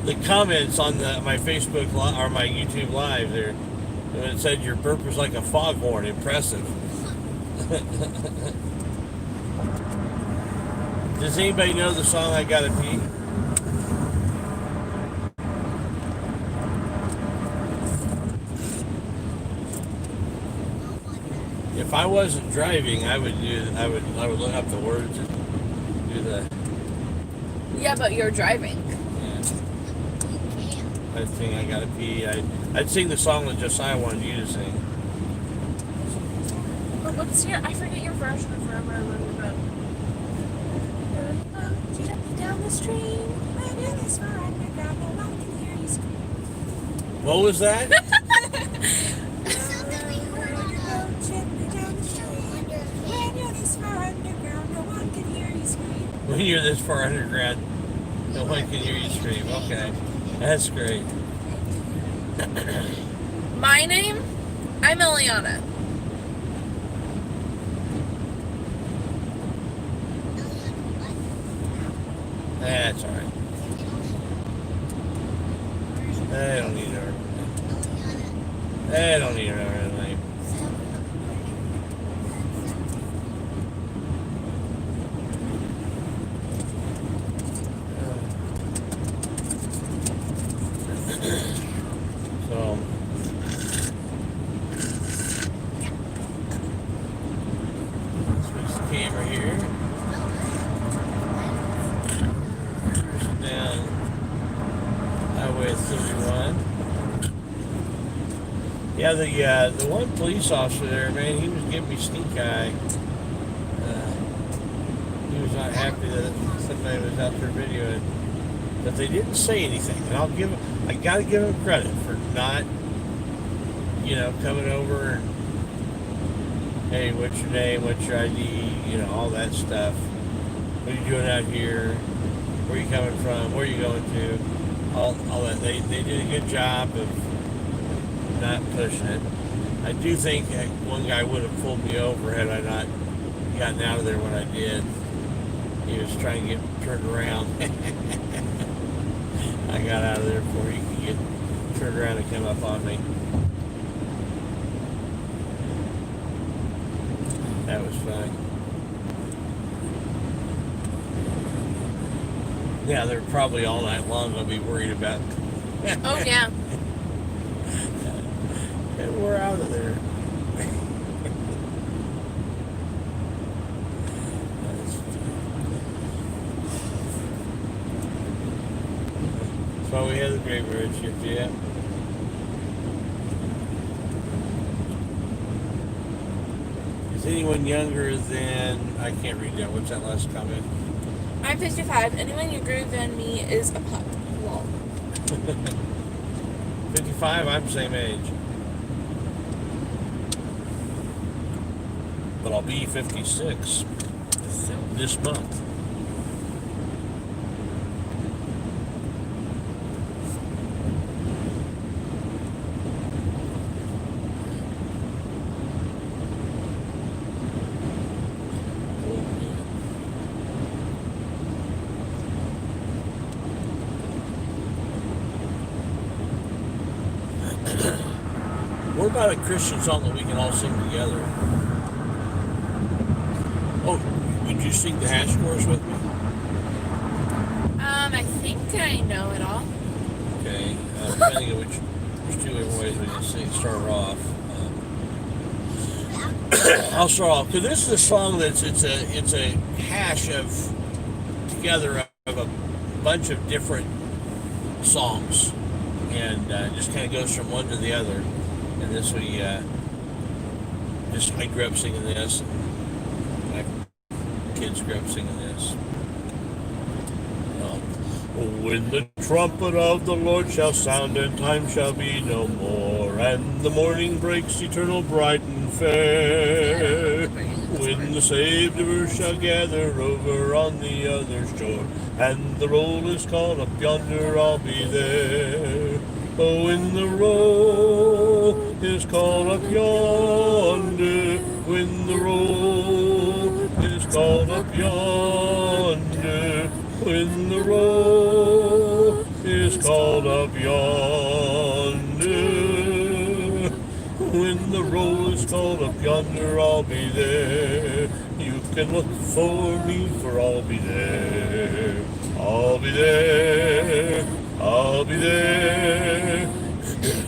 The comments on my Facebook or my YouTube live there, when it said your burp was like a foghorn, impressive. Does anybody know the song I Gotta Pee? If I wasn't driving, I would look up the words and do the. Yeah, but you're driving. Yeah. I'd sing I Gotta Pee. I'd sing the song that Josiah wanted you to sing. But what's your? I forget your version of Forever Alone. Down the stream, What was that? When you're this far underground, no one can hear you scream. Okay, that's great. My name? I'm Eliana. That's all right. I don't need her. I don't need her name. So, switch the camera here. Down Highway 31. Yeah, the one police officer there, man, he was giving me stink eye. He was not happy that somebody was out there videoing, but they didn't say anything. And I gotta give him credit for not, coming over and, hey, what's your name, what's your ID, all that stuff. What are you doing out here? Where are you coming from? Where are you going to? All that. They did a good job of not pushing it. I do think one guy would have pulled me over had I not gotten out of there when I did. He was trying to get turned around. I got out of there before he could get turned around and come up on me. That was fun. Yeah, they're probably all night long going to be worried about. Oh, yeah. And we're out of there. That's why we have the graveyard shift, yeah. Is anyone younger than... I can't read that. What's that last comment? I'm 55. Anyone younger than me is a pup. Lol. 55, I'm the same age. But I'll be 56 this month. What about a Christian song that we can all sing together? Oh, would you sing the hash chorus with me? I think I know it all. Okay, depending on which two different ways we can sing. Start off. I'll start off because this is a song that's it's a hash of together of a bunch of different songs, and just kind of goes from one to the other. And this we I grew up singing this, and my kids grew up singing this. When the trumpet of the Lord shall sound, and time shall be no more, and the morning breaks eternal, bright and fair. When the saved ever shall gather over on the other shore, and the roll is called up yonder, I'll be there. Oh, when the roll is called up yonder, when the roll is called up yonder, when the roll is called up yonder, when the roll is called up yonder, I'll be there. You can look for me, for I'll be there. I'll be there. I'll be there.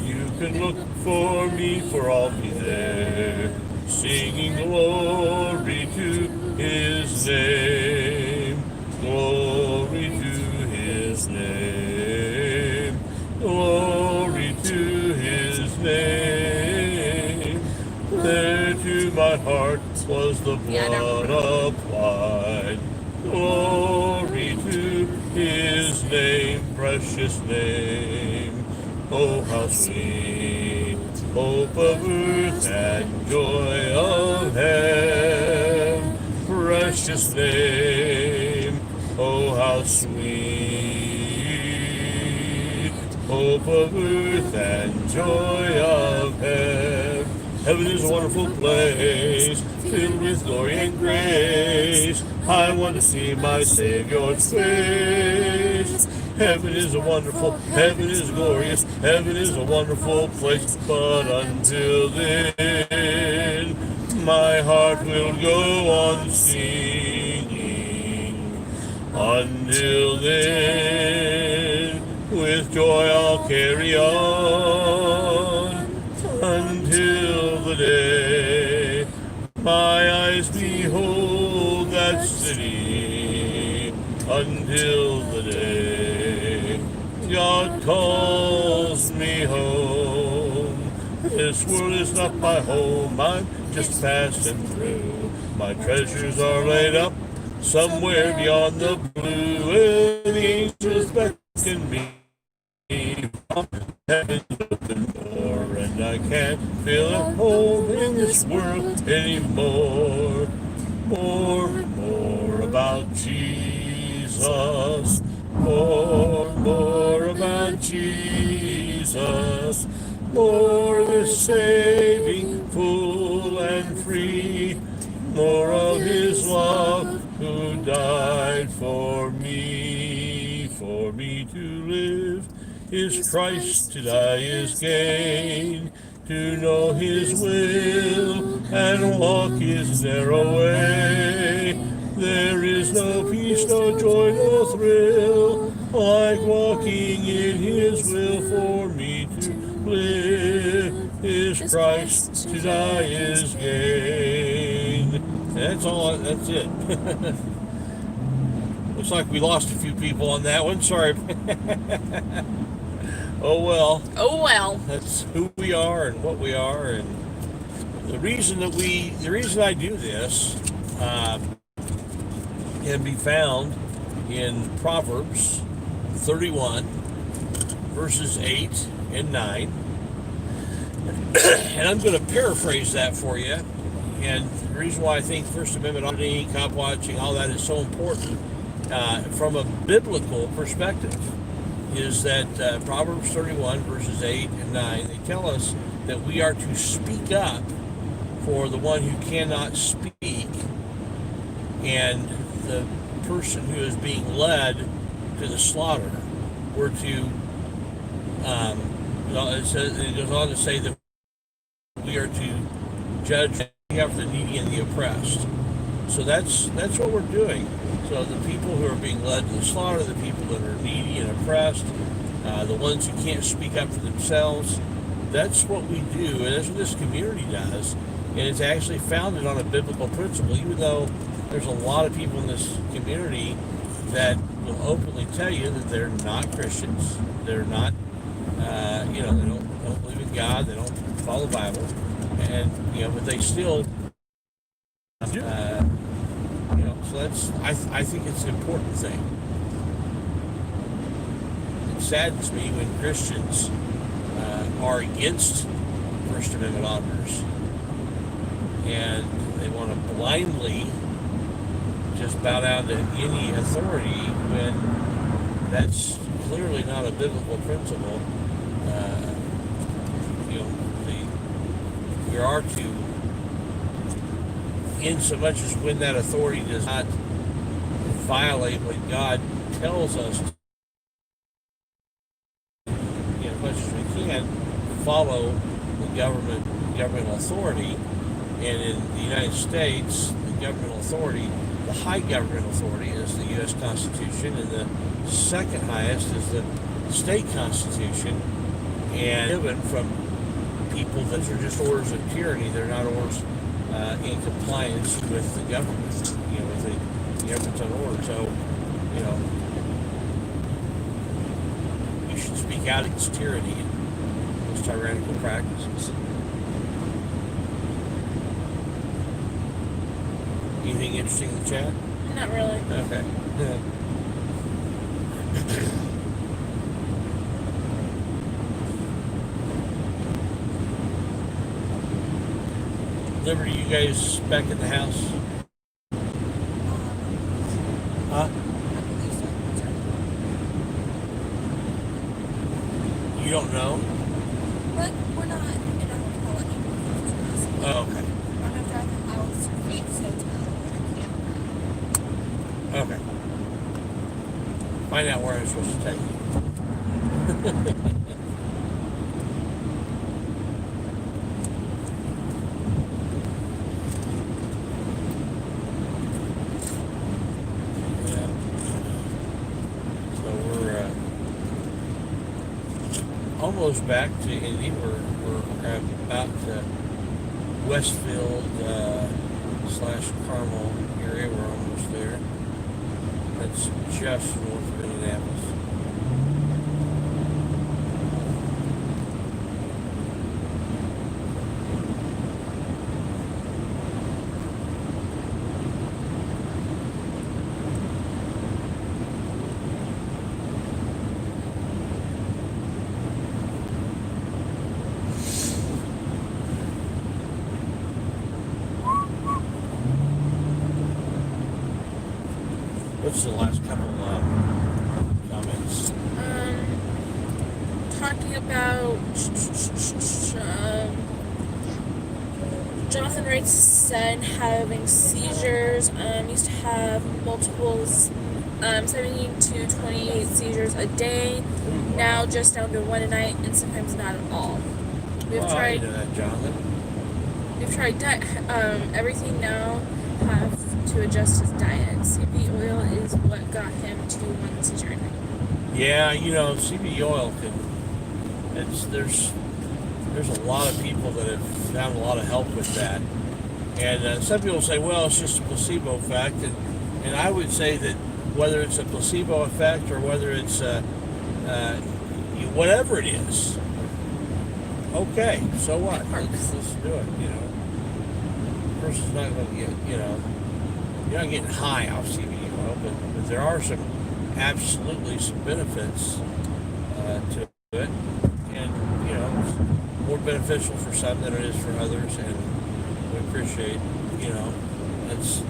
You can look for me, for I'll be there. Singing glory to His name. Glory to His name. Glory to His name. There to my heart was the blood applied. Glory to His name, precious name. Oh, how sweet, hope of earth and joy of heaven, precious name. Oh, how sweet, hope of earth and joy of heaven. Heaven is a wonderful place, filled with glory and grace. I want to see my Savior's face. Heaven is a wonderful, heaven is glorious, heaven is a wonderful place. But until then, my heart will go on singing. Until then, with joy I'll carry on. Until the day my eyes behold that city, until the day God calls me home. This world is not my home, I'm just passing through. My treasures are laid up somewhere beyond the blue, and the angels beckon me from heaven's open door, and I can't feel at home in this world anymore. More about Jesus. More about Jesus. More the saving, full and free. More of His love who died for me to live is Christ, to die is gain, to know His will and walk His narrow way. There is no peace, no joy, no thrill, like walking in His will. For me to live is Christ, to die is gain. That's all. That's it. Looks like we lost a few people on that one. Sorry. Oh well. Oh well. That's who we are and what we are, and the reason I do this can be found in Proverbs 31, verses 8 and 9. And I'm going to paraphrase that for you. And the reason why I think First Amendment auditing, cop watching, all that is so important from a biblical perspective is that Proverbs 31, verses 8 and 9, they tell us that we are to speak up for the one who cannot speak, and the person who is being led to the slaughter. We're to, it goes on to say that we are to judge the needy and the oppressed. So that's what we're doing. So the people who are being led to the slaughter, the people that are needy and oppressed, the ones who can't speak up for themselves, that's what we do, and that's what this community does. And it's actually founded on a biblical principle, even though there's a lot of people in this community that will openly tell you that they're not Christians. They're not, they don't believe in God. They don't follow the Bible, and but they still do. So that's I think it's an important thing. It saddens me when Christians are against First Amendment auditors, and they want to blindly just bow down to any authority when that's clearly not a biblical principle. We are to, in so much as when that authority does not violate what God tells us to, as much as we can, follow the governmental authority. And in the United States, the governmental authority, the high government authority is the U.S. Constitution, and the second highest is the state constitution, and given from people that are just orders of tyranny. They're not orders in compliance with the government, with the government's own order. So, you should speak out against tyranny and those tyrannical practices. Anything interesting in the chat? Not really. Okay. Liberty, you guys back at the house? Huh? You don't know? But we're not in a hotel anymore. Oh, okay. I'm after the house. It's hotel. Okay. Find out where I'm supposed to take you. Almost back to Indy. We're about Westfield / Carmel area. We're almost there. That's just north of Indianapolis. What's the last couple comments? Talking about Jonathan Wright's son having seizures. Used to have multiples, 17 to 28 seizures a day. Now just down to one a night, and sometimes not at all. We've tried. I know that, Jonathan. We've tried everything now. have to adjust his diet. CB oil is what got him to one seizure a night. Yeah, CB oil can. There's a lot of people that have found a lot of help with that, and some people say, well, it's just a placebo effect, and I would say that whether it's a placebo effect or whether it's whatever it is, okay, so what? Let's do it. The person's not going to get, you're not getting high off CBD oil, but there are absolutely some benefits to it, and it's more beneficial for some than it is for others, and we appreciate, that's,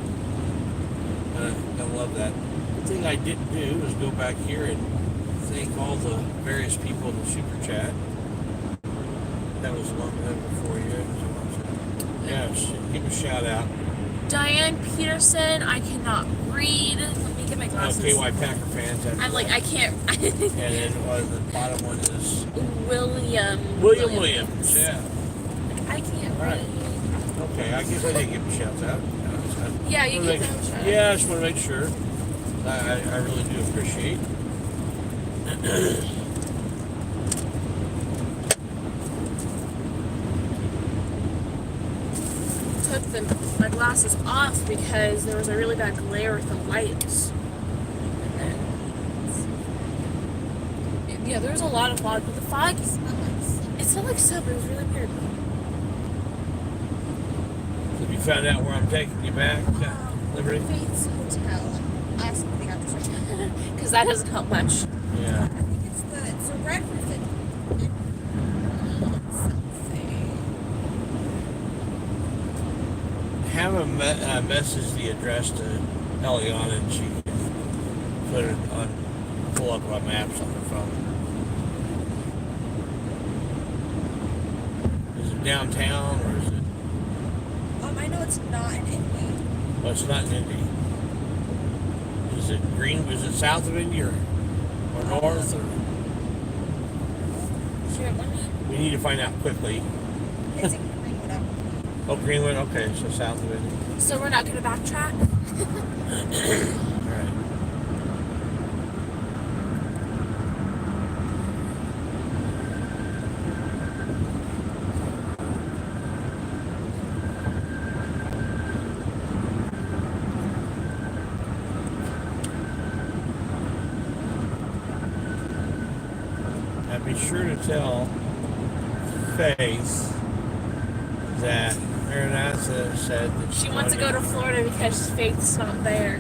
I love that. The thing I didn't do is go back here and thank all the various people in the super chat. That was long before you. Yes, give a shout out. Diane Peterson, I cannot read. Let me get my glasses. KY Packer fans. I'm like, I can't. And then the bottom one is Williams. Yeah. I can't Right. read. Okay, I guess I did give a shout out. Yeah, you can give a shout out. Yeah, I just want to make sure. I really do appreciate. Took my glasses off because there was a really bad glare with the lights. And then, yeah, there was a lot of fog, but the fog smelled like soap. It was really weird. Have you found out where I'm taking you back, Liberty? Faith's Hotel. I have something I have to search. Because that doesn't help much. Yeah. I think it's a red ribbon. Have a message the address to Eliana, and she can put it on, pull up our maps on her phone. Is it downtown or is it? I know it's not in Indy. Well, it's not in Indy. Is it green? Is it south of Indy or north or? Sure, let me. We need to find out quickly. It's in Greenwood. Oh, Greenwood. Okay, so south of Indy. So we're not going to backtrack? All right. And be sure to tell Faith that Maranatha said that She wants to go to Florida because Faith's not there.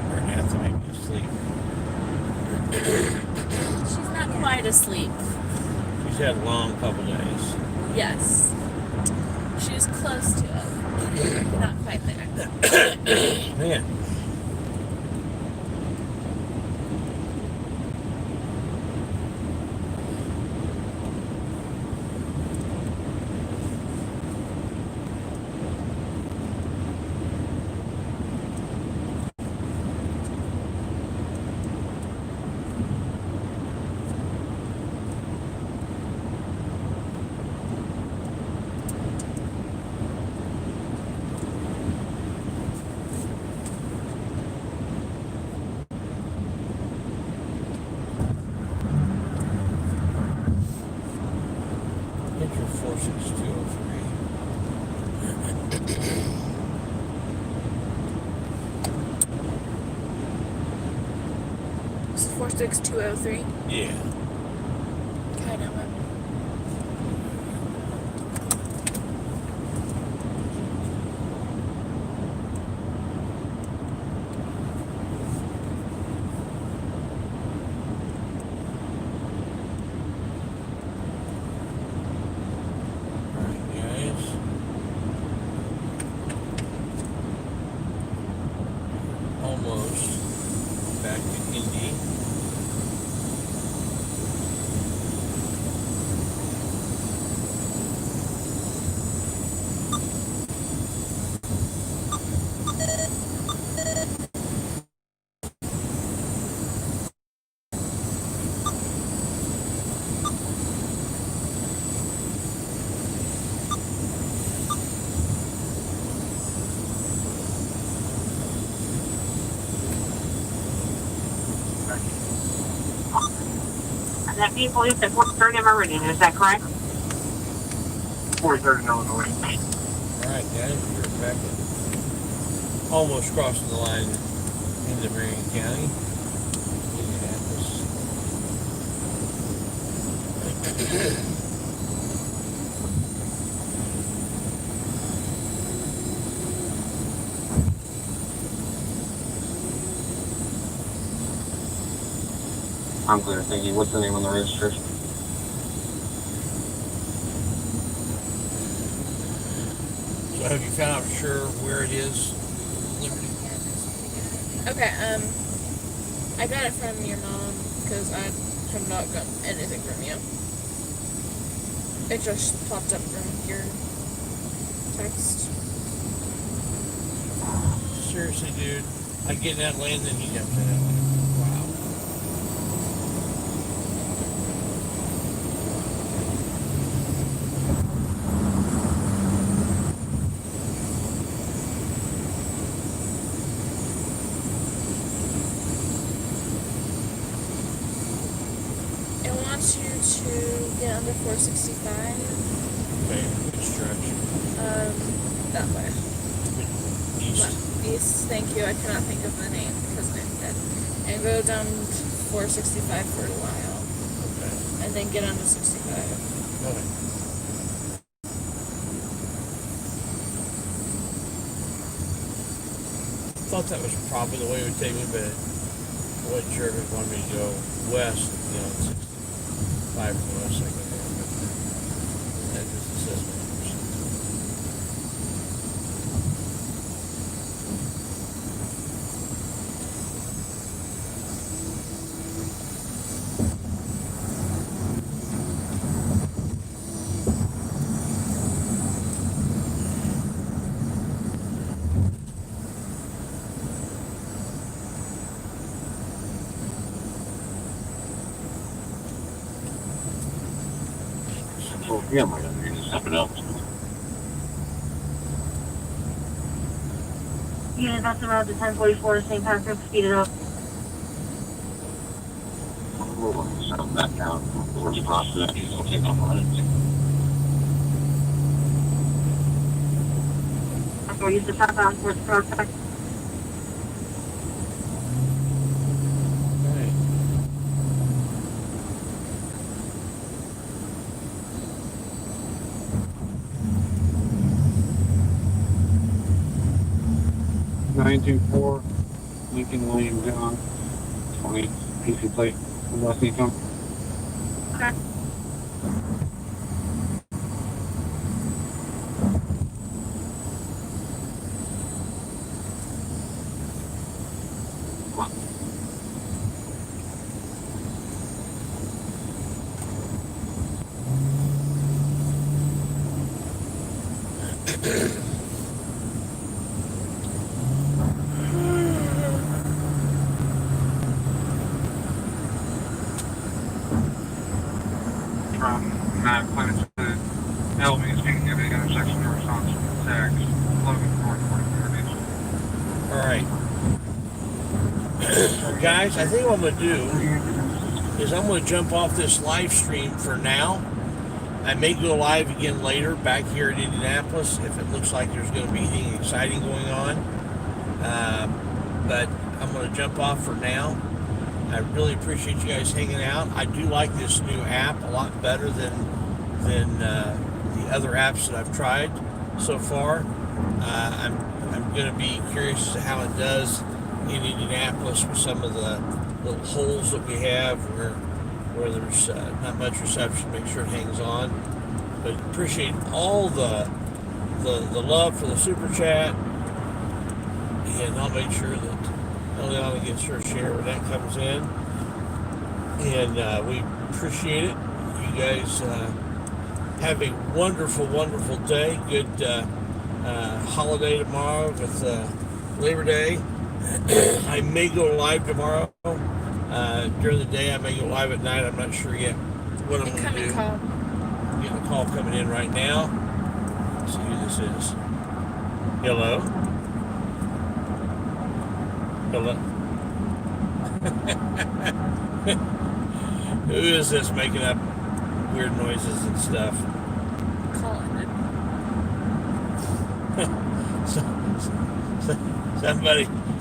Maranatha made me sleep. She's not quite asleep. She's had a long couple days. Yes. She's close to it. Not quite there. Man. Enter 46203. This is 46203. Yeah. Kind of. Alright, guys. Almost back to Indy. That be police at 43rd and Meridian, is that correct? 43rd in Illinois. All right, guys, we're back at almost crossing the line into Marion County. Indianapolis. I'm clear, thank you. What's the name on the registration? So have you found out for sure where it is, Liberty? Okay, I got it from your mom because I have not gotten anything from you. It just popped up from your text. Seriously, dude, I get in that lane, then you jump in that lane. Wow. I want you to get under 465. Okay, good stretch. That way. East. East, thank you. I cannot think of the name because I'm dead. And go down to 465 for a while. Okay. And then get onto 65. Okay. Thought that was probably the way it would take me, but I wasn't sure if it wanted me to go west, 65 from the west, I can go, but that just says 100%. Oh, yeah, my God, you're just stepping up. Unit that's around to 1044 St. Patrick, speed it up. We'll settle that down. We'll just cross that. We'll take off on it. That's where you used to tap out towards Prospect. Right. Nine-two-four, Lincoln William John, 20, PC plate, West Econ. Okay. From Matt Clemens to Elving, speaking of the intersection of response from Saks, Logan, 444. All right. Guys, I think what I'm going to do is I'm going to jump off this live stream for now. I may go live again later back here in Indianapolis if it looks like there's going to be anything exciting going on. But I'm going to jump off for now. I really appreciate you guys hanging out. I do like this new app a lot better than the other apps that I've tried so far. I'm going to be curious as to how it does in Indianapolis with some of the little holes that we have where there's not much reception. Make sure it hangs on. But appreciate all the love for the super chat, and I'll make sure that Eliana gets her share when that comes in. And we appreciate it. You guys have a wonderful, wonderful day. Good holiday tomorrow with Labor Day. I may go live tomorrow. During the day, I may go live at night. I'm not sure yet what I'm going to do. Call. I'm getting a call coming in right now. Let's see who this is. Hello? Hello? Who is this making up weird noises and stuff? Calling it.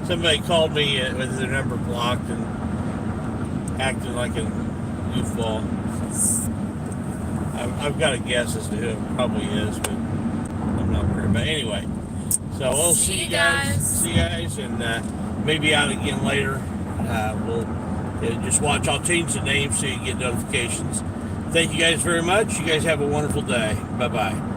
Somebody called me with their number blocked and acting like a goofball. I've got a guess as to who it probably is, but I'm not worried. But anyway, so we'll see you guys. See you guys, and maybe out again later. We'll just watch. I'll change the name so you get notifications. Thank you guys very much. You guys have a wonderful day. Bye-bye.